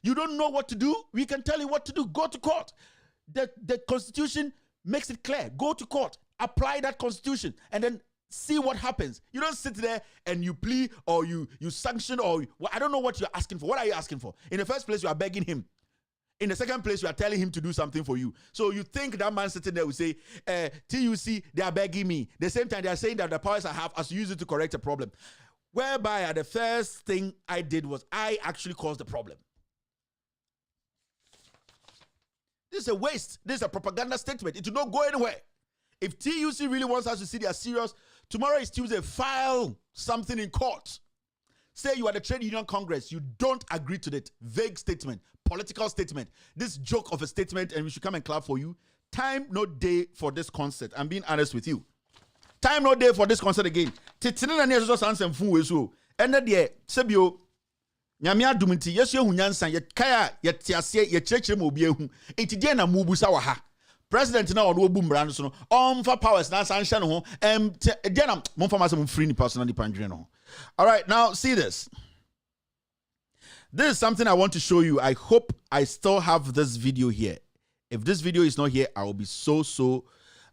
You don't know what to do. We can tell you what to do. Go to court. The Constitution makes it clear. Go to court. Apply that Constitution. And then see what happens. You don't sit there and you plea or you sanction or I don't know what you're asking for. What are you asking for? In the first place, you are begging him. In the second place, you are telling him to do something for you. So you think that man sitting there will say, TUC, they are begging me. The same time, they are saying that the powers I have, I should use it to correct a problem. Whereby the first thing I did was I actually caused the problem. This is a waste. This is a propaganda statement. It will not go anywhere. If TUC really wants us to see they are serious, tomorrow is Tuesday, file something in court. Say you are the Trade Union Congress. You don't agree to it. Vague statement. Political statement. This joke of a statement and we should come and clap for you. Time no day for this concert. I'm being honest with you. Time no day for this concert again. Titina na neso sansen fu weso. Ene de sebio nyame adum nti yeso ehu nyansan ye kaya ye tiase ye kyerkyere ma obi ehu. Enti de na mubusa wa ha. President na ono obu mra no so no onfa powers na san hye no ho de na momfa ma se mum free ni personally pandwene no. All right, now see this. This is something I want to show you. I hope I still have this video here. If this video is not here, I will be so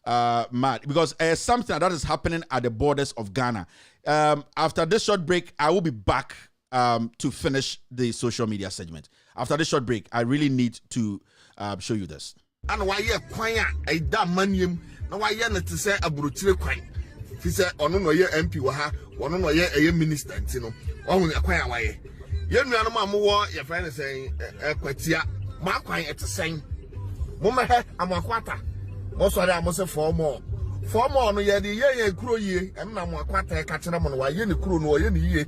mad because something that is happening at the borders of Ghana. After this short break, I will be back to finish the social media segment. After this short break, I really need to show you this. And why you kwanya a damn manium? No, why you not to say a brutal crime? He said, "Oh no, you're MP, waha. Oh no, you're a minister, you know. Oh, a quiet way. You know, I'm more. Your friend is saying, "Quatia, my quiet at the same." Mumma, I'm a quarter. Also, I must say 4 more. 4 more. No, you're the year crew ye, and I'm a quarter catching them on why you the crew no ye.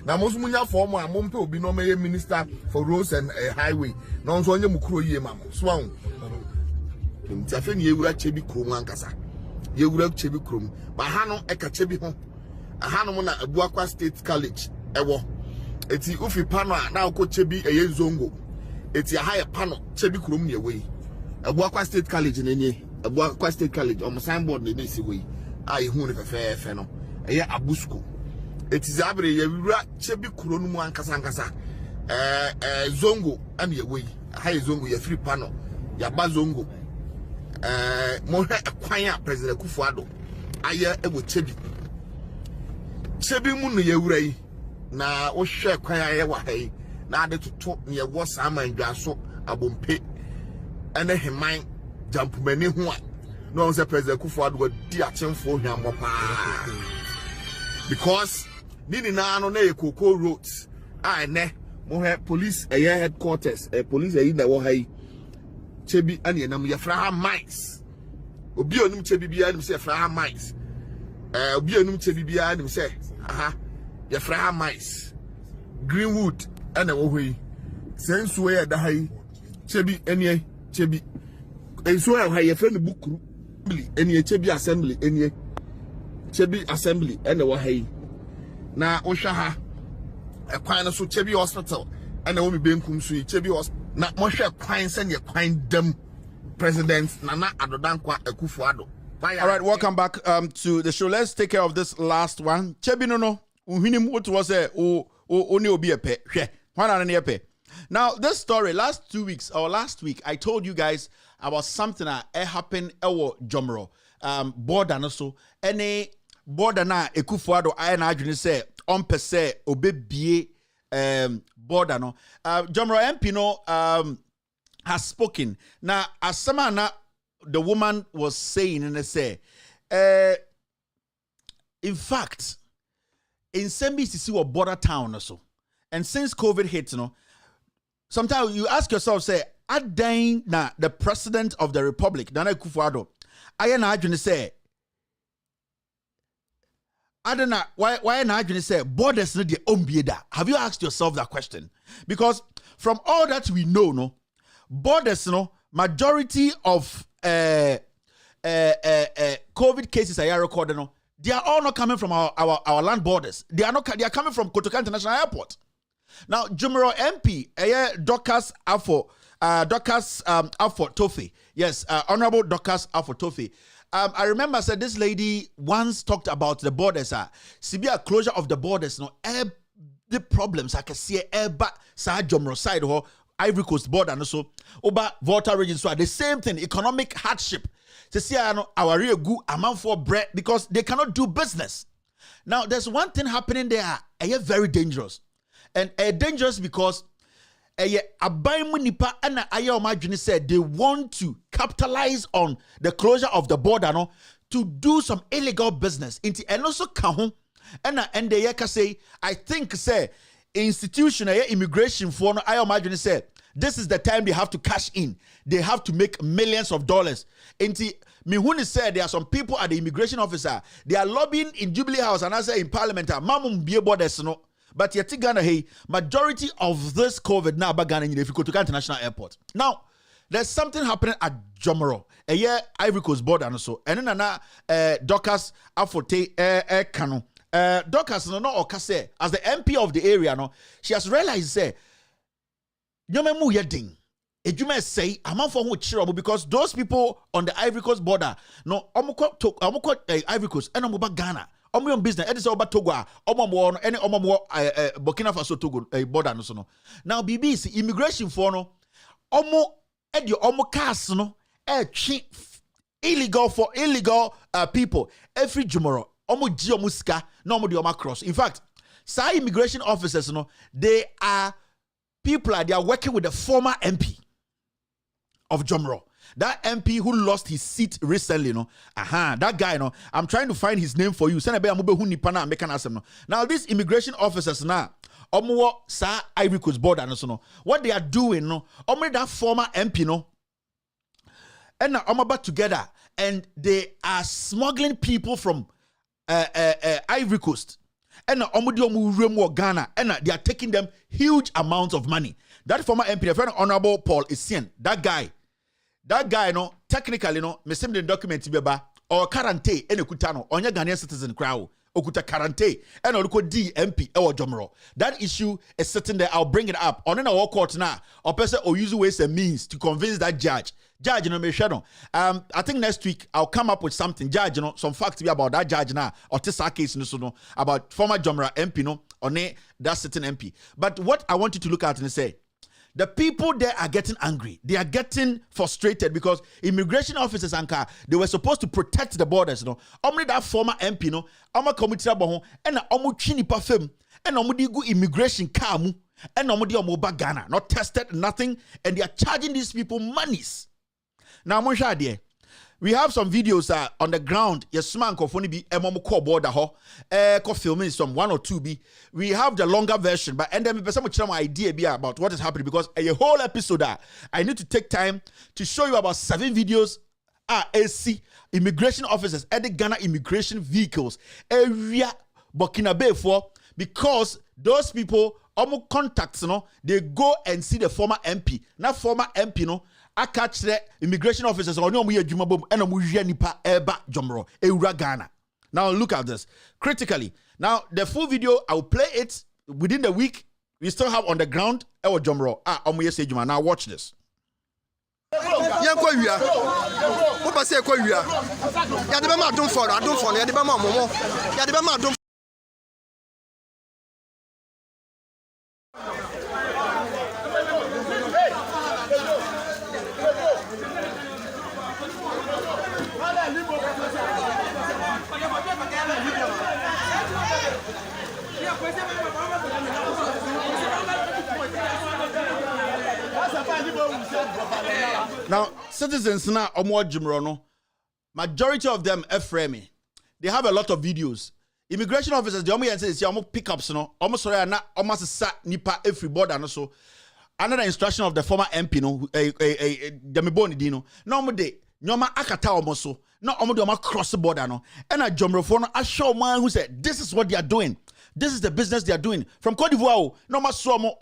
Now, most munya 4 more. Mumpo will be no minister for roads and a highway. No one you crew ye, mamma. Swan. Tiafin ye would chebi crew kasa. You would have chebi crew. But Hano eka chebi home. A Hanomona, a Buakwa State College, ewo. eti ufi pano na uko chebi eye zongo eti a higher pano chebi kurom ne we Abuakwa State College nenye Abuakwa State College on signboard ne si we a hu ne fefe no eye Abusco eti zabre ye wura chebi kuro no mu ankasa zongo am ye we high zongo ye free pano ya ba zongo mo hwe kwan a President Kufuado aye ebo chebi mu no ye wura yi na wo hwe kwan aye wa hai na ade toto ye wo sama ndwaso abompe ene heman jampumani ho a no say President Kufuado di achemfo hwambo pa because nini na no na Ekoko Road ne mo he police headquarters police na wo hai chebi ane nam ye fra mines obi onum chebi bia nim say fra mines obi onum chebi bia nim say ye fra mines Greenwood ane wo hoi sensu we da hai chebi ene chebi enso ha ye fra ne bukuru ene chebi assembly ene chebi assembly ene wo hai na wo hwa ha ekwan no so chebi hospital ene wo mi benkum so chebi hospital na mo hwe kwan se ne kwan dam President Nana Adodankwa Akufo-Addo. All right, welcome back to the show. Let's take care of this last one. Chebi no uhinim what was oni obi epe hwe hwana na epe. Now this story last week I told you guys about something that happened ewo Jomro border no so any border na Akufo-Addo aye na adwene say on per se obebie border no Jomro MP no has spoken. Now as samana the woman was saying and they say in fact in Sembisi or border town or so, and since COVID hit, sometimes you ask yourself, say, Adain na the president of the republic, Nana Akufo-Addo, I na adwene say, Adana, why na adwene say borders no de ombieda? Have you asked yourself that question? Because from all that we know, borders, majority of COVID cases are recorded, they are all not coming from our land borders. They are coming from Kotoka International Airport. Now, Jomro MP, Dorcas Afo Tofe. Yes, Honorable Dorcas Afo Tofe. I remember I said this lady once talked about the borders. Severe closure of the borders. The problems I can see but Jomro side or Ivory Coast border and so over Volta region. So the same thing, economic hardship. To see our real good amount for bread because they cannot do business. Now, there's one thing happening there, very dangerous. And dangerous because Abaymunipa and Ayomajuni said they want to capitalize on the closure of the border to do some illegal business. And also Kahun and the Yaka say, I think say institutional immigration for Ayomajuni said this is the time they have to cash in. They have to make millions of dollars. Mihuni said there are some people at the immigration officer. They are lobbying in Jubilee House and I say in Parliament. Mamum be borders no. But yet Ghana hey majority of this COVID now Ghana if you go to International Airport. Now there's something happening at Jomro, a year Ivory Coast border and so. And then Dorcas Afote Kano. Dorcas no okase as the MP of the area she has realized say Nyomemu yeding. Ejuma say amount for who because those people on the Ivory Coast border Ivory Coast and Ghana business it is about Togo any Burkina Faso Togo border no now BBC immigration for cars illegal people every Jomoro Muska no cross. In fact, some immigration officers they are working with the former MP of Jomro. That MP who lost his seat recently, that guy, I'm trying to find his name for you. Now, these immigration officers now, Ivory Coast border, what they are doing, that former MP, and about together, and they are smuggling people from Ivory Coast. And Ghana, and they are taking them huge amounts of money. That former MP, the friend Honorable Paul Essien, that guy, technically, me send the document beba or quarantine any kutano on your Ghanaian citizen crowd okuta karante and oluko DMP ewo Jomro. That issue is sitting there. I'll bring it up. On our court now, or person or use ways and means to convince that judge. Judge, you know, I think next week I'll come up with something. Judge, you know, some facts about that judge now, or Tessa case, you know, about former Jomra MP, no, or that certain MP. But what I want you to look at and say, the people there are getting angry. They are getting frustrated because immigration officers anka they were supposed to protect the borders. No, only that former MP no, ama committee abo and omu chini parfum and omu digu immigration kamu and omu di omu Ghana not tested nothing and they are charging these people monies. Now Monshadie. We have some videos on the ground. Yes, man, kofoni bi emomo ko border ho. Ko filming some 1 or 2 b. We have the longer version, but and then me person mo idea be about what is happening because a whole episode I need to take time to show you about 7 videos. AC immigration officers at the Ghana immigration vehicles area Burkina Faso because those people almost contacts, you know, they go and see the former MP. Now former MP, no. I catch the immigration officers on your Jumabum and nipa eba Jomro, Eura Ghana. Now look at this critically. Now the full video, I'll play it within the week. We still have on the ground Ewa Jomro. Now watch this. Now, citizens now Jumrono, majority of them Efremi. They have a lot of videos. Immigration officers, the only answer is pickups, no, almost sorry, not almost sat nipa every border and so another instruction of the former MP, no, Demiboni Dino, no more day, Nyoma Akata almost so, not almost cross the border, no, and a Jomrofono, I show man who said, this is what they are doing. This is the business they are doing. From Cote d'Ivoire, no more so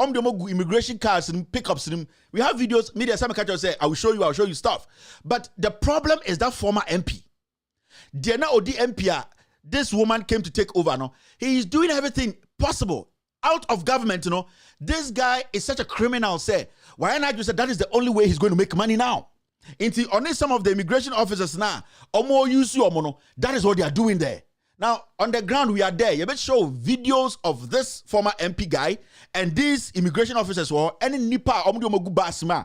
immigration cars and pickups. We have videos, media some catcher say, I'll show you stuff. But the problem is that former MP. Diana Odi MP, this woman came to take over. No, he is doing everything possible out of government. You know, this guy is such a criminal. Say, why not you said that is the only way he's going to make money now? Into only some of the immigration officers now, that is what they are doing there. Now, on the ground, we are there. You better show videos of this former MP guy and these immigration officers who any nipa basma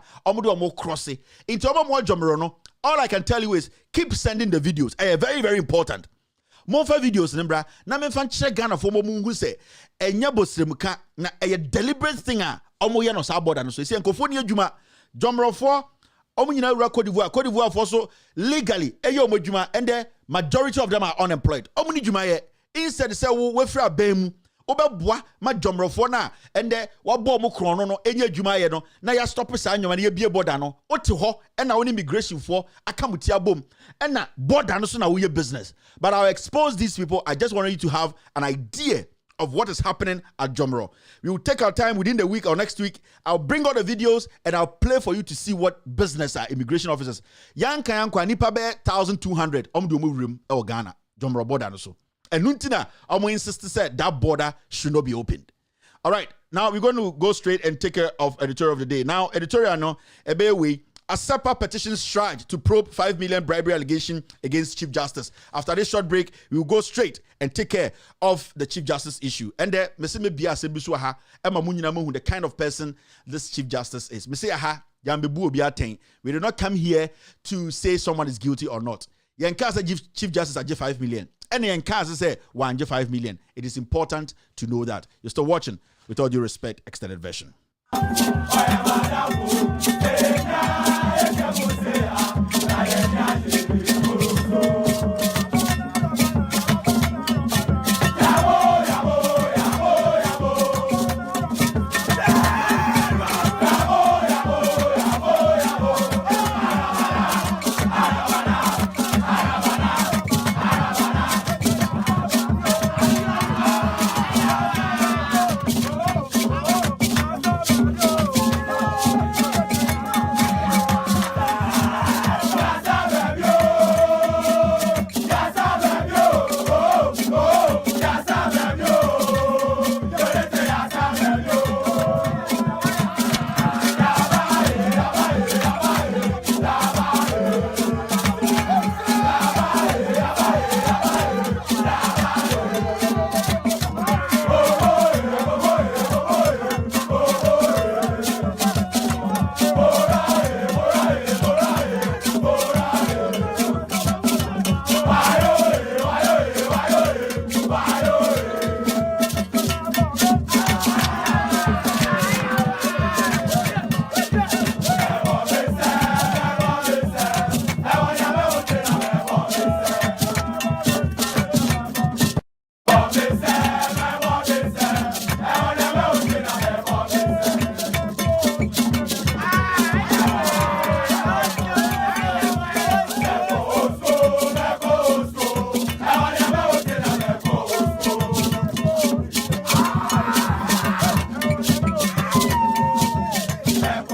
crossing into all I can tell you is keep sending the videos. Very, very important. More for videos, Nembra. Na me fan check Ghana for who say bosremka na a deliberate thing no saboda no so say enkofonia juma Jomro for Omina Cote d'Ivoire for so legally and the majority of them are unemployed. Omni Jumaye instead say we fra bemu obeboa ma Jomro for na and the wabo mo krono no enye Jumaye no na ya stop sa anwoma na ye bie border no oti ho and na immigration for akamutia bom and na border no so na we business. But I'll expose these people. I just want you to have an idea of what is happening at Jomro. We will take our time within the week or next week. I'll bring out the videos and I'll play for you to see what business are immigration officers. Yanka nipa be 1,200 room or Ghana Jomro border no so. And nuntina insist said that border should not be opened. All right, now we're going to go straight and take care of editorial of the day. Now editorial no way. A SEPA petition stride to probe 5 million bribery allegation against Chief Justice. After this short break, we will go straight and take care of the Chief Justice issue. And there, the kind of person this Chief Justice is. We do not come here to say someone is guilty or not. Chief Justice are 5 million. And the say 5 million. It is important to know that. You're still watching, with all due respect, extended version.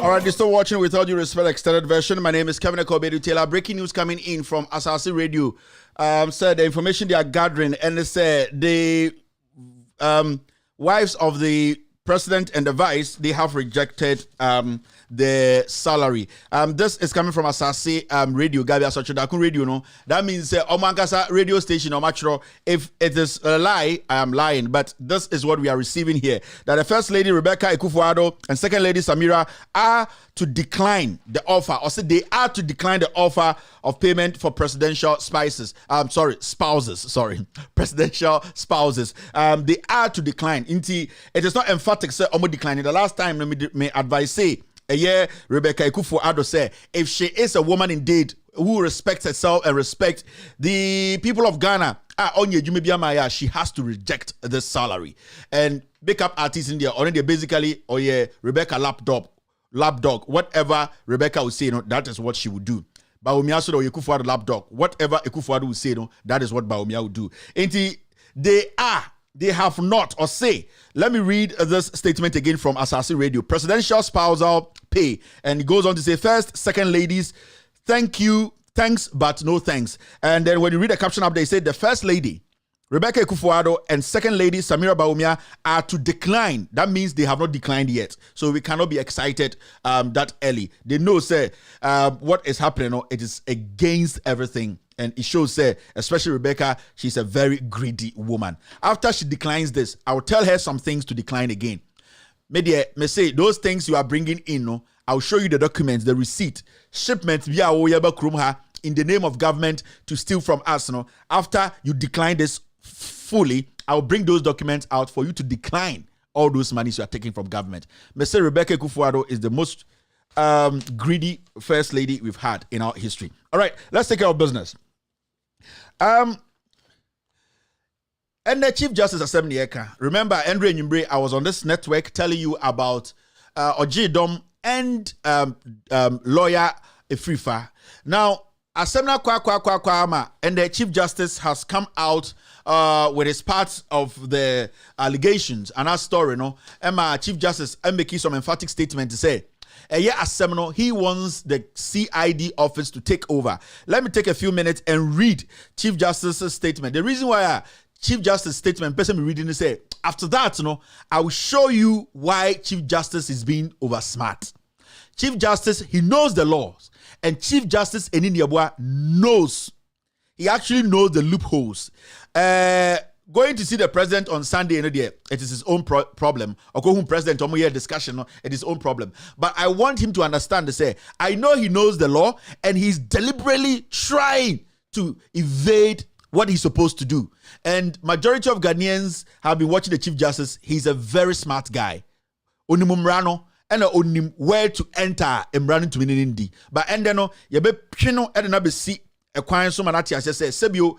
All right, you're still watching With All Due Respect extended version. My name is Kevin Ekobedu Taylor. Breaking news coming in from Asase Radio. Said the information they are gathering, and they said the wives of the president and the vice, they have rejected the salary. This is coming from Asase Radio, Gabi Asochodakun Radio. No, that means Omankasa radio station or Matro. If it is a lie, I am lying. But this is what we are receiving here: that the First Lady Rebecca Ekufuado and Second Lady Samira are to decline the offer, or say they are to decline the offer of payment for presidential spouses. Presidential spouses. They are to decline. It is not emphatic. Say, Omo declining. The last time, me advise say. Rebecca Ekufuado said, if she is a woman indeed who respects herself and respect the people of Ghana, she has to reject this salary. And makeup artists in there already basically, Rebecca lapdog, whatever Rebecca would say, that is what she would do. Bawumia so Ekufuado lapdog, whatever Ekufuado would say, that is what Bawumia would do. They have not, or say, let me read this statement again from Asase Radio. Presidential spousal pay. And it goes on to say, first, second ladies, thank you, thanks, but no thanks. And then when you read the caption up, they say the first lady, Rebecca Ekufuado, and second lady, Samira Bawumia, are to decline. That means they have not declined yet. So we cannot be excited that early. They know, say, what is happening, it is against everything. And it shows, especially Rebecca, she's a very greedy woman. After she declines this, I will tell her some things to decline again. May say, those things you are bringing in, I'll show you the documents, the receipt, shipment via in the name of government to steal from us. After you decline this fully, I'll bring those documents out for you to decline all those monies you are taking from government. May say Rebecca Ekufuado is the most greedy first lady we've had in our history. All right, let's take care of business. And the Chief Justice Assembly Eka. Remember, Andre Nyumbre, I was on this network telling you about Ojidom and lawyer Efrifa. Now, Assembly Kwama and the Chief Justice has come out with his parts of the allegations and our story. Emma Chief Justice making some emphatic statement to say, he wants the CID office to take over. Let me take a few minutes and read Chief Justice's statement. The reason why Chief Justice statement, person reading say, after that, I will show you why Chief Justice is being oversmart. Chief Justice, he knows the laws, and Chief Justice Enini Yeboah knows. He actually knows the loopholes. Going to see the president on Sunday, it is his own problem. Or go home president, discussion, it is his own problem. But I want him to understand to say, I know he knows the law and he's deliberately trying to evade what he's supposed to do. And majority of Ghanaians have been watching the Chief Justice. He's a very smart guy. Onimumrano and onim where to enter emrano to minindi. But endeno yebe pino edenabe si ekwan so manati asese sebio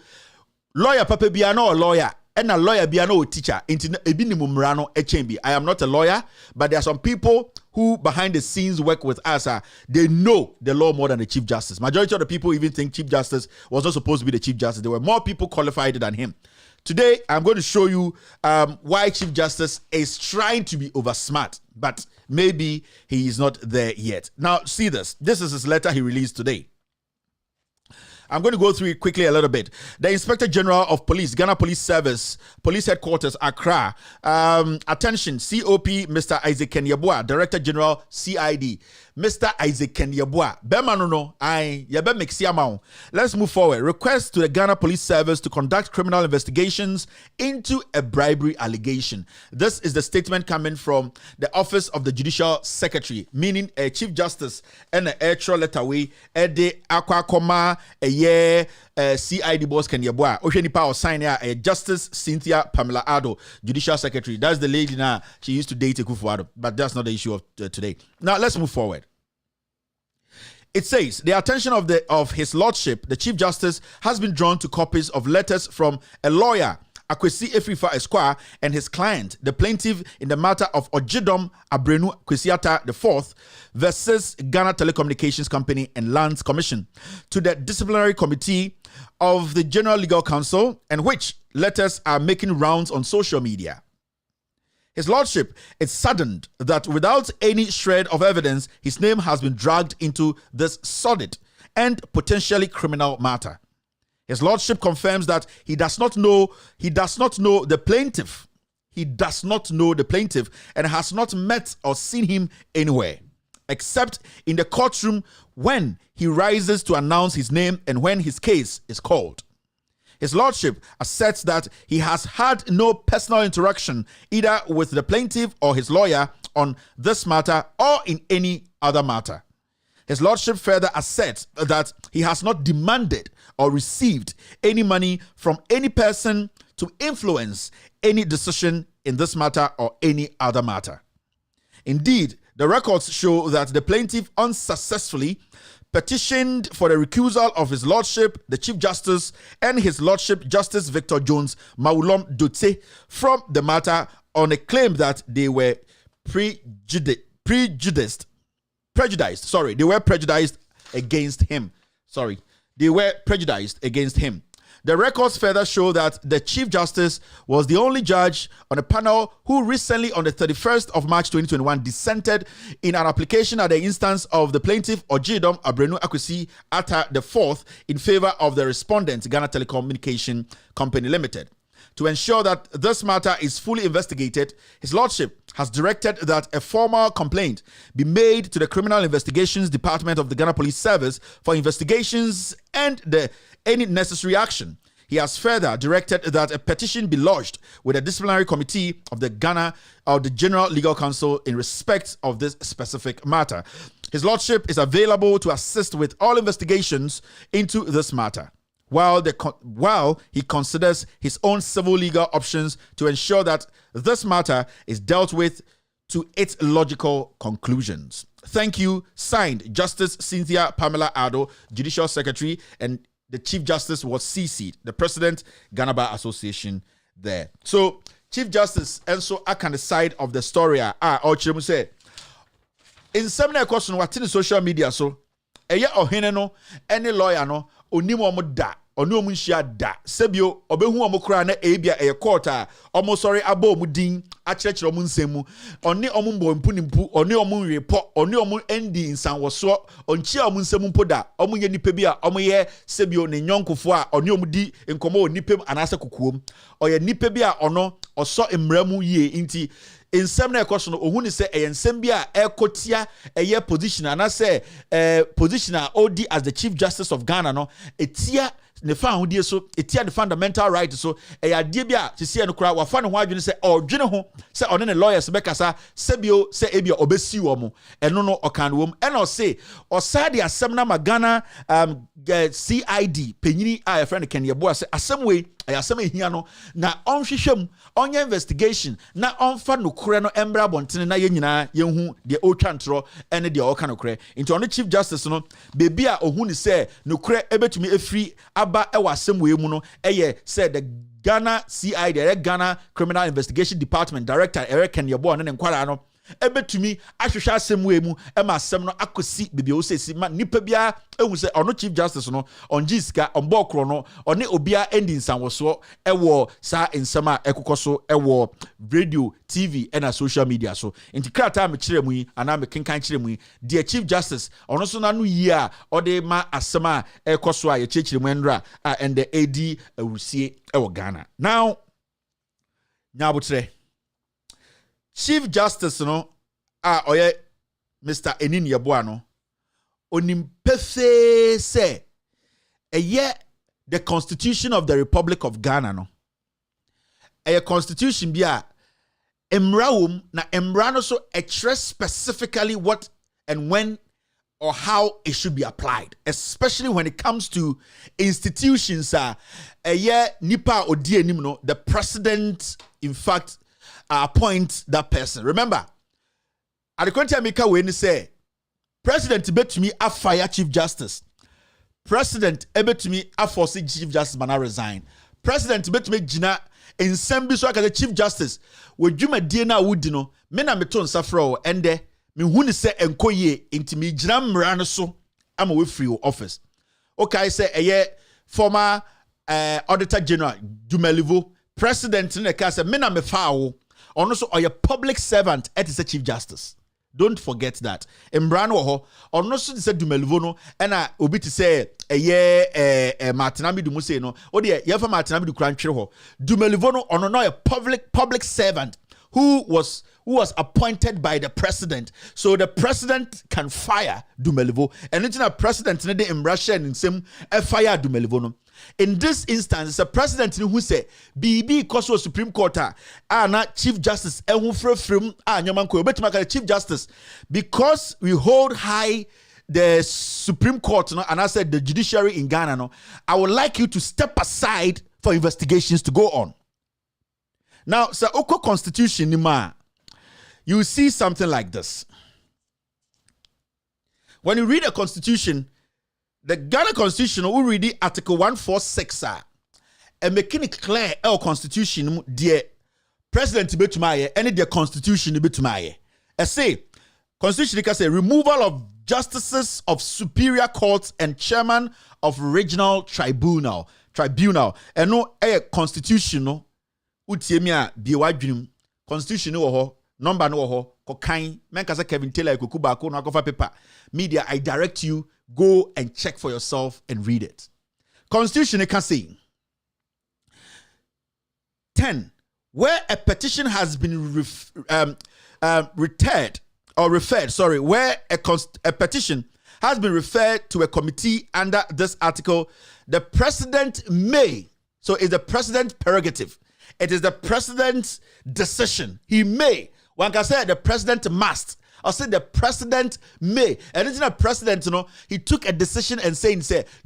lawyer papa bia no lawyer and a lawyer bia no teacher into ebinimumrano echembi. I am not a lawyer, but there are some people who behind the scenes work with us. They know the law more than the Chief Justice. Majority of the people even think Chief Justice was not supposed to be the Chief Justice. There were more people qualified than him. Today, I'm going to show you why Chief Justice is trying to be oversmart, but maybe he is not there yet. Now, see this. This is his letter he released today. I'm going to go through it quickly a little bit. The Inspector General of Police, Ghana Police Service, Police Headquarters, Accra. Attention, COP, Mr. Isaac Yeboah, Director General, CID. Mr. Isaac Yeboah. Let's move forward. Request to the Ghana Police Service to conduct criminal investigations into a bribery allegation. This is the statement coming from the Office of the Judicial Secretary, meaning a Chief Justice and a extra letter way, Ede Aqua Koma, CID boss Yeboah. Osheni Power sign here, Justice Cynthia Pamela Ado, Judicial Secretary. That's the lady now. She used to date Ekufuado, but that's not the issue of today. Now let's move forward. It says, the attention of His Lordship, the Chief Justice, has been drawn to copies of letters from a lawyer, Akwesi Efrifa Esquire, and his client, the plaintiff in the matter of Ojidom Abrenu Kwesiata IV versus Ghana Telecommunications Company and Lands Commission, to the Disciplinary Committee of the General Legal Counsel, and which letters are making rounds on social media. His Lordship is saddened that without any shred of evidence, his name has been dragged into this sordid and potentially criminal matter. His Lordship confirms that he does not know the plaintiff. He does not know the plaintiff and has not met or seen him anywhere, except in the courtroom when he rises to announce his name and when his case is called. His Lordship asserts that he has had no personal interaction either with the plaintiff or his lawyer on this matter or in any other matter. His Lordship further asserts that he has not demanded or received any money from any person to influence any decision in this matter or any other matter. Indeed, the records show that the plaintiff unsuccessfully petitioned for the recusal of His Lordship, the Chief Justice, and His Lordship Justice Victor Jones Maulom Dutse from the matter on a claim that they were prejudiced against him. The records further show that the Chief Justice was the only judge on a panel who recently, on the 31st of March 2021, dissented in an application at the instance of the plaintiff Ojidom Abrenu Akwesi Atta IV in favor of the respondent, Ghana Telecommunication Company Limited. To ensure that this matter is fully investigated, His Lordship has directed that a formal complaint be made to the Criminal Investigations Department of the Ghana Police Service for investigations and any necessary action. He has further directed that a petition be lodged with the disciplinary committee of the Ghana or the General Legal Council in respect of this specific matter. His Lordship is available to assist with all investigations into this matter, while he considers his own civil legal options to ensure that this matter is dealt with to its logical conclusions. Thank you. Signed, Justice Cynthia Pamela Ado, Judicial Secretary, and the Chief Justice was CC'd, the President, Ghana Bar Association there. So, Chief Justice, and so I can side of the story, or Chimu say, in seminar question, what in the social media, so, no, any lawyer, no, onimo da, onu omunshia da, sebio, obehu omukra na ebia court omo sorry abo mudin, achechre omunsemu, oni omumbo mpunimpu, oni omun report, oni omun endi insan woso, onchia omunsemu mpoda, omunye nipa bia, omoye sebio ne nyonkofo a oni omudi nkomo nipem anase kukuom, oye nipa bia ono oso emramu ye inti nsɛm na ɛkɔ so no ohun ni sɛ ɛyɛ nsɛm bi a ɛkɔtia ɛyɛ position anasɛ position a odi as the Chief Justice of Ghana no etia ne fa ahodie so etia the fundamental right so ɛyɛ adeɛ bi a sisi no kora wafa ne ho adwene sɛ ɔdwene ho sɛ ɔne ne lawyers bɛkasa sɛbio sɛ ebia ɔbɛsi wɔ mo ɛno no ɔkan wɔ mu ɛna ɔse ɔsa de asɛm na ma Ghana CID penyini a yɛfrɛ no Kenya Boa sɛ asɛm wei ɛyɛ asɛm ehia no na ɔnhwehwɛ mu ɔnyɛ investigation na ɔmfa no kora no embra bontene na yɛnyina yɛhu deɛ ɔtwa ntorɔ ɛne deɛ ɔka no kora nti ɔno Chief Justice no bebi a ohun ni sɛ no kora ɛbɛtumi efiri aba ɛwɔ asɛm wei mu no ɛyɛ sɛ the Ghana CID the Ghana Criminal Investigation Department Director Eric Kenya Boa ne nkwara no ebetumi ahwehwɛ asɛm wei mu ɛma asɛm no akosi bibia wo sesi ma nipa bia ehu sɛ ɔno Chief Justice no ɔngye sika ɔmbɔ kro no ɔne obia endi nsanwoso ɛwɔ saa nsɛm a ɛkokɔ so ɛwɔ radio TV ɛna social media so nti krata me kyerɛ mu yi ana me kenkan kyerɛ mu yi the Chief Justice ɔno so na no yi a ɔde ma asɛm a ɛkɔ so a yɛkyerɛkyerɛ mu ndra a ɛnde AD awusie ɛwɔ Ghana now nyabotre Chief Justice no oye Mr. Enin Yeboah no onim pefe se eye the Constitution of the Republic of Ghana no eye constitution bi a emrawum na emra no so express specifically what and when or how it should be applied, especially when it comes to institutions eye nipa odi enim no the president in fact appoint that person. Remember, at the country America when he say President betumi afire Chief Justice, President ebetumi aforce Chief Justice mana resign, President betumi gina ensem so aka Chief Justice we dwumadie na wudi no me na meto nsafro ende me hu ni se enkoye intimi gina mra no so ama we free office. Okay, say eye former Auditor General Dumelivo President ne ka say me na me fa wo Or also, or a public servant at the Chief Justice. Don't forget that. Embrano ho, or no so said Dumelivono, and I will be to say a year Martinami Dumuse no, or the Yafa Martinami du Crancho. Dumelivono or no a public servant who was appointed by the president. So the president can fire Dumelivo. And it's a president in Russia and in some fire Dumelivono. In this instance, it's a president who say BB Koso Supreme Court not Chief Justice and from Chief Justice because we hold high the Supreme Court and I said the judiciary in Ghana. No, I would like you to step aside for investigations to go on. Now, so Oko Constitution Nima, you see something like this. When you read a constitution, the Ghana Constitution, we read the Article 146, and making it clear our Constitution, the President Betumaye, and the Constitution Betumaye. I say, Constitution can say removal of justices of superior courts and chairman of regional tribunal, and no a constitutional. Utiemia biwadwim constitution no ho number no ho kokan menkasa Kevin Taylor kokuba ko no akofa paper media I direct you go and check for yourself and read it. Constitution can say 10 where a petition has been referred where a petition has been referred to a committee under this article, the president may, so it's the president's prerogative. It is the president's decision. He may. One can say the president must. Or say the president may. And it's not president, he took a decision and say,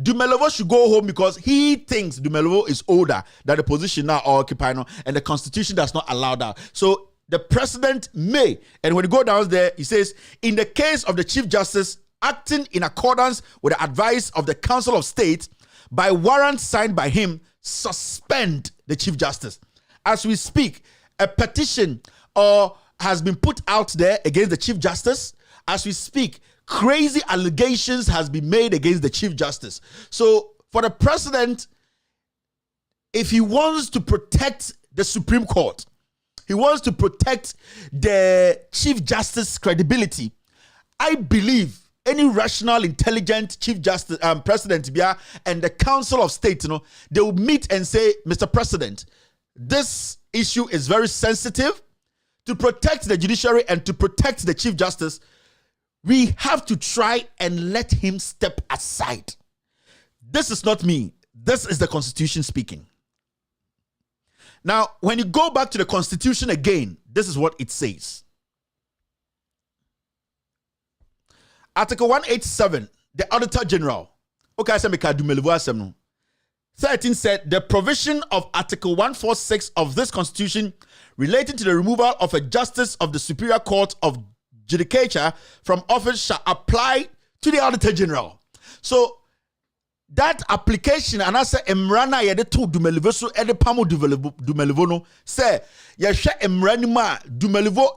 Dumelivo should go home because he thinks Dumelivo is older than the position now occupying, and the constitution does not allow that. So the president may. And when you go down there, he says, in the case of the Chief Justice acting in accordance with the advice of the Council of State by warrant signed by him, suspend the Chief Justice. As we speak, a petition has been put out there against the Chief Justice. As we speak, crazy allegations has been made against the Chief Justice. So for the president, if he wants to protect the Supreme Court, he wants to protect the Chief Justice credibility, I believe any rational, intelligent Chief Justice, President Bia and the Council of State, they will meet and say, Mr. President, this issue is very sensitive. To protect the judiciary and to protect the Chief Justice, we have to try and let him step aside. This is not me. This is the Constitution speaking. Now, when you go back to the Constitution again, this is what it says. Article 187, the Auditor General. Okay, I said, 13 said, the provision of Article 146 of this Constitution relating to the removal of a justice of the Superior Court of Judicature from office shall apply to the Auditor General. So, that application, and I say, Emrana yede to Dumelivo so ede pamo Dumelivo no, say, yeshe Emranima Dumelivo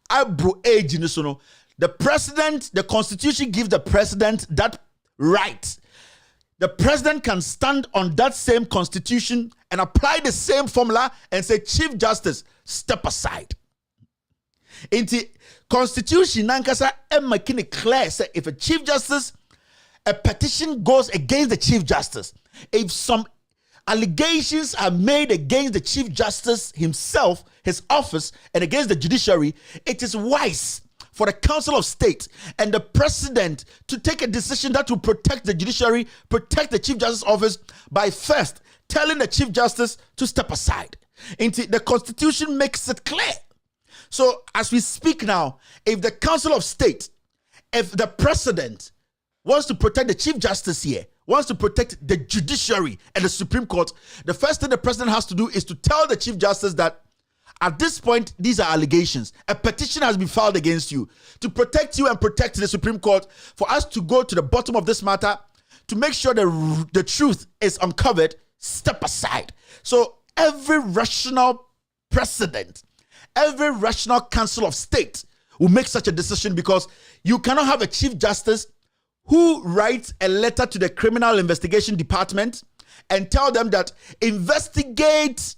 abro age in so no. The president, the Constitution gives the president that right. The president can stand on that same constitution and apply the same formula and say, Chief Justice, step aside. In the constitution, nankasa makini clear say if a Chief Justice, a petition goes against the Chief Justice, if some allegations are made against the Chief Justice himself, his office, and against the judiciary, it is wise for the Council of State and the President to take a decision that will protect the judiciary, protect the Chief Justice's office by first telling the Chief Justice to step aside. The Constitution makes it clear. So as we speak now, if the Council of State, if the President wants to protect the Chief Justice here, wants to protect the judiciary and the Supreme Court, the first thing the President has to do is to tell the Chief Justice that at this point, these are allegations. A petition has been filed against you to protect you and protect the Supreme Court, for us to go to the bottom of this matter, to make sure the truth is uncovered. Step aside. So every rational president, every rational Council of State will make such a decision, because you cannot have a Chief Justice who writes a letter to the Criminal Investigation Department and tell them that investigate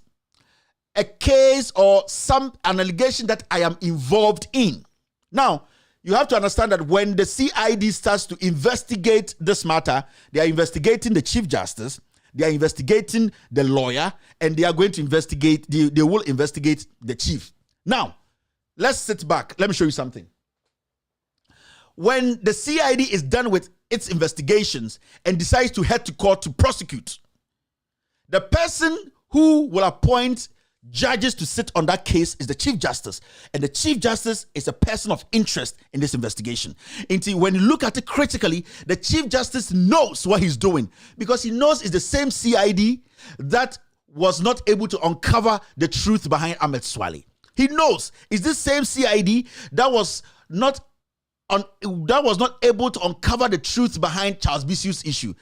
a case or an allegation that I am involved in. Now, you have to understand that when the CID starts to investigate this matter, they are investigating the Chief Justice, they are investigating the lawyer, and they are going to investigate, they will investigate the chief. Now, let's sit back. Let me show you something. When the CID is done with its investigations and decides to head to court to prosecute, the person who will appoint judges to sit on that case is the Chief Justice. And the Chief Justice is a person of interest in this investigation. Until when you look at it critically, the Chief Justice knows what he's doing because he knows it's the same CID that was not able to uncover the truth behind Ahmed Swale. He knows it's this same CID that was not able to uncover the truth behind Charles Bisiu's issue,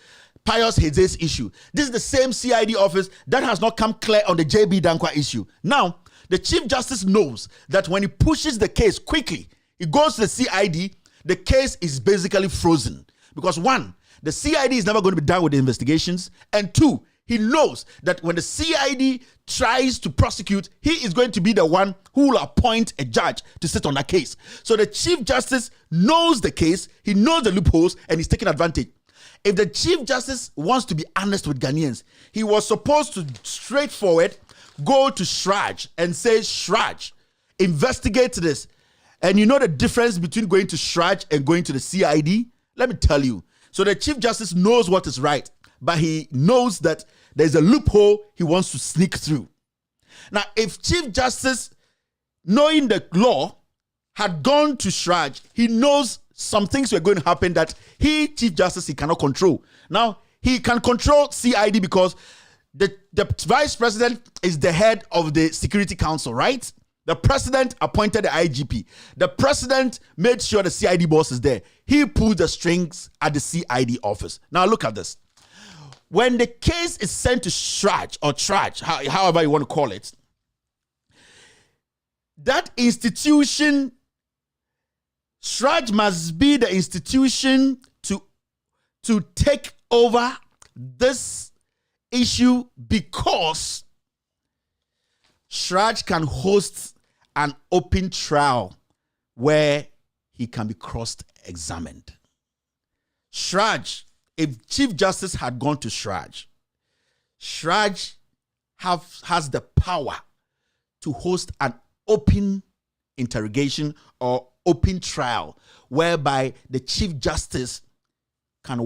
Pius Hedze's issue. This is the same CID office that has not come clear on the JB Dankwa issue. Now, the Chief Justice knows that when he pushes the case quickly, he goes to the CID, the case is basically frozen. Because one, the CID is never going to be done with the investigations. And two, he knows that when the CID tries to prosecute, he is going to be the one who will appoint a judge to sit on that case. So the Chief Justice knows the case, he knows the loopholes, and he's taking advantage. If the Chief Justice wants to be honest with Ghanaians, he was supposed to straightforward go to Shraj and say, Shraj, investigate this. And you know the difference between going to Shraj and going to the CID? Let me tell you. So the Chief Justice knows what is right, but he knows that there's a loophole he wants to sneak through. Now, if Chief Justice, knowing the law, had gone to Shraj, he knows some things were going to happen that he, Chief Justice, he cannot control. Now, he can control CID because the Vice President is the head of the Security Council, right? The President appointed the IGP. The President made sure the CID boss is there. He pulled the strings at the CID office. Now, look at this. When the case is sent to Shraj or Traj, however you want to call it, that institution, Shraj must be the institution to take over this issue because Shraj can host an open trial where he can be cross-examined. Shraj, if Chief Justice had gone to Shraj, Shraj has the power to host an open interrogation or open trial whereby the Chief Justice can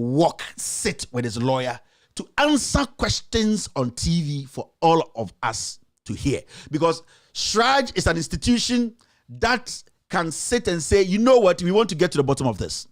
sit with his lawyer to answer questions on TV for all of us to hear. Because Shraj is an institution that can sit and say, you know what, we want to get to the bottom of this.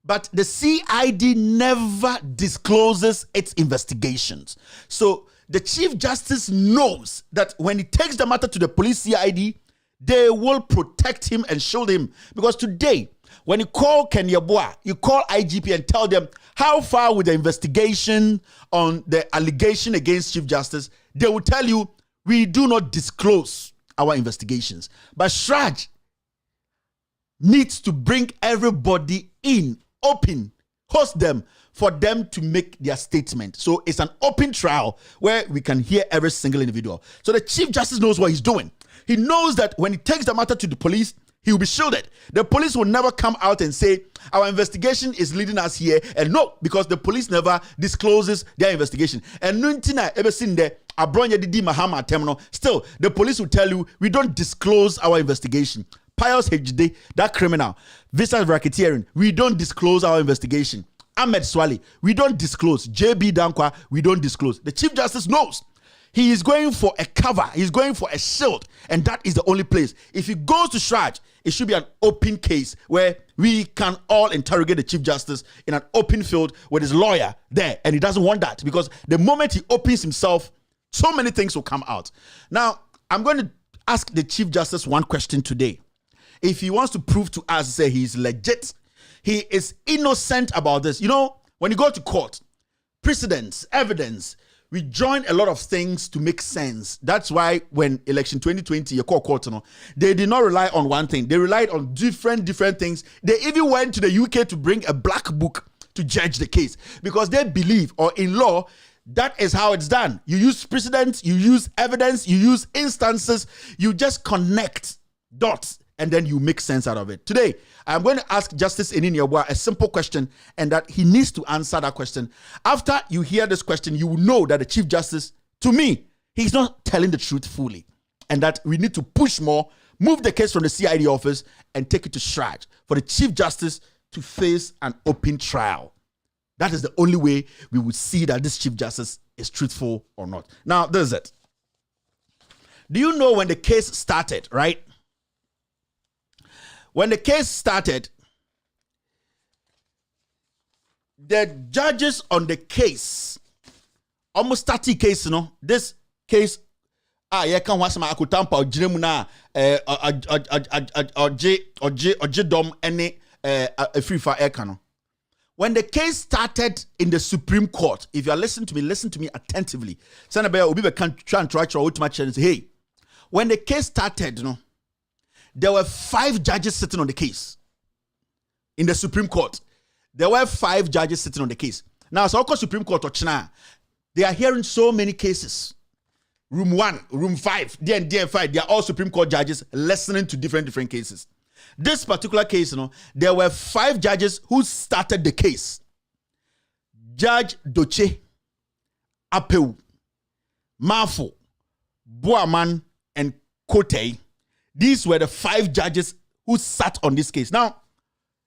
But the CID never discloses its investigations. So the Chief Justice knows that when he takes the matter to the police CID, they will protect him and shield him. Because today, when you call Kenya Boa, you call IGP and tell them how far with the investigation on the allegation against Chief Justice, they will tell you, we do not disclose our investigations. But Shraj needs to bring everybody in, open, host them for them to make their statement. So it's an open trial where we can hear every single individual. So the Chief Justice knows what he's doing. He knows that when he takes the matter to the police, he will be shielded. The police will never come out and say, our investigation is leading us here. And no, because the police never discloses their investigation. And Nuntina ever seen there, still, the police will tell you, we don't disclose our investigation. Pius Hedze, that criminal, visa racketeering, we don't disclose our investigation. Ahmed Swale, we don't disclose. JB Dankwa, we don't disclose. The Chief Justice knows. He is going for a cover. He's going for a shield. And that is the only place. If he goes to Shraj, it should be an open case where we can all interrogate the Chief Justice in an open field with his lawyer there. And he doesn't want that because the moment he opens himself, so many things will come out. Now, I'm going to ask the Chief Justice one question today. If he wants to prove to us, say he's legit, he is innocent about this. You know, when you go to court, precedents, evidence, we join a lot of things to make sense. That's why when election 2020, you call court, they did not rely on one thing. They relied on different things. They even went to the UK to bring a black book to judge the case because they believe, or in law, That is how it's done. You use precedents, you use evidence, you use instances, you just connect dots, and then you make sense out of it. Today, I'm going to ask Justice Enin Yeboah a simple question, and that he needs to answer that question. After you hear this question, you will know that the Chief Justice, to me, he's not telling the truth fully, and that we need to push more, move the case from the CID office, and take it to Shraj for the Chief Justice to face an open trial. That is the only way we would see that this Chief Justice is truthful or not. Now, this is it. Do you know when the case started, right? When the case started, the judges on the case, almost 30 case, this case, you can watch my akutampa or jiremuna or dom any a free fire air. When the case started in the Supreme Court, if you are listening to me, listen to me attentively. Hey, when the case started, there were 5 judges sitting on the case. In the Supreme Court, there were 5 judges sitting on the case. Now, so Supreme Court, they are hearing so many cases. Room 1, room 5, DN5, they are all Supreme Court judges listening to different cases. This particular case, there were 5 judges who started the case. Judge Doche, Apeu, Mafo, Boaman, and Kote. These were the 5 judges who sat on this case. Now,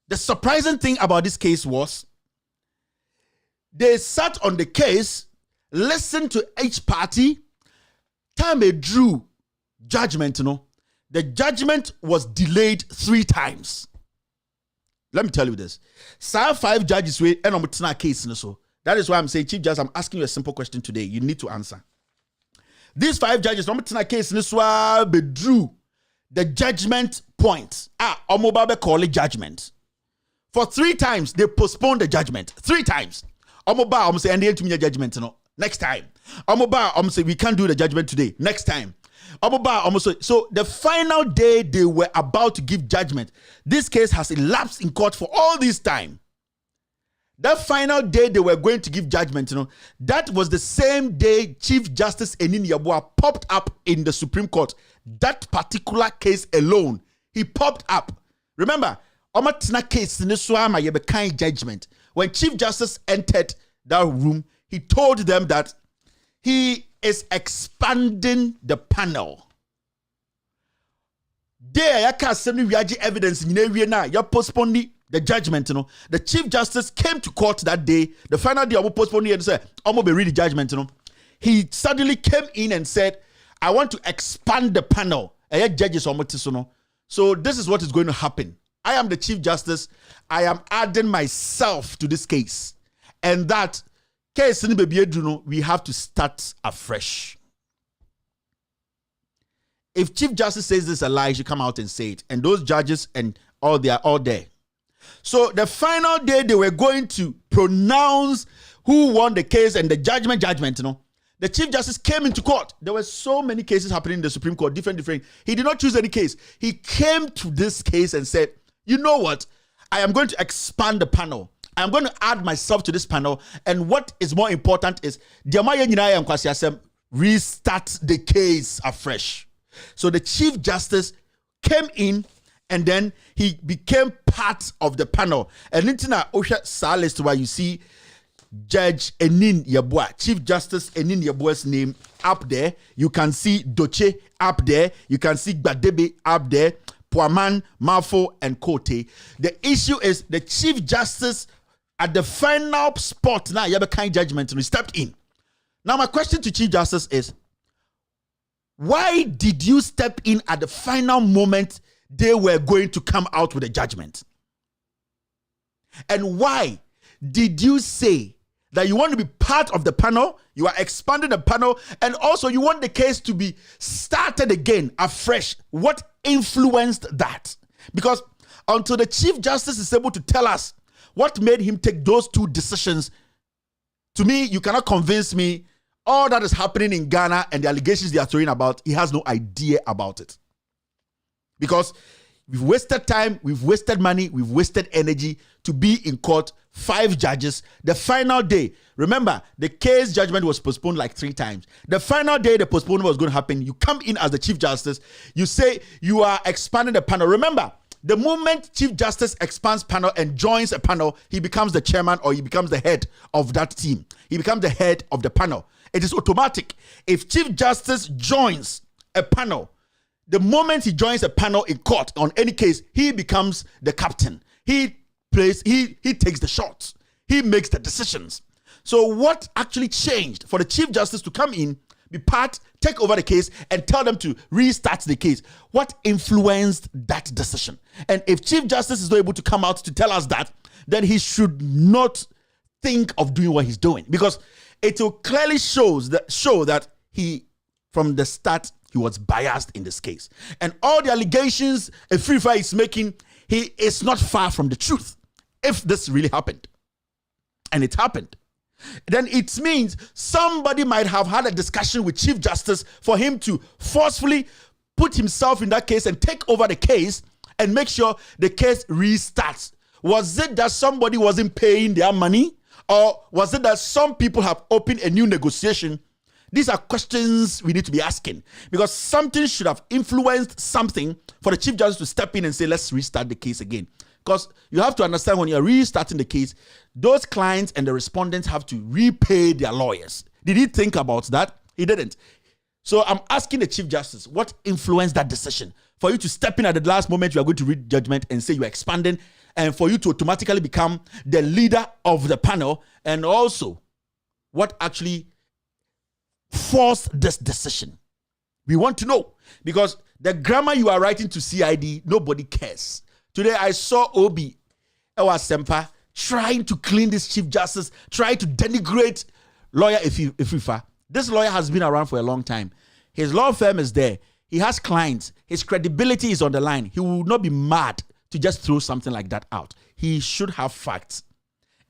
the surprising thing about this case was they sat on the case, listened to each party, time they drew judgment, the judgment was delayed 3 times. Let me tell you this. 5 judges were and on case. So that is why I'm saying, Chief Justice, I'm asking you a simple question today. You need to answer. These 5 judges on case drew the judgment point. Omobabe call it judgment. For 3 times, they postponed the judgment. 3 times. Omoba say and they to me judgment. Next time. Omoba say we can't do the judgment today. Next time. So the final day they were about to give judgment, this case has elapsed in court for all this time. That final day they were going to give judgment, that was the same day Chief Justice Enin Yeboah popped up in the Supreme Court. That particular case alone, he popped up. Remember, Omatina case in the kind judgment. When Chief Justice entered that room, he told them that he is expanding the panel. There, you can't send me evidence in you're postponing the judgment. The Chief Justice came to court that day. The final day, I will postpone it and say, I'm going to read the judgment. He suddenly came in and said, I want to expand the panel. So this is what is going to happen. I am the Chief Justice. I am adding myself to this case. And that case, we have to start afresh. If Chief Justice says this is a lie, he should come out and say it. And those judges and all, they are all there. So the final day they were going to pronounce who won the case and the judgment, the Chief Justice came into court. There were so many cases happening in the Supreme Court, different. He did not choose any case. He came to this case and said, you know what? I am going to expand the panel. I am going to add myself to this panel. And what is more important is restart the case afresh. So the Chief Justice came in and then he became part of the panel. And in Osha list where you see Judge Enin Yeboah, Chief Justice Enin Yeboah's name up there. You can see Doche up there. You can see Gbadebe up there. Boaman, Mafo, and Kote. The issue is the Chief Justice at the final spot now, you have a kind judgment and we stepped in. Now, my question to Chief Justice is, why did you step in at the final moment they were going to come out with a judgment? And why did you say that you want to be part of the panel, you are expanding the panel, and also you want the case to be started again afresh? What influenced that? Because until the Chief Justice is able to tell us what made him take those 2 decisions, to me, you cannot convince me all that is happening in Ghana and the allegations they are throwing about, he has no idea about it. Because We've wasted time, we've wasted money, we've wasted energy to be in court. 5 judges. The final day, remember, the case judgment was postponed like 3 times. The final day the postponement was going to happen, you come in as the Chief Justice, you say you are expanding the panel. Remember, the moment Chief Justice expands panel and joins a panel, he becomes the chairman or he becomes the head of that team. He becomes the head of the panel. It is automatic. If Chief Justice joins a panel, the moment he joins a panel in court on any case, he becomes the captain. He takes the shots. He makes the decisions. So what actually changed for the Chief Justice to come in, be part, take over the case, and tell them to restart the case? What influenced that decision? And if Chief Justice is not able to come out to tell us that, then he should not think of doing what he's doing, because it will clearly show that he, from the start, he was biased in this case. And all the allegations Efrifa is making, he is not far from the truth. If this really happened, and it happened, then it means somebody might have had a discussion with Chief Justice for him to forcefully put himself in that case and take over the case and make sure the case restarts. Was it that somebody wasn't paying their money? Or was it that some people have opened a new negotiation? These are questions we need to be asking, because something should have influenced something for the Chief Justice to step in and say, let's restart the case again. Because you have to understand, when you're restarting the case, those clients and the respondents have to repay their lawyers. Did he think about that? He didn't. So I'm asking the Chief Justice, what influenced that decision? For you to step in at the last moment, you are going to read judgment and say you're expanding, and for you to automatically become the leader of the panel, and also what actually forced this decision? We want to know, because the grammar you are writing to CID, nobody cares. Today I saw Obi Ewa Sempa trying to clean this Chief Justice, trying to denigrate lawyer Efrifa. This lawyer has been around for a long time. His law firm is there. He has clients. His credibility is on the line. He will not be mad to just throw something like that out. He should have facts.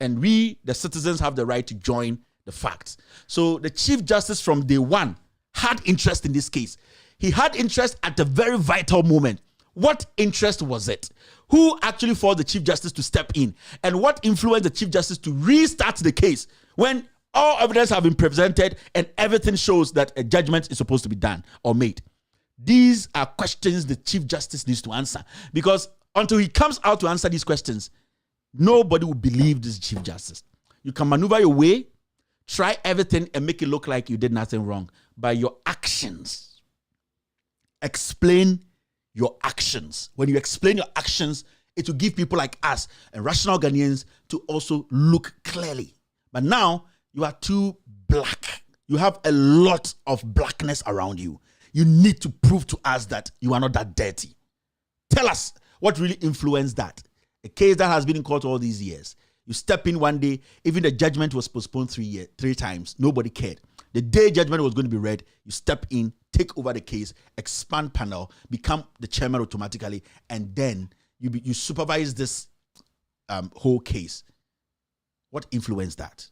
And we, the citizens, have the right to join the facts. So the Chief Justice from day one had interest in this case. He had interest at a very vital moment. What interest was it? Who actually forced the Chief Justice to step in? And what influenced the Chief Justice to restart the case when all evidence have been presented and everything shows that a judgment is supposed to be done or made? These are questions the Chief Justice needs to answer, because until he comes out to answer these questions, nobody will believe this Chief Justice. You can maneuver your way, try everything and make it look like you did nothing wrong. By your actions, explain your actions. When you explain your actions, it will give people like us and rational Ghanaians to also look clearly. But now you are too black. You have a lot of blackness around you. You need to prove to us that you are not that dirty. Tell us what really influenced that. A case that has been in court all these years. You step in one day, even the judgment was postponed 3 times. Nobody cared. The day judgment was going to be read, you step in, take over the case, expand panel, become the chairman automatically, and then you supervise this whole case. What influenced that?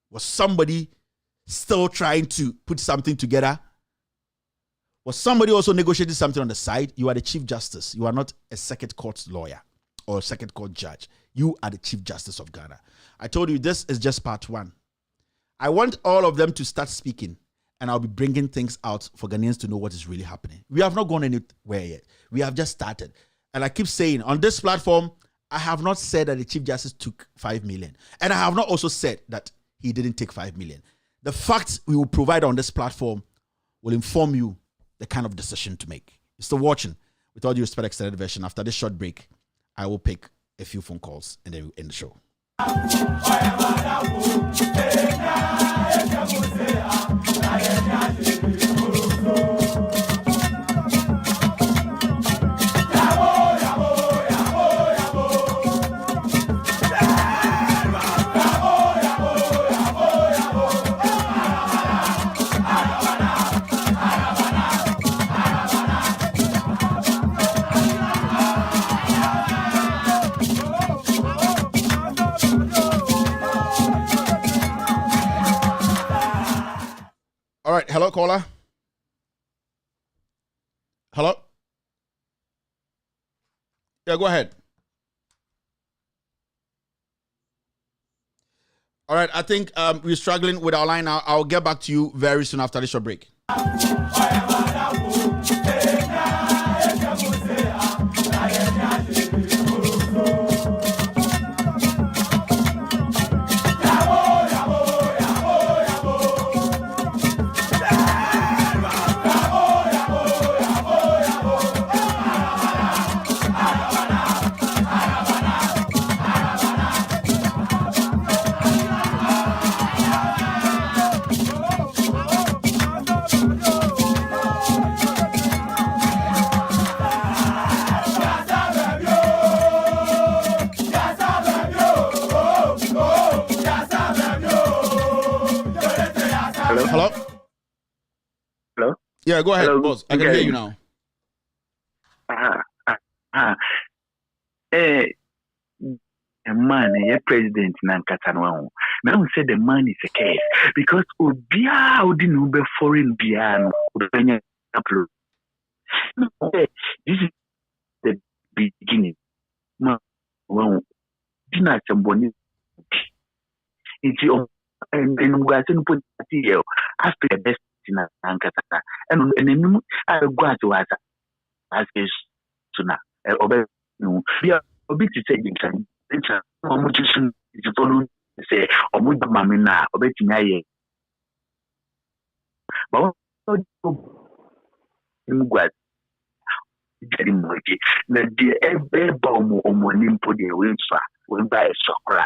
Was somebody still trying to put something together? Was somebody also negotiating something on the side? You are the Chief Justice. You are not a circuit court lawyer or a circuit court judge. You are the Chief Justice of Ghana. I told you this is just part 1. I want all of them to start speaking, and I'll be bringing things out for Ghanaians to know what is really happening. We have not gone anywhere yet. We have just started. And I keep saying, on this platform, I have not said that the Chief Justice took 5 million. And I have not also said that he didn't take 5 million. The facts we will provide on this platform will inform you the kind of decision to make. You're still watching. With all due respect, extended version. After this short break, I will pick a few phone calls and then we'll end the show. All right, hello, caller. Hello. Yeah, go ahead. All right, I think we're struggling with our line now. I'll get back to you very soon after this short break. Yeah, go ahead, Hello. boss. I can hear you now. A man, a president, Nankatano. Now said the man is a case because Ubia wouldn't be foreign piano. This is the beginning. Well, dinner somebody. It's your and we are saying put after the best. And then I go to us as is sooner. Obey no, we are a bit to say, it's a mutation is following say, or with the mamina, or betting I. But the bomb or morning for the winter will buy a soccer.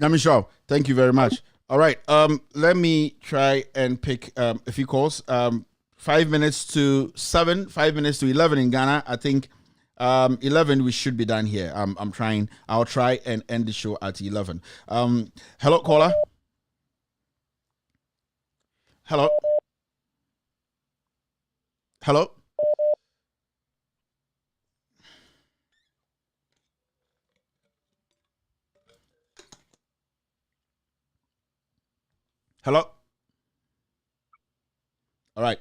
Namishaw, thank you very much. All right, let me try and pick a few calls. 5 minutes to 7, 5 minutes to 11 in Ghana. I think 11 we should be done here. I'm trying. I'll try and end the show at 11. Hello, caller. Hello. Hello. Hello? All right.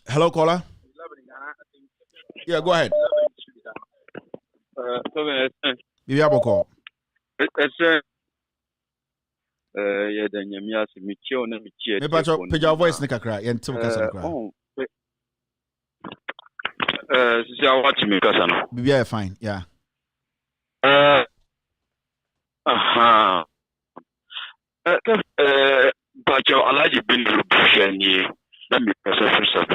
Hello, caller? Yeah, go ahead. Bibi Aboko. Page your voice, Nikakra, and two Cassan. Bibi, fine, yeah. Bacho Alaji bin Bushani, let me first of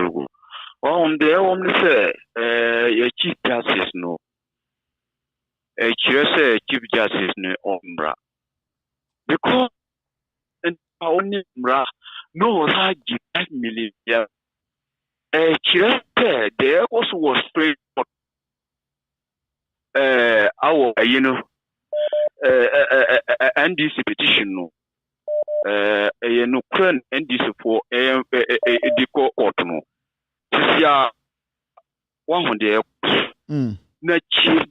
all. The only say, your chief justice no. A chief justice no ombra. Because only bra no large 5 million. A chief there also was straight. Our, NDC petition no. No current NDC for the court no. Sia 100 na chief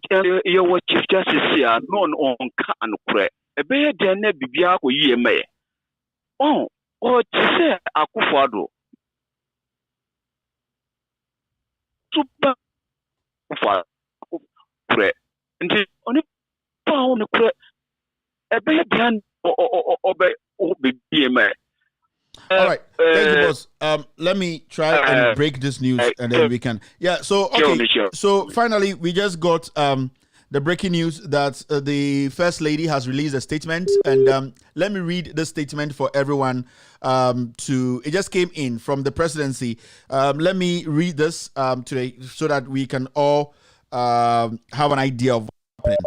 justice here non on can cre e be de na bibia ko yie me o say Akufo-Addo super for cre nti oni pa on cre e be de all right, thank you, boss. Let me try and break this news, and then we can. Yeah. So okay. So finally, we just got the breaking news that the First Lady has released a statement, and let me read the statement for everyone. It just came in from the presidency. Let me read this today so that we can all have an idea of what's happening.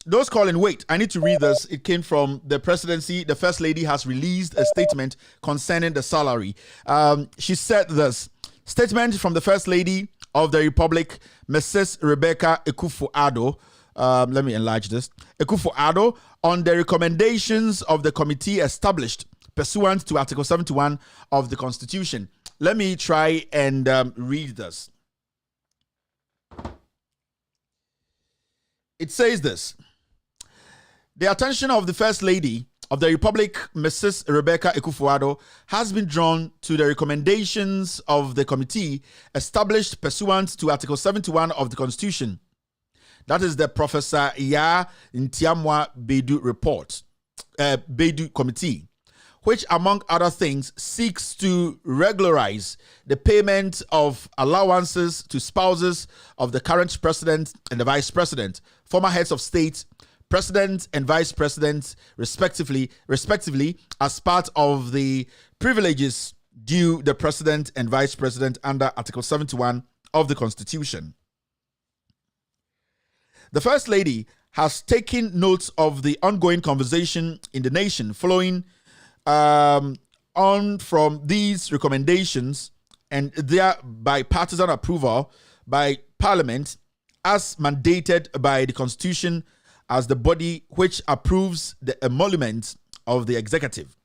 Those calling, wait, I need to read this. It came from the presidency. The First Lady has released a statement concerning the salary. She said this. Statement from the First Lady of the Republic, Mrs. Rebecca Akufo-Addo. Let me enlarge this. Akufo-Addo, on the recommendations of the committee established pursuant to Article 71 of the Constitution. Let me try and read this. It says this. The attention of the First Lady of the Republic, Mrs. Rebecca Ekufuado, has been drawn to the recommendations of the committee established pursuant to Article 71 of the Constitution. That is the Professor Ya Ntiamwa Bedu report, Bedu committee, which, among other things, seeks to regularize the payment of allowances to spouses of the current president and the vice president, former heads of state, president and vice president, respectively, as part of the privileges due the president and vice president under Article 71 of the Constitution. The First Lady has taken note of the ongoing conversation in the nation following on from these recommendations and their bipartisan approval by Parliament as mandated by the Constitution as the body which approves the emolument of the executive.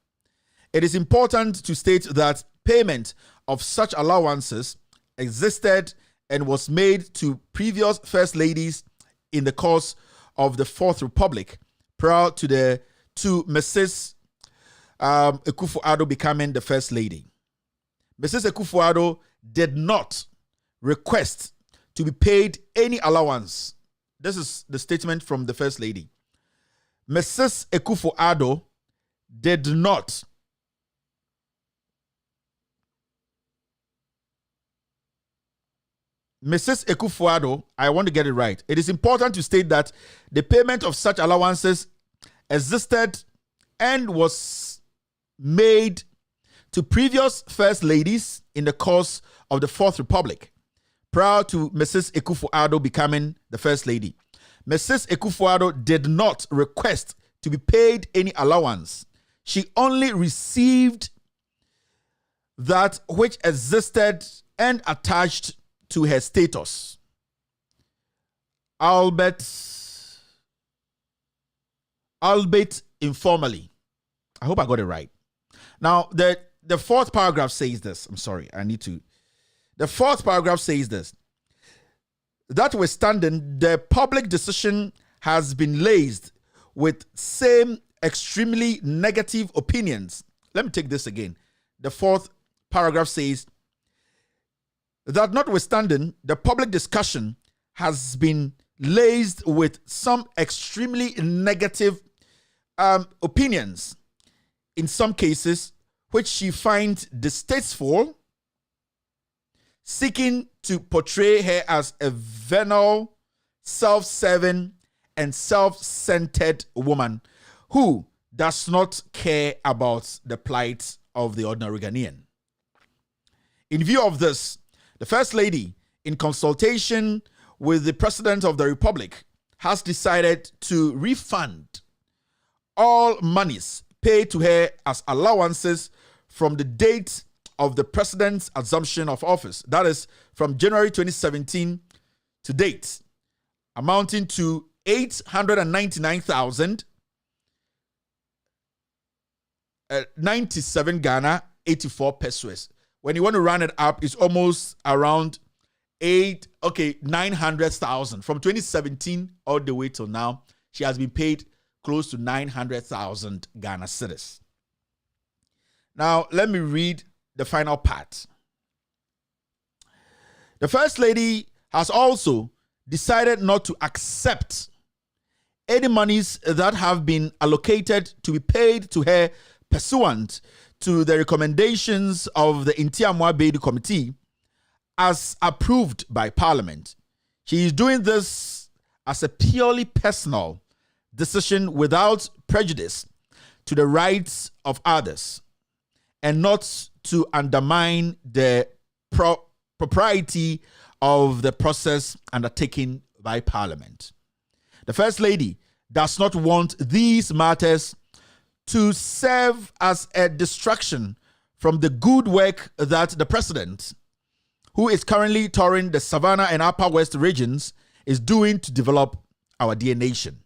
It is important to state that payment of such allowances existed and was made to previous First Ladies in the course of the Fourth Republic prior to Mrs. Ekufuado becoming the First Lady. Mrs. Ekufuado did not request to be paid any allowance. This is the statement from the First Lady. Mrs. Ekufuado did not Mrs. Ekufuado, I want to get it right. It is important to state that the payment of such allowances existed and was made to previous First Ladies in the course of the Fourth Republic, prior to Mrs. Ekufuado becoming the First Lady. Mrs. Ekufuado did not request to be paid any allowance. She only received that which existed and attached to her status, albeit informally. I hope I got it right. Now, the fourth paragraph says this. I'm sorry, the fourth paragraph says this. Notwithstanding, the public decision has been laced with same extremely negative opinions. Let me take this again. The fourth paragraph says that notwithstanding, the public discussion has been laced with some extremely negative opinions, in some cases, which she finds distasteful, seeking to portray her as a venal, self-serving, and self-centered woman who does not care about the plight of the ordinary Ghanaian. In view of this, the First Lady, in consultation with the President of the Republic, has decided to refund all monies paid to her as allowances from the date of the President's assumption of office, that is, from January 2017 to date, amounting to 899,097 Ghana 84 pesos. When you want to round it up, it's almost around 900,000. From 2017 all the way till now, she has been paid close to 900,000 Ghana cedis. Now, let me read the final part. The First Lady has also decided not to accept any monies that have been allocated to be paid to her pursuant to the recommendations of the Ntiamwa Bedu Committee as approved by Parliament. She is doing this as a purely personal decision without prejudice to the rights of others and not to undermine the propriety of the process undertaken by Parliament. The First Lady does not want these matters to serve as a distraction from the good work that the President, who is currently touring the Savannah and Upper West regions, is doing to develop our dear nation.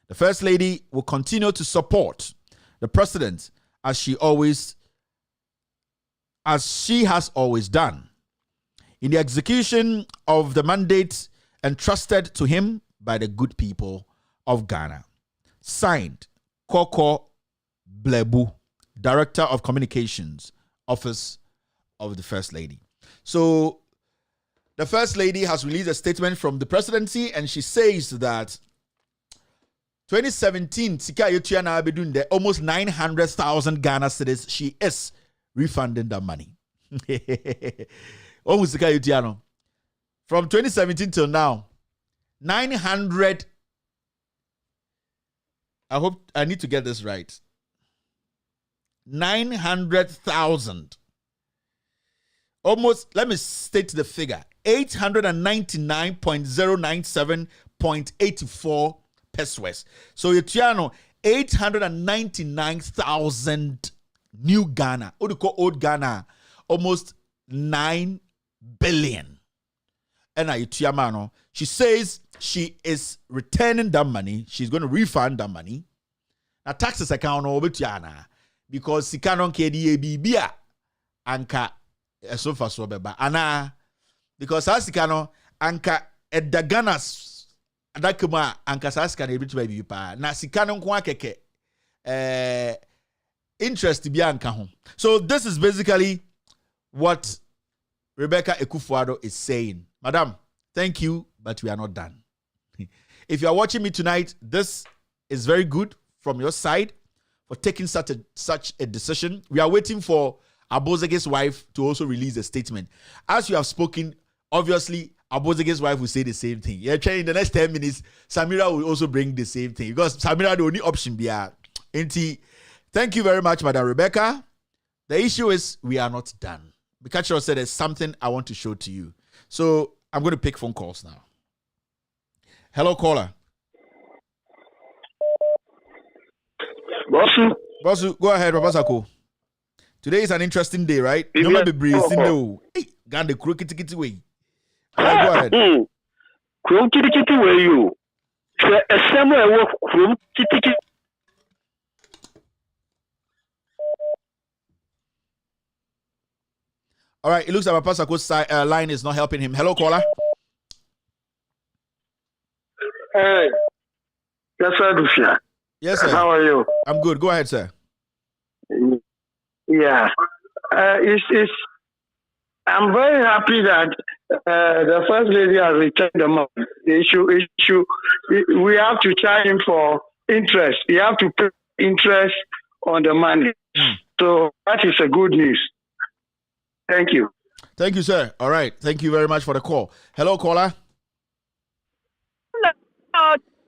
The First Lady will continue to support the President as she has always done in the execution of the mandate entrusted to him by the good people of Ghana. Signed, Koko Blebu, Director of Communications, Office of the First Lady. So the First Lady has released a statement from the presidency, and she says that 2017, Sika Yotiana Abedunde, almost 900,000 Ghana cedis, she is refunding that money. Almost Sika Yotiano. From 2017 till now, 900. I hope I need to get this right. 900,000. Almost, let me state the figure. 899.097.84 pesos. So Yotiano, 899,000 new Ghana. What do you call old Ghana? Almost 9 billion. And Yotiamano, she says she is returning that money. She's going to refund that money. Now taxes account over Tiana because she cannot KDA bia anka so far so beba ana because asikano anka edda Ghana's adakuma anka sasikano ebi to be pa na sikano nko akeke interest bi anka ho. So this is basically what Rebecca Ekufuado is saying. Madam, thank you, but we are not done. If you are watching me tonight, this is very good from your side for taking such a decision. We are waiting for Abozege's wife to also release a statement. As you have spoken, obviously, Abozege's wife will say the same thing. Yeah, in the next 10 minutes, Samira will also bring the same thing because Samira the only option be thank you very much, Madam Rebecca. The issue is we are not done. Bikacho said there's something I want to show to you. So I'm going to pick phone calls now. Hello, caller. Bosu, go ahead, Babasako. Today is an interesting day, right? No matter the breeze, hey, got the crow kitty way. Go ahead. Crow kitty way, you. Somewhere walk crow kitty. All right, it looks like Papasako's line is not helping him. Hello, caller. Hey, yes, sir. Yes, sir. How are you? I'm good. Go ahead, sir. Yeah, I'm very happy that the First Lady has returned the money. Issue. We have to charge him for interest. You have to pay interest on the money. So that is a good news. Thank you. Thank you, sir. All right. Thank you very much for the call. Hello, caller.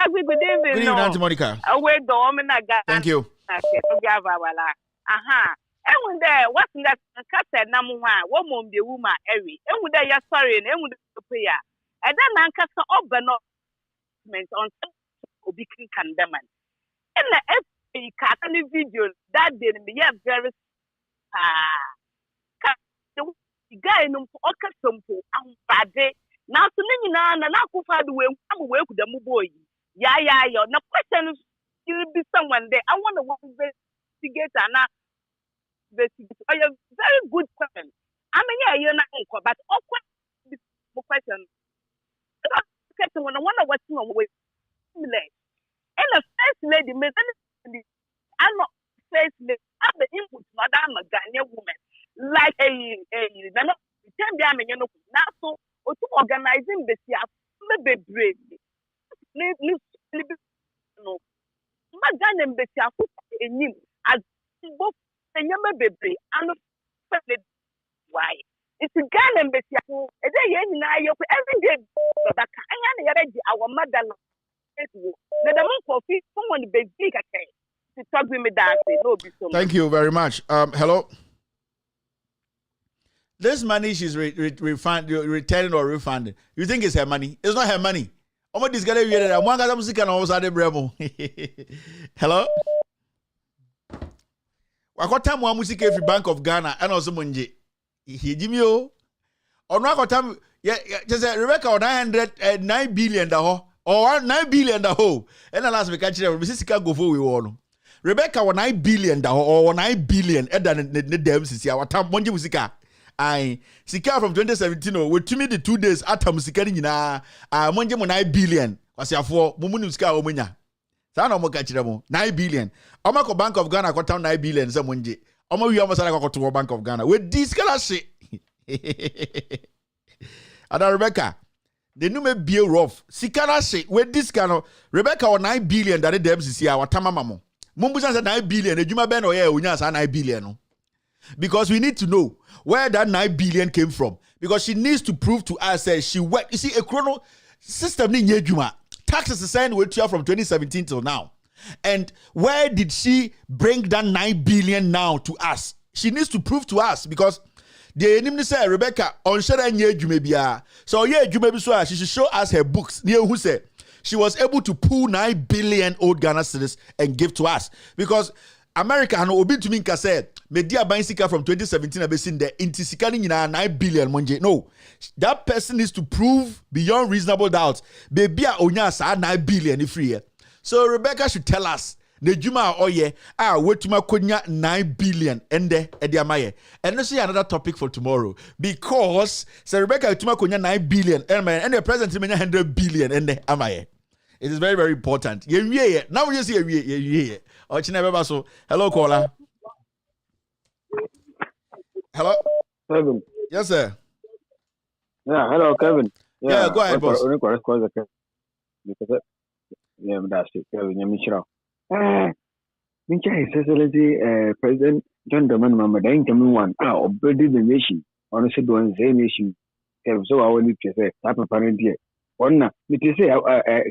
Good evening. Good evening, Auntie Monica. Thank you. And when there what's that cat number one, what mom be woman every, and when they are sorry and when the prayer. And then Uncle Oben on Obi condemn. And the FA cat video that didn't be very guy no okasompo ambade na so ni na akufa do we ku da muboyi ya na question you be someone there I want to investigate and investigate a very good question I mean you na nko but question when I wonder what's wrong with and the First Lady me I'm not First Lady have the input madam a Ghanaian woman like a now so to organizing the maybe brave no Magan and him as both the baby and why it's a gun and Bessia a day every day but I our mother let them coffee someone big to talk with me that thank you very much. Hello. This money she's returning or refunding. You think it's her money? It's not her money. Hello? Wakota mwa musika every Bank of Ghana and also munje. Hijimio. Ono akota just Rebecca or 9 billion da ho or 9 billion da ho. And last week actually we sika go for we won. Rebecca 9 billion da ho or 9 billion eda ne dem sisi awata monje musika. I sika from 2017 we to me the 2 days atam sika ni na monje mo 9 billion kwasiafo mumu sika o munya Sana mo kachiremo 9 billion. Omako Bank of Ghana got 9 billion za monje. Omo wi omo sala ko Bank of Ghana. With this kind of shit. Ada Rebecca, the nume be rough. Sikana shit with this kind of Rebecca or 9 billion that the MCC our tamamamo. Mumbusa said 9 billion. Ejuma ben or yeah, unya sa 9 billion. Because we need to know where that 9 billion came from. Because she needs to prove to us that she worked. You see, a chrono system ni nyejuma. Taxes is saying with you from 2017 till now. And where did she bring that 9 billion now to us? She needs to prove to us because the enemy say Rebecca on share nye jumebia. So yeah, jumebi so she should show us her books. Near who said she was able to pull 9 billion old Ghana cedis and give to us because America and obi to me said media buying sika from 2017 abesin there intisikani nyina 9 billion monje. No, that person needs to prove beyond reasonable doubt baby onya sa 9 billion if free. So Rebecca should tell us the juma oye wetuma konya 9 billion ende ediamaye. And let's see another topic for tomorrow because so Rebecca wetuma konya 9 billion and the president menya 100 billion ende amaye. It is very, very important. Now we see ye. So, hello, caller. Hello, Kevin. Yes, sir. Yeah, hello, Kevin. Yeah, go ahead, boss. Yeah, that's it. Kevin, you're Michelle. His Excellency President John Dramani Mahama, the incoming one, already the nation, honestly, doing the same issue. So I want to say, type of parent here. One, it is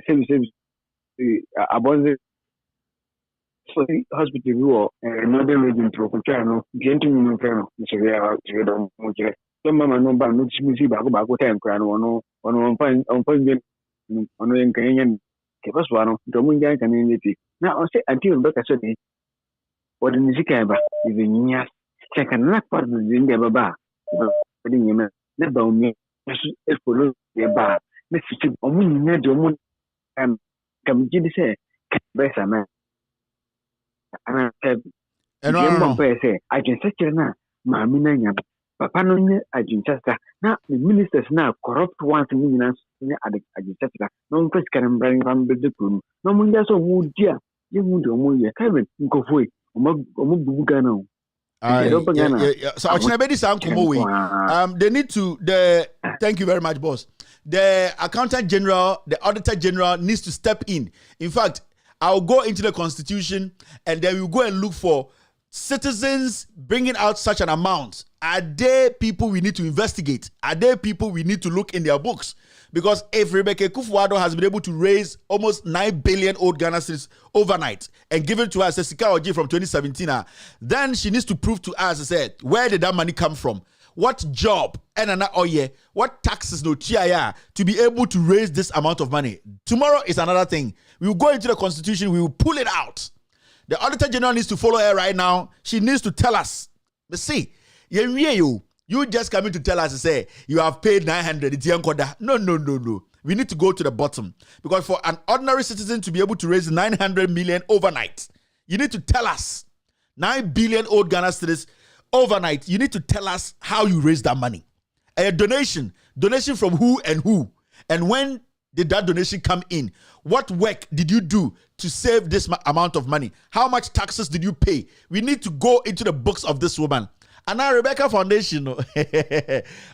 service above the hospital or another region to Cochano, gentleman, Mr. Some mamma no ban, no smoothie back time, crown on fine on Canadian Capasuano, Domingan community. Now I say until Becca said, what in the Zikaba is in Yas, second not part of the India Baba, never me, if for the bar. Mr. Omun, and come to say, better man. And I said, I can say, Mamma, Papa, no, I can just now the ministers now corrupt ones in I just no one can bring from the room. No one does a wood, dear. You would only Kevin, go for it. Omugano. So they need to thank you very much, boss. The accountant general, the auditor general needs to step in. In fact, I'll go into the constitution and then we'll go and look for citizens bringing out such an amount. Are there people we need to investigate? Are there people we need to look in their books? Because if Rebecca Kufuor has been able to raise almost 9 billion old Ghana cedis overnight and give it to us as Sika Oji from 2017, then she needs to prove to us, I said, where did that money come from? What job and what taxes no TIR to be able to raise this amount of money? Tomorrow is another thing. We will go into the constitution, we will pull it out. The Auditor General needs to follow her right now. She needs to tell us. But see, you just coming to tell us, say, you have paid 900. It's no. We need to go to the bottom. Because for an ordinary citizen to be able to raise 900 million overnight, you need to tell us 9 billion old Ghana cedis overnight. You need to tell us how you raised that money. A donation from who, and when did that donation come in? What work did you do to save this amount of money? How much taxes did you pay? We need to go into the books of this woman. And now Rebecca Foundation,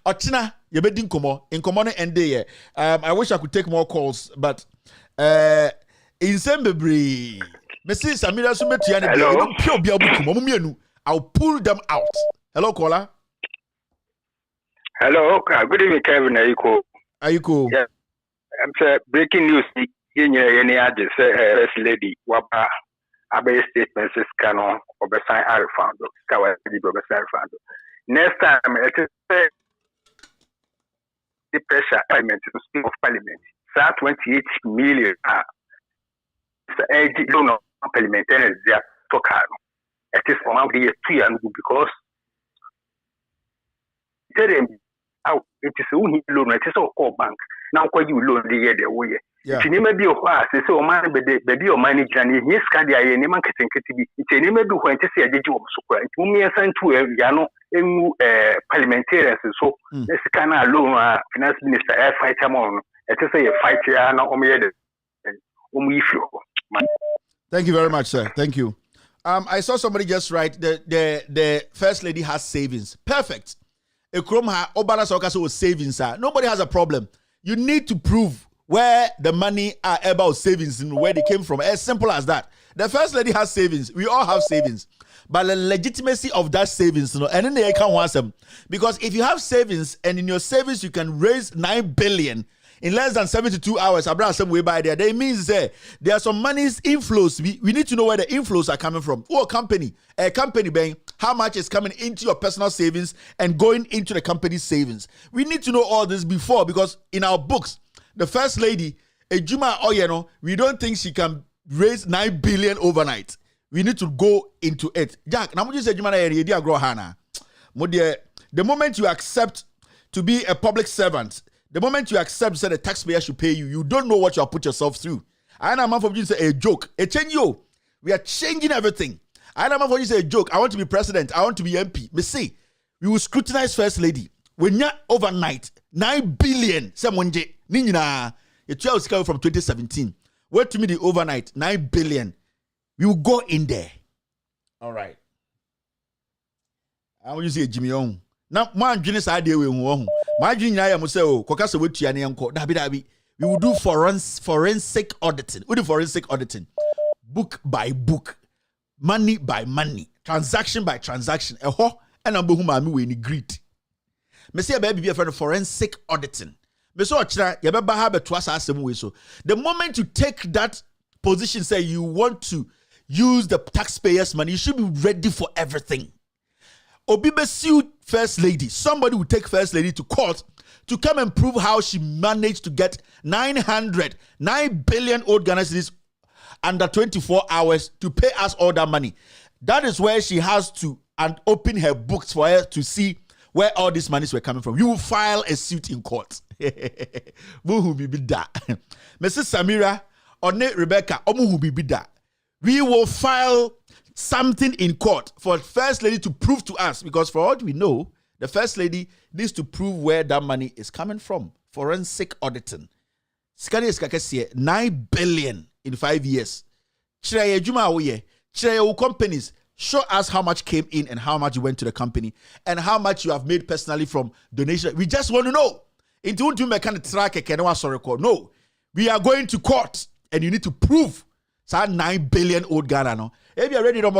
Ochina, yebedi nkomo no end day. I wish I could take more calls, but in Sembebri, Messi Samira Sumetu yani I'll pull them out. Hello, caller. Hello, good evening, Kevin. Ayuko. Yeah, I'm breaking news. First lady, Wapa, Abe statements is canon, Obesign Arifando, Kawa, Obesign Arifando. Next time, it is the pressure parliament to speak of parliament. 28 million loan of parliament and their token. It is from out the 2 years because it is only loan, it is all core bank. Now, you loan the year the way. It's never be a class, so man, baby or manager, and his cardia, and a marketing be. It's a name do when to say a job support. To me, a sign to a Yano, parliamentarians, so this kind of loan, finance minister, air fighter, it is a fight, and only if you. Thank you very much, sir. Thank you. I saw somebody just write the first lady has savings. Perfect. Savings. Nobody has a problem. You need to prove where the money are about savings and where they came from. As simple as that. The first lady has savings. We all have savings. But the legitimacy of that savings, and then they can't want them. Because if you have savings and in your savings you can raise 9 billion in less than 72 hours, some way by there, that means there are some money's inflows. We need to know where the inflows are coming from. Or a company bang, how much is coming into your personal savings and going into the company's savings. We need to know all this before, because in our books, the first lady, Ejuma Oyeno, we don't think she can raise 9 billion overnight. We need to go into it. Jack, now you say the moment you accept to be a public servant, the moment you accept that the taxpayer should pay you, you don't know what you have put yourself through. I know man for you say a joke. A change you. We are changing everything. I know man for you say a joke. I want to be president. I want to be MP. Me say, we will scrutinize first lady. When you're overnight, 9 billion. Someone je. Nina. Your child is coming from 2017. Wait to me the overnight, 9 billion. We will go in there. All right. I want you to say Jimmy Young. Now, man, Junius idea we won't. My junior, I must say, oh, Kokasa with Tiani uncle. Dabi. We will do forensic auditing. We do forensic auditing. Book by book. Money by money. Transaction by transaction. And I'm whom I'm we agreed. Me say baby be a friend of forensic auditing. Me so ochra ye be ba ha beto asasem we so. The moment you take that position, say you want to use the taxpayers' money, you should be ready for everything. Obibe sued first lady. Somebody will take first lady to court to come and prove how she managed to get 9 billion old Ghana cedis under 24 hours to pay us all that money. That is where she has to and open her books for her to see where all these monies were coming from. You will file a suit in court. Mrs. Samira or Rebecca, we will file something in court for first lady to prove to us, because for all we know, the first lady needs to prove where that money is coming from. Forensic auditing. 9 billion in 5 years. Companies, show us how much came in and how much went to the company and how much you have made personally from donation. We just want to know. No, we are going to court and you need to prove 9 billion old Ghana. No, if you are ready, we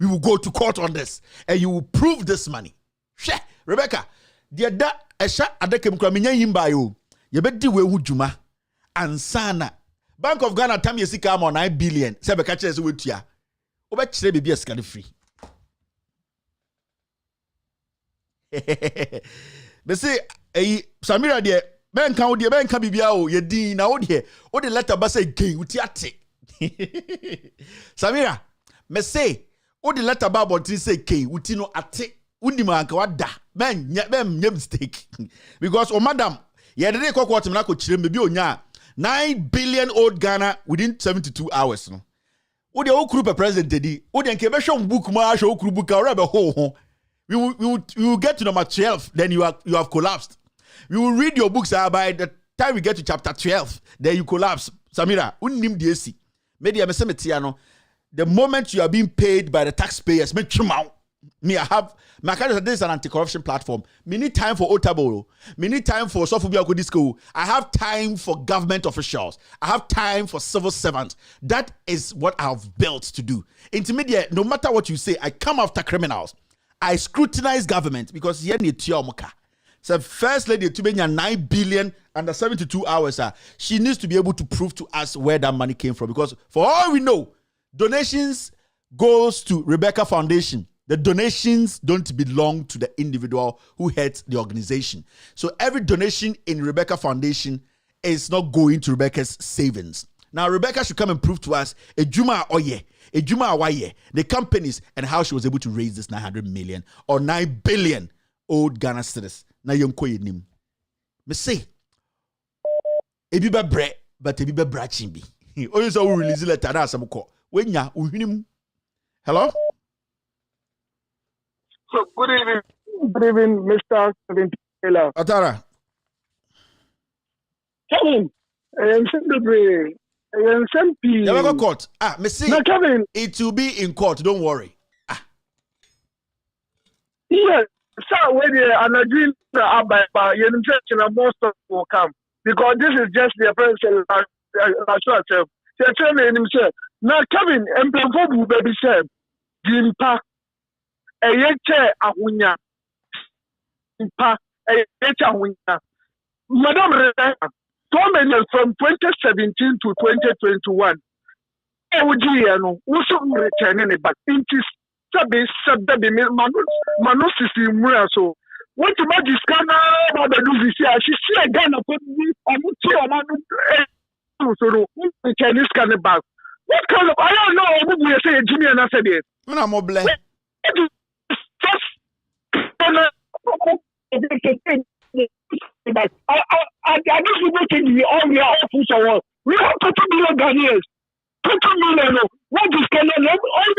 will go to court on this and you will prove this money. Rebecca, dear da esha adekem kwa minya yimba yo. Ye be di we hu djuma ansana. Bank of Ghana tam yesika am 9 billion. Se be ka kire se wetua. Oba kire bibia sika free. Be say Samira de ben kan wo de ben kan bibia o ye din na wo de letter ba say gain wuti ate. Samira, me say wo de letter ba about say gain wuti no ate. Undi manka wada ben mistake because madam ye dey kokko otimna ko kire me bi onya 9 billion old Ghana within 72 hours no wo de okuru per president dedi wo de nke be hwe book ma hwe okuru book ora be ho we will get to number 12, then you have collapsed. We will read your books by the time we get to chapter 12, then you collapse. Samira, unnim DSC. Media mesemetiano. The moment you are being paid by the taxpayers, this is an anti-corruption platform. Me need time for Otaboro. Me need time for Sofubia Kodisco. I have time for government officials. I have time for civil servants. That is what I've built to do. Intermediate, no matter what you say, I come after criminals. I scrutinize government because here need Tiomoka. So first lady to be 9 billion under 72 hours. She needs to be able to prove to us where that money came from. Because for all we know, donations goes to Rebecca Foundation. The donations don't belong to the individual who heads the organization. So every donation in Rebecca Foundation is not going to Rebecca's savings. Now Rebecca should come and prove to us Ejuma Oye, Ejuma Awaye, the companies and how she was able to raise this 900 million or 9 billion old Ghana cedis. Na yonko yenim. Me say, ebi be bre, but ebi be brachin bi. Oyo so we release letter na asem ko. Wenya uhwinim. Hello? So good evening, Mr. Kevin Taylor. Atara. Kevin, I'm simply Never go court. Me see. No, Kevin. It will be in court. Don't worry. Yes. So when an agreement about most of will come because this is just the president. Now, Kevin, and Planfo baby said, Jimpa, a yeche ahunya, Jimpa, a yeche ahunya. Madam Rena, from 2017 to 2021, Eugene, also returning it, but it is Sabi Manus in so. What about this Ghana? What do you see? She see a Ghana for me. I'm so the Chinese can back. What kind of I don't know what we say Jimmy and I said it. I'm more blessed. I just making the all your office. We have 2 million Ghanaians. 2 million. What is Ghana? All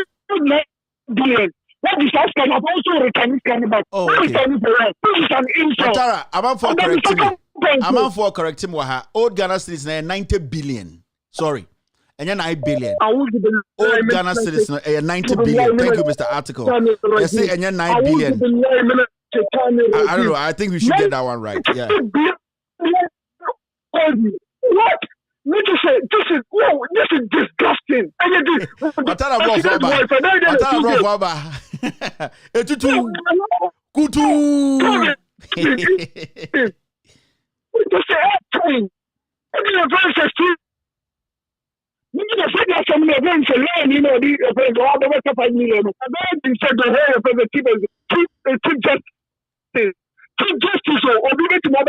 billion. What is that kind of also returning back? Oh, okay. This is an insult. Tara, I'm for correcting me. I'm for correcting Waha. Old Ghana citizens 90 billion. Sorry. And you're 9 billion. Old Ghana citizens 90 billion. Thank you, Mr. Article. Let's say and you're 9 billion. I don't know. I think we should get that one right. Yeah. What? This is disgusting. Justice or obligate to make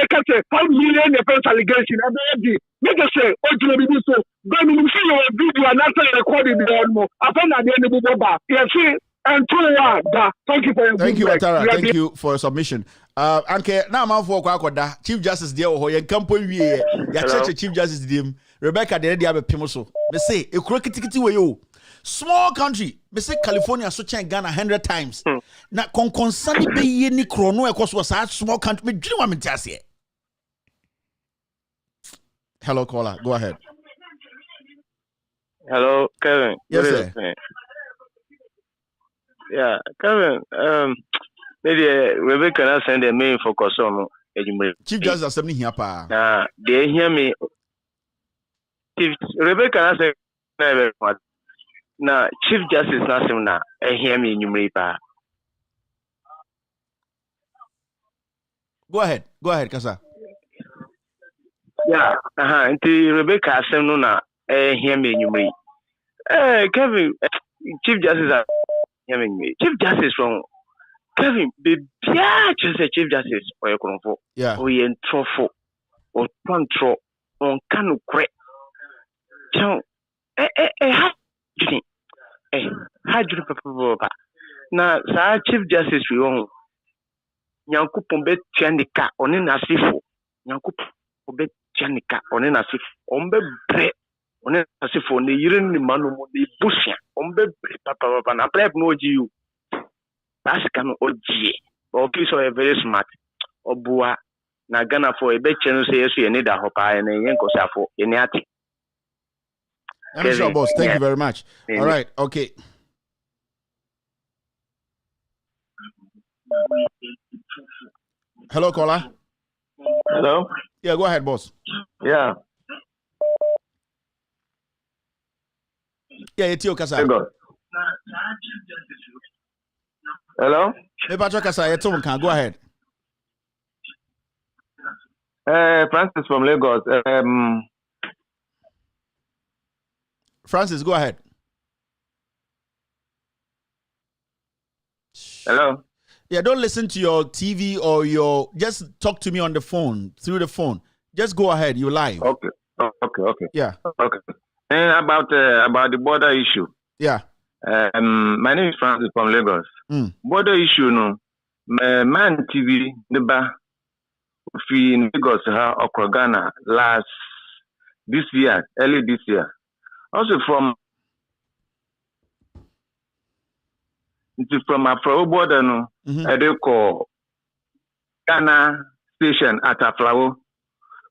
5 million defense allegation. Make us say, oh, you so. Then you see your video and after recording the more. I found at the end of the bar. Yes, and thank you for your Thank you, Atara. Thank you for your submission. Anke, now I'm for Kwakoda. Chief Justice there, or your company, ya church Chief Justice dim. Rebecca, the idea of Pimoso. They say, a crooked way you. Small country, me say California so change Ghana 100 times. Na concern be ye ni chrono e was a small country. Me dream am tiase. Hello caller, go ahead. Hello, Kevin. Yes, sir. Yeah, Kevin. Maybe Rebecca can send a mail for Kosomo. Chief Justice Assembly here pa. Nah, they hear me. Chief Rebecca can say na Chief Justice Nasim na hear me pa. Go ahead, Kasa. Yeah, Nti Rebecca Assem no na hear me Kevin, Chief Justice hear me. Chief Justice from Kevin, be just a Chief Justice or your control. Yeah. Or you entropho or control on canu crack. So, hydro papa. Now, Chief Justice, we own Yankupon bet Chanica on in a sifo. Yankupon bet Chanica on in a sif. Ombe bre on a sifo, the urine manu, the bushia. Ombe papa, and I play no you. That's can OG. Or kids are very smart. Or bua. Na Ghana for a bet channel says you need a hopa and a yanko safo in attic. I'm sure, boss. Thank you very much. All right. Okay. Hello, caller. Hello. Yeah, go ahead, boss. Yeah. Yeah, it's your Kasa. Hello. Hey, Patrick Kasa, go ahead. Francis from Lagos. Francis, go ahead. Hello. Yeah, don't listen to your TV or just talk to me on the phone, through the phone. Just go ahead, you're live. Okay. Okay. Yeah. Okay. And about the border issue. Yeah. My name is Francis from Lagos. Border issue, no. Man TV, neba, in Lagos, or Ghana, early this year. Also from Afro border, no, they call Ghana station at Aflawo.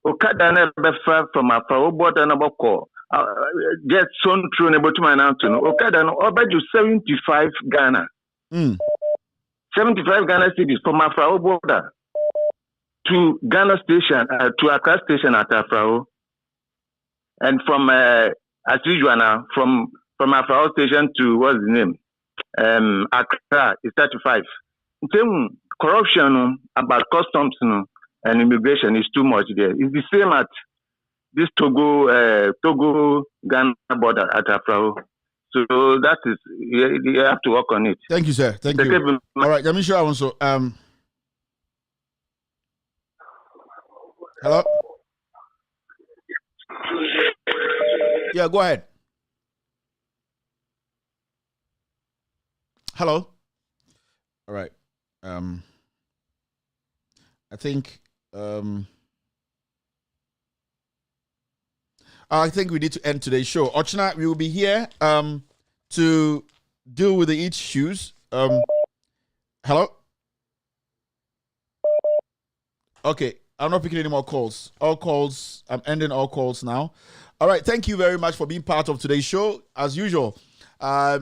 Okada never from Afro border, no, call get sown through about my now to know. Okay, then over to 75 Ghana. 75 Ghana cities from Afrao border to Ghana station, to Accra station at Afrao. And from, as usual now, from Afrao station to, what's the name? Accra is 35. Same corruption about customs and immigration is too much there. It's the same at this Togo Ghana border at Afrao. So that is, you have to work on it. Thank you, sir. Thank you. All right, let me show you also. Hello? Yeah, go ahead. Hello? All right. I think we need to end today's show. Ochna, we will be here to deal with the issues. Hello? Okay, I'm not picking any more calls. All calls, I'm ending all calls now. All right, thank you very much for being part of today's show. As usual,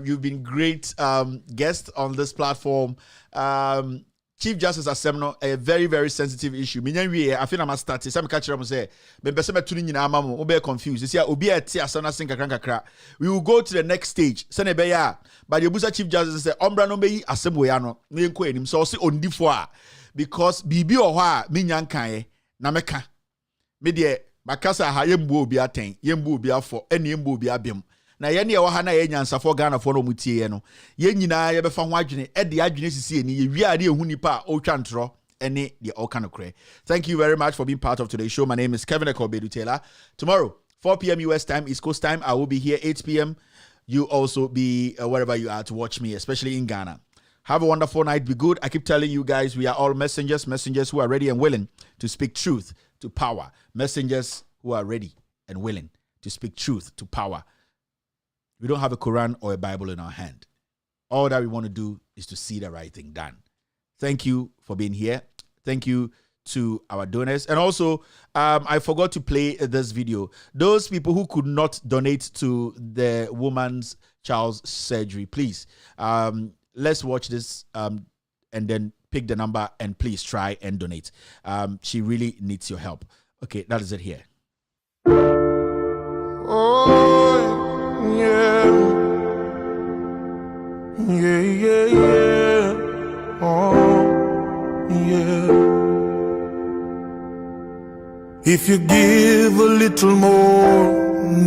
you've been great guests on this platform. Chief Justice Asemno, a very, very sensitive issue. I feel I must start. Some catch them say, "Be tuning in amamu, be confused." You see, obi ati asana sinka kranka. We will go to the next stage. Sene be ya, but the Busa Chief Justice say, "Ombra no be asemo ya no." Me enko enim so say ondifo a because bibi ohwa me nyankan na meka. Me de makasa ha yembu obi aten, yembu obi afo, ene yembu obi abem. Na yene ye waha na ye nyansafo Ghana fo no mutie no ye nyina ye befa ho adwene e de adwene sisi eni ye wi ade ehu nipa o twantro ene de all kind of cray. Thank you very much for being part of today's show. My name is Kevin Ekobedu Taylor. Tomorrow 4 p.m. US time, East Coast time, I will be here 8 p.m. You also be wherever you are to watch me, especially in Ghana. Have a wonderful night. Be good. I keep telling you guys, we are all messengers who are ready and willing to speak truth to power. Messengers who are ready and willing to speak truth to power. We don't have a Quran or a Bible in our hand. All that we want to do is to see the right thing done. Thank you for being here. Thank you to our donors. And also, I forgot to play this video. Those people who could not donate to the woman's child's surgery, please, let's watch this and then pick the number and please try and donate. She really needs your help. Okay, that is it here. If you give a little more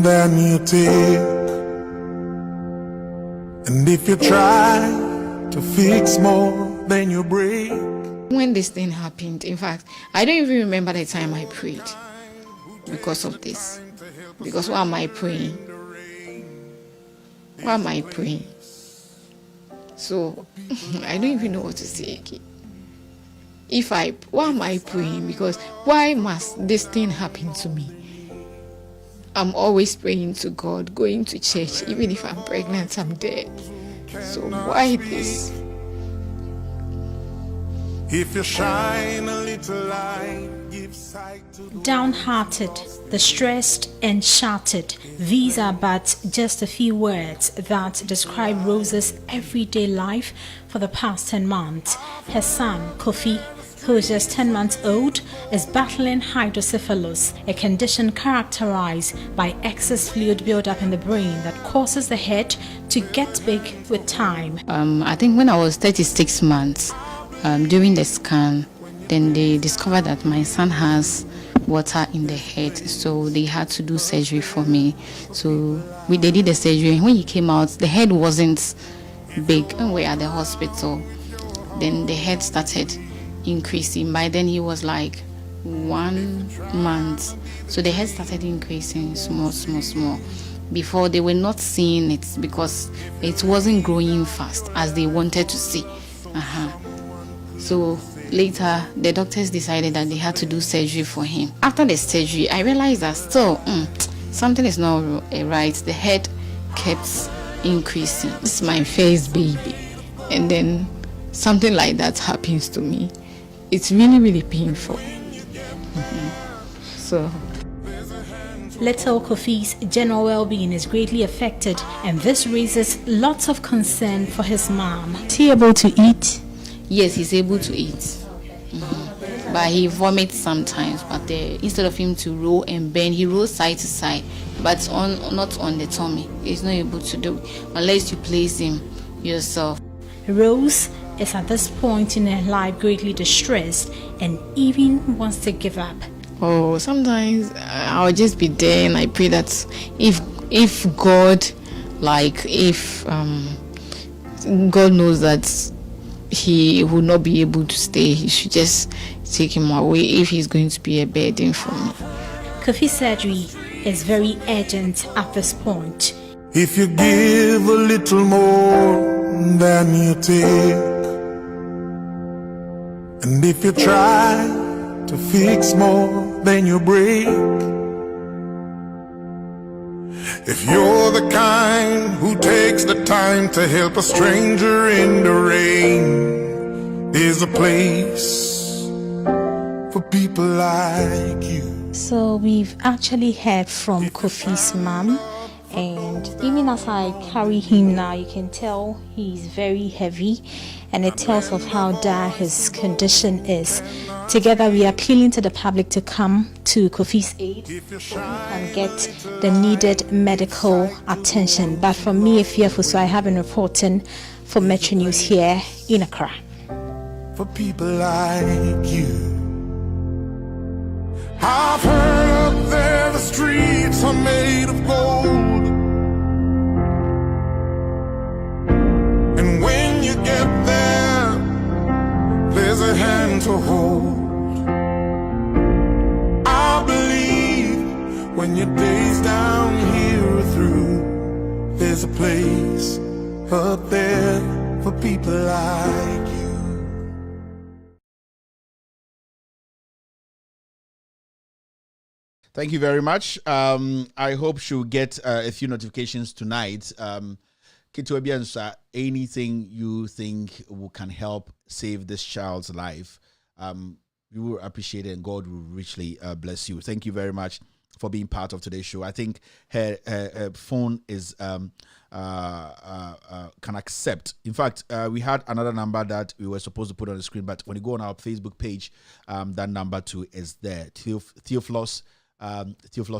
than you take, and if you try to fix more than you break. When this thing happened, in fact, I don't even remember the time I prayed because of this. Because why am I praying? Why am I praying? So, I don't even know what to say again. Why am I praying? Because why must this thing happen to me? I'm always praying to God, going to church. Even if I'm pregnant, I'm dead. So why this? If you shine a little light, give sight to the downhearted, distressed, and shattered. These are but just a few words that describe Rose's everyday life for the past 10 months. Her son, Kofi, who is just 10 months old, is battling hydrocephalus, a condition characterized by excess fluid buildup in the brain that causes the head to get big with time. I think when I was 36 months, during the scan, then they discovered that my son has water in the head, so they had to do surgery for me. So they did the surgery. When he came out, the head wasn't big. When we were at the hospital, then the head started increasing. By then he was like 1 month, so the head started increasing small. Before, they were not seeing it because it wasn't growing fast as they wanted to see. So later, the doctors decided that they had to do surgery for him. After the surgery, I realized that still something is not right. The head kept increasing. It's my first baby, and then something like that happens to me. It's really, really painful. So Little Kofi's general well-being is greatly affected, and this raises lots of concern for his mom. Is he able to eat? Yes, he's able to eat. But he vomits sometimes. But instead of him to roll and bend, he rolls side to side, but not on the tummy. He's not able to do it unless you place him yourself. Rose is at this point in her life greatly distressed and even wants to give up. Oh, sometimes I'll just be there and I pray that if God, God knows that he will not be able to stay, he should just take him away if he's going to be a burden for me. Kofi's surgery is very urgent at this point. If you give a little more than you take, and if you try to fix more than you break, if you're the kind who takes the time to help a stranger in the rain, there's a place for people like you. So we've actually heard from Kofi's mom, and even as I carry him now, you can tell he's very heavy, and it tells of how dire his condition is. Together we are appealing to the public to come to Kofi's aid and get the needed medical attention. But for me, a fearful, so I have been reporting for Metro News here in Accra. For people like you, I've heard up there the streets are made of gold, and when you get there, there's a hand to hold. I believe when your days down here are through, there's a place up there for people like you. Thank you very much. I hope she'll get a few notifications tonight. Kituabiansa, anything you think can help save this child's life, we will appreciate it, and God will richly bless you. Thank you very much for being part of today's show. I think her phone is can accept. In fact, we had another number that we were supposed to put on the screen, but when you go on our Facebook page, that number too is there. Theophilus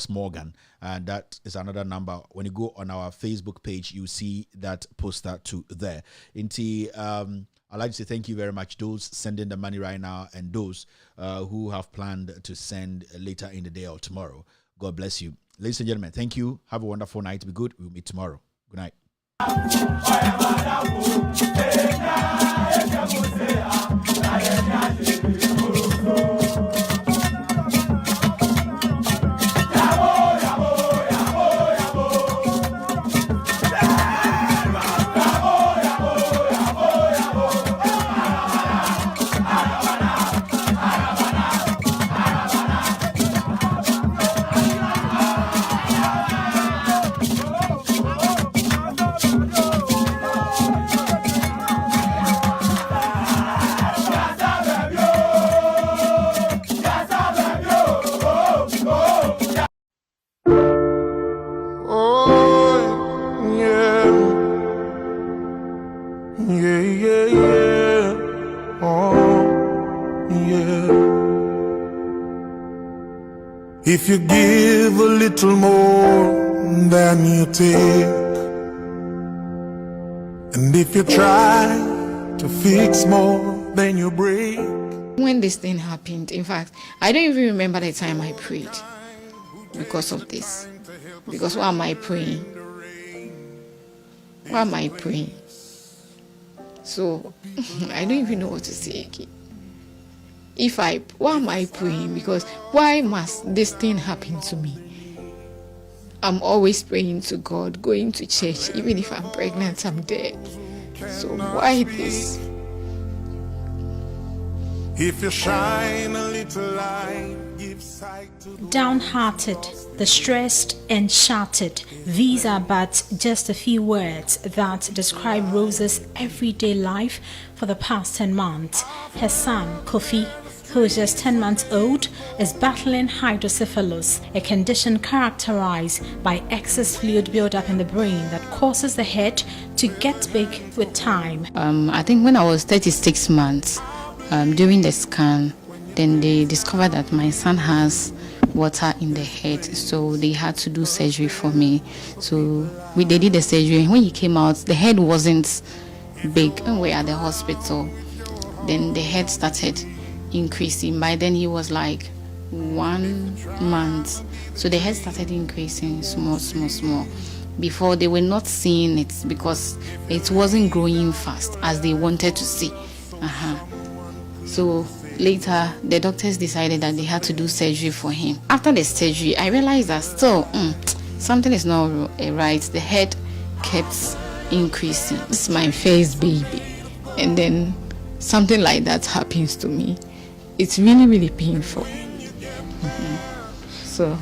Morgan, and that is another number. When you go on our Facebook page, you see that poster too there. I'd like to say thank you very much, those sending the money right now and those who have planned to send later in the day or tomorrow. God bless you. Ladies and gentlemen, thank you. Have a wonderful night. Be good. We'll meet tomorrow. Good night. If you give a little more than you take, and if you try to fix more than you break. When this thing happened, in fact, I don't even remember the time I prayed because of this. Because why am I praying? Why am I praying? So, I don't even know what to say again. Why am I praying? Because why must this thing happen to me? I'm always praying to God, going to church. Even if I'm pregnant, I'm dead. So why this? If you shine a little light, give sight to the Downhearted, distressed, and shattered. These are but just a few words that describe Rose's everyday life for the past 10 months. Her son, Kofi, who is just 10 months old, is battling hydrocephalus, a condition characterized by excess fluid buildup in the brain that causes the head to get big with time. I think when I was 36 months, during the scan, then they discovered that my son has water in the head, so they had to do surgery for me. So they did the surgery. When he came out, the head wasn't big, and we're at the hospital. Then the head started increasing. By then he was like 1 month, so the head started increasing small. Before, they were not seeing it because it wasn't growing fast as they wanted to see. So later, the doctors decided that they had to do surgery for him. After the surgery, I realized that still something is not right. The head kept increasing. It's my first baby, and then something like that happens to me. It's really painful. So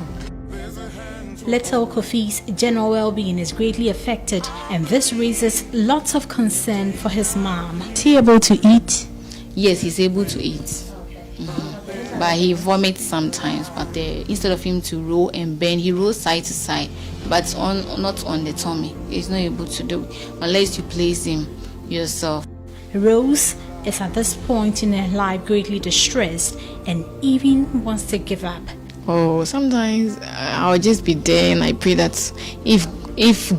Little Kofi's general well-being is greatly affected, and this raises lots of concern for his mom. Is he able to eat? Yes, he's able to eat. But he vomits sometimes. But instead of him to roll and bend, he rolls side to side, but not on the tummy. He's not able to do it unless you place him yourself. Rose is at this point in her life greatly distressed and even wants to give up. Oh, sometimes I'll just be there and I pray that if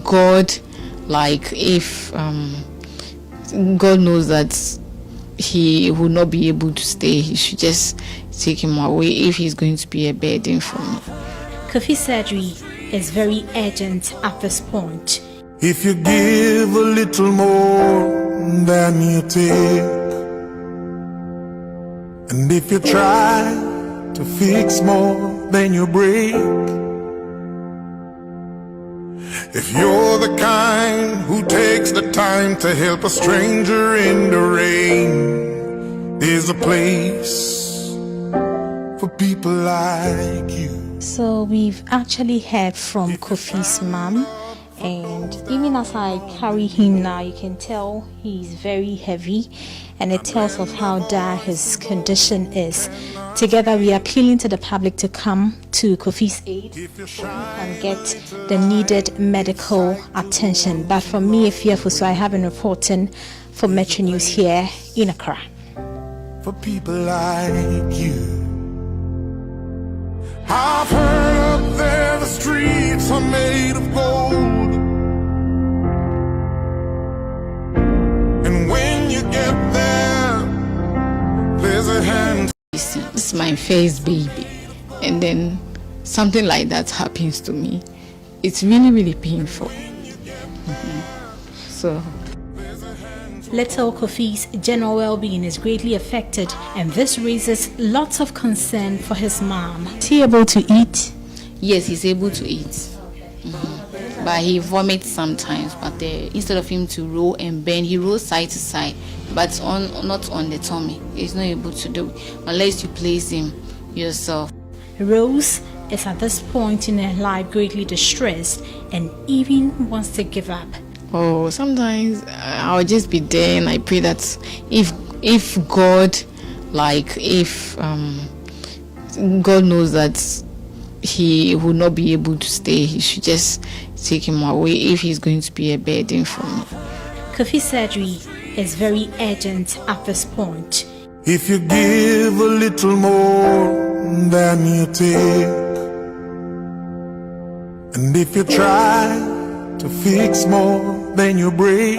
God, God knows that he will not be able to stay, he should just take him away if he's going to be a burden for me. Kofi's surgery is very urgent at this point. If you give a little more than you take, and if you try to fix more than you break, if you're the kind who takes the time to help a stranger in the rain, there's a place for people like you. So we've actually heard from Kofi's mom, and even as I carry him now, you can tell he's very heavy, and it tells of how dire his condition is. Together we are appealing to the public to come to Kofi's aid and get the needed medical attention. But for me, fearful, so I have been reporting for Metro News here in Accra. For people like you, I've heard up there the streets are made of gold, and when you get there, there's a hand. It's my first baby, and then something like that happens to me. It's really painful. So Little Kofi's general well-being is greatly affected, and this raises lots of concern for his mom. Is he able to eat? Yes, he's able to eat. But he vomits sometimes. But instead of him to roll and bend, he rolls side to side, but not on the tummy. He's not able to do it unless you place him yourself. Rose is at this point in her life greatly distressed and even wants to give up. Oh, sometimes I'll just be there and I pray that if God, God knows that he will not be able to stay, he should just take him away if he's going to be a burden for me. Kofi's surgery is very urgent at this point. If you give a little more than you take, and if you try to fix more than you break,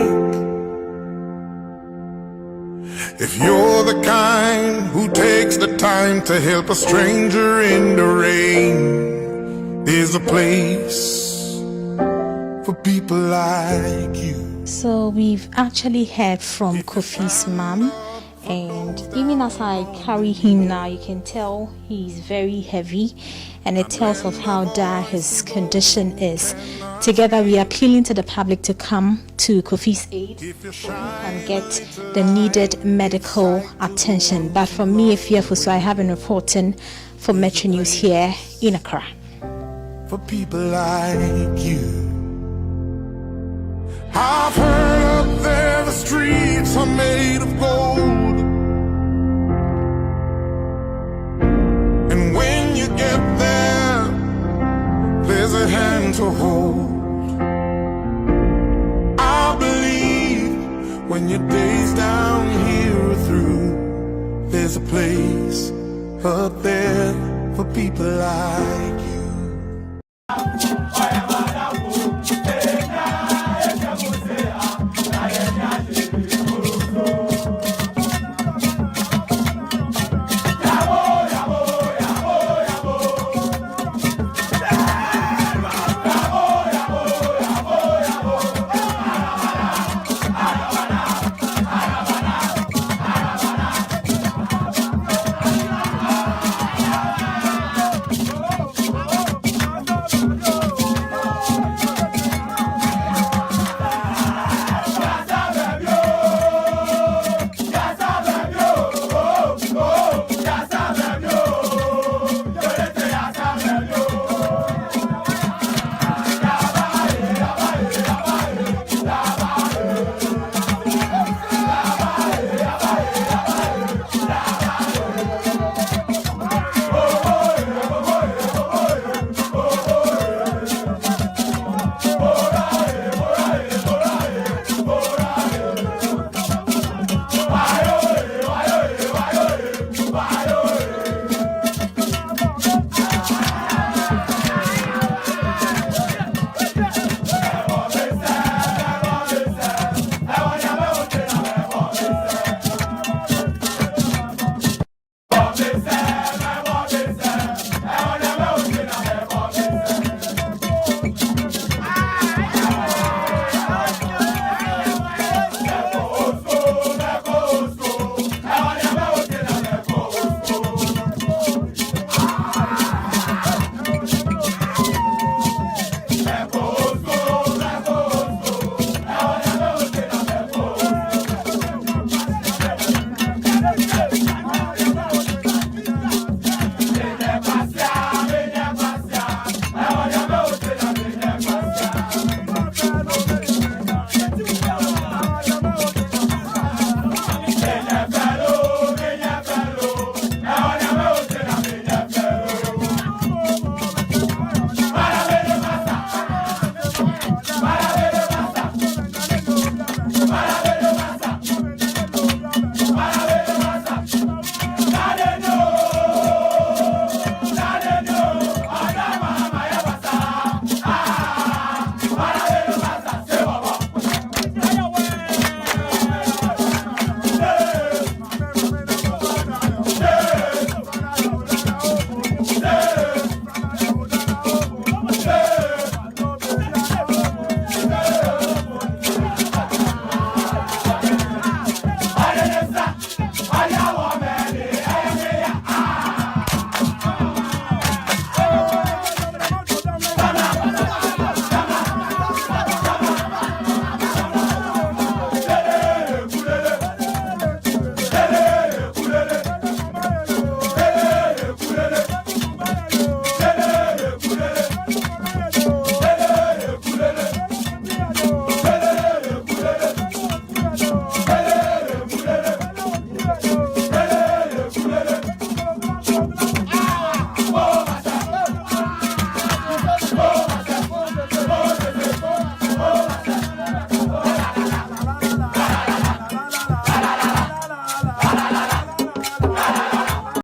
if you're the kind who takes the time to help a stranger in the rain, there's a place for people like you. So we've actually heard from Kofi's mom, and even as I carry him now, you can tell he's very heavy, and it tells of how dire his condition is. Together we are appealing to the public to come to Kofi's aid and get the needed medical attention. But for me, fearful, so I have been reporting for Metro News here in Accra. For people like you, I've heard up there the streets are made of gold, there's a place up there for people like you.